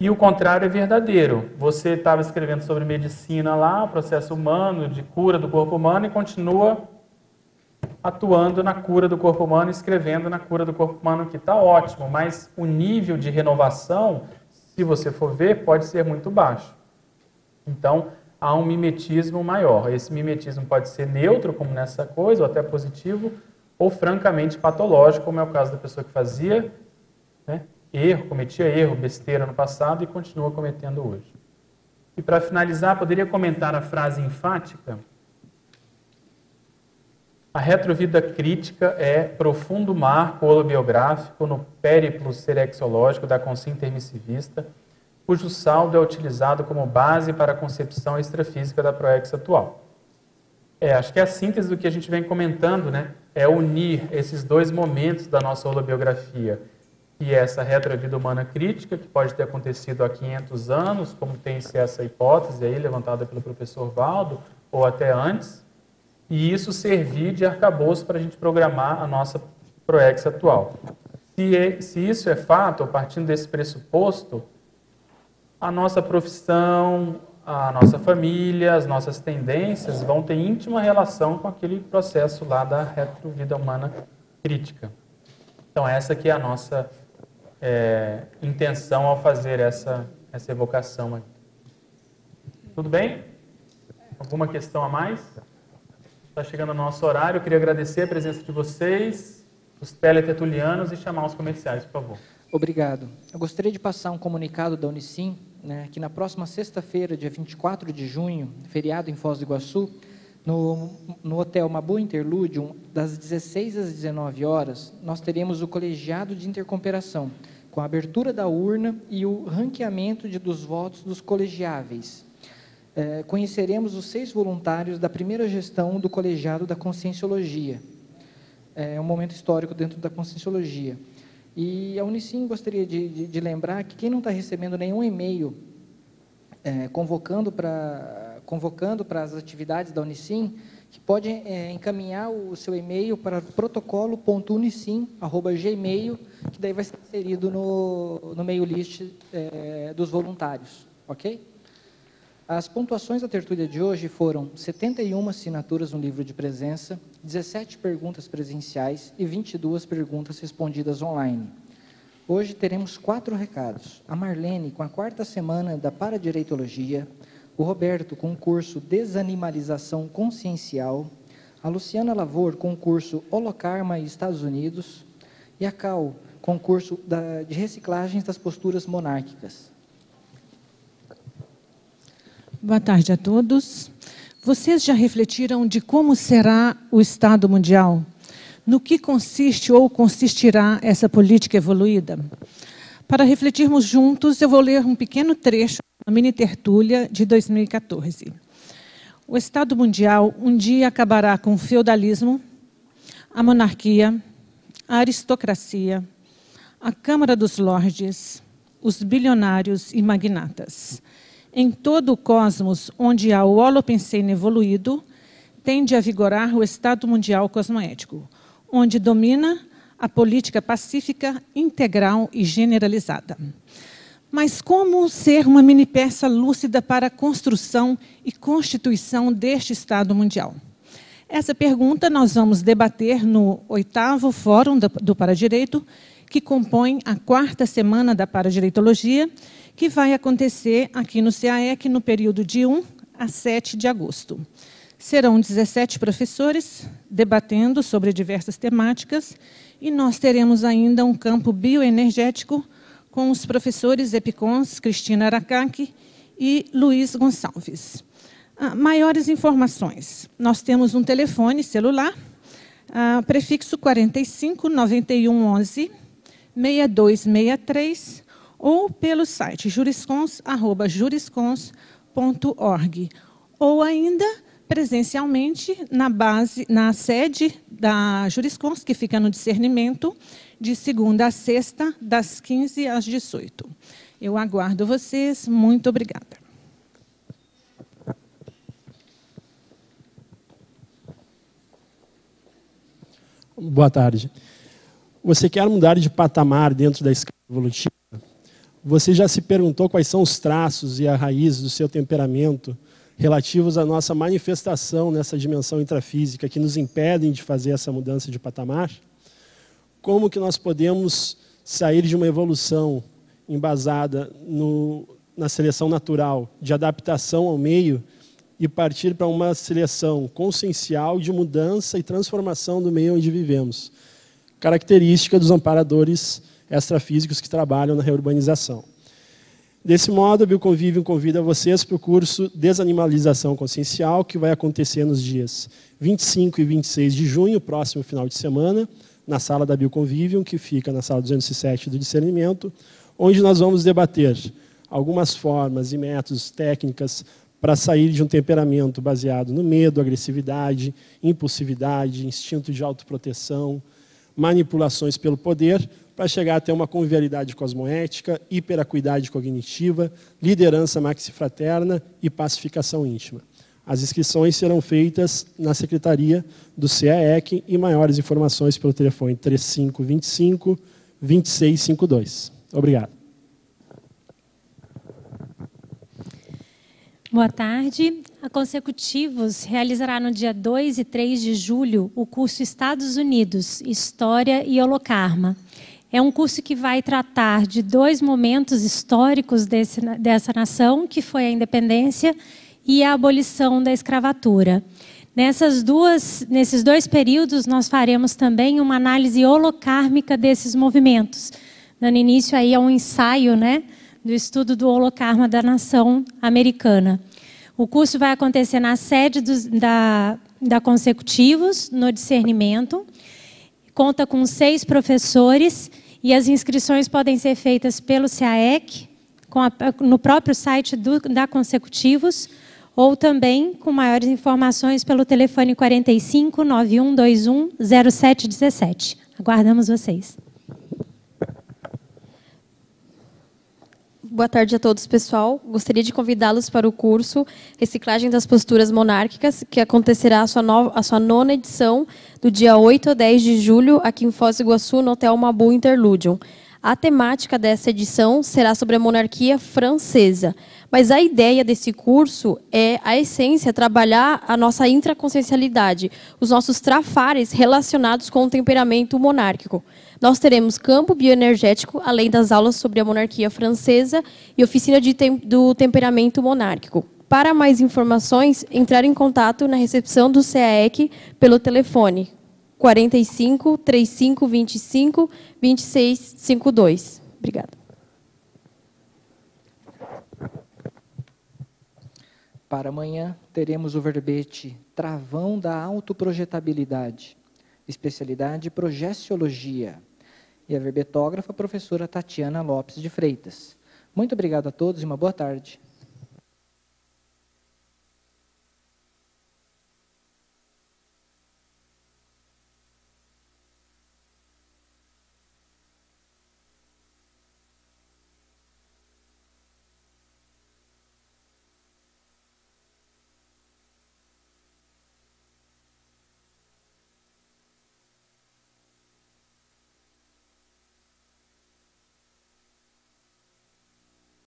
E o contrário é verdadeiro. Você estava escrevendo sobre medicina lá, processo humano, de cura do corpo humano, e continua atuando na cura do corpo humano, escrevendo na cura do corpo humano, que está ótimo, mas o nível de renovação, se você for ver, pode ser muito baixo. Então, há um mimetismo maior. Esse mimetismo pode ser neutro, como nessa coisa, ou até positivo, ou francamente patológico, como é o caso da pessoa que fazia, né, cometia erro, besteira no passado e continua cometendo hoje. E para finalizar, poderia comentar a frase enfática? A retrovida crítica é profundo marco holobiográfico no périplo serexológico da consciência intermissivista, cujo saldo é utilizado como base para a concepção extrafísica da proex atual. Acho que é a síntese do que a gente vem comentando, né? É unir esses dois momentos da nossa holobiografia, e essa retrovida humana crítica, que pode ter acontecido há 500 anos, como tem-se essa hipótese aí, levantada pelo professor Valdo, ou até antes, e isso servir de arcabouço para a gente programar a nossa proex atual. Se isso é fato, partindo desse pressuposto, a nossa profissão, a nossa família, as nossas tendências vão ter íntima relação com aquele processo lá da retrovida humana crítica. Então, essa que é a nossa intenção ao fazer essa evocação aqui. Tudo bem? Alguma questão a mais? Está chegando o nosso horário. Eu queria agradecer a presença de vocês, os teletertulianos, e chamar os comerciais, por favor. Obrigado. Eu gostaria de passar um comunicado da Unicim, né, que na próxima sexta-feira, dia 24 de junho, feriado em Foz do Iguaçu, no Hotel Mabu Interludium, das 16 às 19 horas, nós teremos o colegiado de intercooperação, com a abertura da urna e o ranqueamento dos votos dos colegiáveis. conheceremos os 6 voluntários da primeira gestão do colegiado da Conscienciologia. É um momento histórico dentro da Conscienciologia. E a Unicim gostaria de lembrar que quem não está recebendo nenhum e-mail convocando para as atividades da Unicim, que pode encaminhar o seu e-mail para protocolo.unicim@gmail, que daí vai ser inserido no mail list dos voluntários, ok? As pontuações da tertúlia de hoje foram 71 assinaturas no livro de presença, 17 perguntas presenciais e 22 perguntas respondidas online. Hoje teremos 4 recados. A Marlene, com a 4ª semana da Paradireitologia, o Roberto, com o curso Desanimalização Consciencial, a Luciana Lavor, com o curso Holokarma e Estados Unidos, e a Cal, com o curso de Reciclagens das Posturas Monárquicas. Boa tarde a todos. Vocês já refletiram de como será o Estado Mundial? No que consiste ou consistirá essa política evoluída? Para refletirmos juntos, eu vou ler um pequeno trecho da mini tertúlia de 2014. O Estado Mundial um dia acabará com o feudalismo, a monarquia, a aristocracia, a Câmara dos Lordes, os bilionários e magnatas. Em todo o cosmos onde há o Holopensene evoluído, tende a vigorar o Estado Mundial cosmoético, onde domina a política pacífica, integral e generalizada. Mas como ser uma mini-peça lúcida para a construção e constituição deste Estado Mundial? Essa pergunta nós vamos debater no 8º Fórum do Paradireito, que compõe a 4ª semana da Paradireitologia, que vai acontecer aqui no CAEC no período de 1 a 7 de agosto. Serão 17 professores debatendo sobre diversas temáticas e nós teremos ainda um campo bioenergético com os professores Epicons, Cristina Aracaki e Luiz Gonçalves. Maiores informações. Nós temos um telefone celular, prefixo 45 91 11 6263, ou pelo site juriscons@juriscons.org, ou ainda presencialmente na sede da Juriscons, que fica no Discernimento, de segunda a sexta, das 15 às 18. Eu aguardo vocês. Muito obrigada. Boa tarde. Você quer mudar de patamar dentro da escala evolutiva? Você já se perguntou quais são os traços e a raiz do seu temperamento relativos à nossa manifestação nessa dimensão intrafísica que nos impedem de fazer essa mudança de patamar? Como que nós podemos sair de uma evolução embasada na seleção natural, de adaptação ao meio, e partir para uma seleção consciencial de mudança e transformação do meio onde vivemos? Característica dos amparadores extrafísicos que trabalham na reurbanização. Desse modo, a Bioconvívio convida vocês para o curso Desanimalização Consciencial, que vai acontecer nos dias 25 e 26 de junho, próximo final de semana, na sala da Bioconvívio, que fica na sala 207 do Discernimento, onde nós vamos debater algumas formas e métodos, técnicas, para sair de um temperamento baseado no medo, agressividade, impulsividade, instinto de autoproteção, manipulações pelo poder, para chegar até uma convivialidade cosmoética, hiperacuidade cognitiva, liderança maxifraterna e pacificação íntima. As inscrições serão feitas na secretaria do CAEC e maiores informações pelo telefone 3525-2652. Obrigado. Boa tarde. A Consecutivos realizará no dia 2 e 3 de julho o curso Estados Unidos, História e Holokarma. É um curso que vai tratar de 2 momentos históricos dessa nação, que foi a independência e a abolição da escravatura. Nesses 2 períodos, nós faremos também uma análise holocármica desses movimentos, dando início aí a um ensaio, do estudo do holokarma da nação americana. O curso vai acontecer na sede da Consecutivos, no Discernimento. Conta com 6 professores e as inscrições podem ser feitas pelo CAEC, no próprio site da Consecutivos, ou também com maiores informações pelo telefone 45 9121 0717. Aguardamos vocês. Boa tarde a todos, pessoal. Gostaria de convidá-los para o curso Reciclagem das Posturas Monárquicas, que acontecerá a sua 9ª edição, do dia 8 a 10 de julho, aqui em Foz do Iguaçu, no Hotel Mabu Interludium. A temática dessa edição será sobre a monarquia francesa. Mas a ideia desse curso é, a essência, trabalhar a nossa intraconsciencialidade, os nossos trafares relacionados com o temperamento monárquico. Nós teremos campo bioenergético, além das aulas sobre a monarquia francesa e oficina do temperamento monárquico. Para mais informações, entrar em contato na recepção do CAEC pelo telefone 45 3525 2652. Obrigada. Para amanhã, teremos o verbete Travão da Autoprojetabilidade, especialidade Projeciologia, e a verbetógrafa, a professora Tatiana Lopes de Freitas. Muito obrigado a todos e uma boa tarde.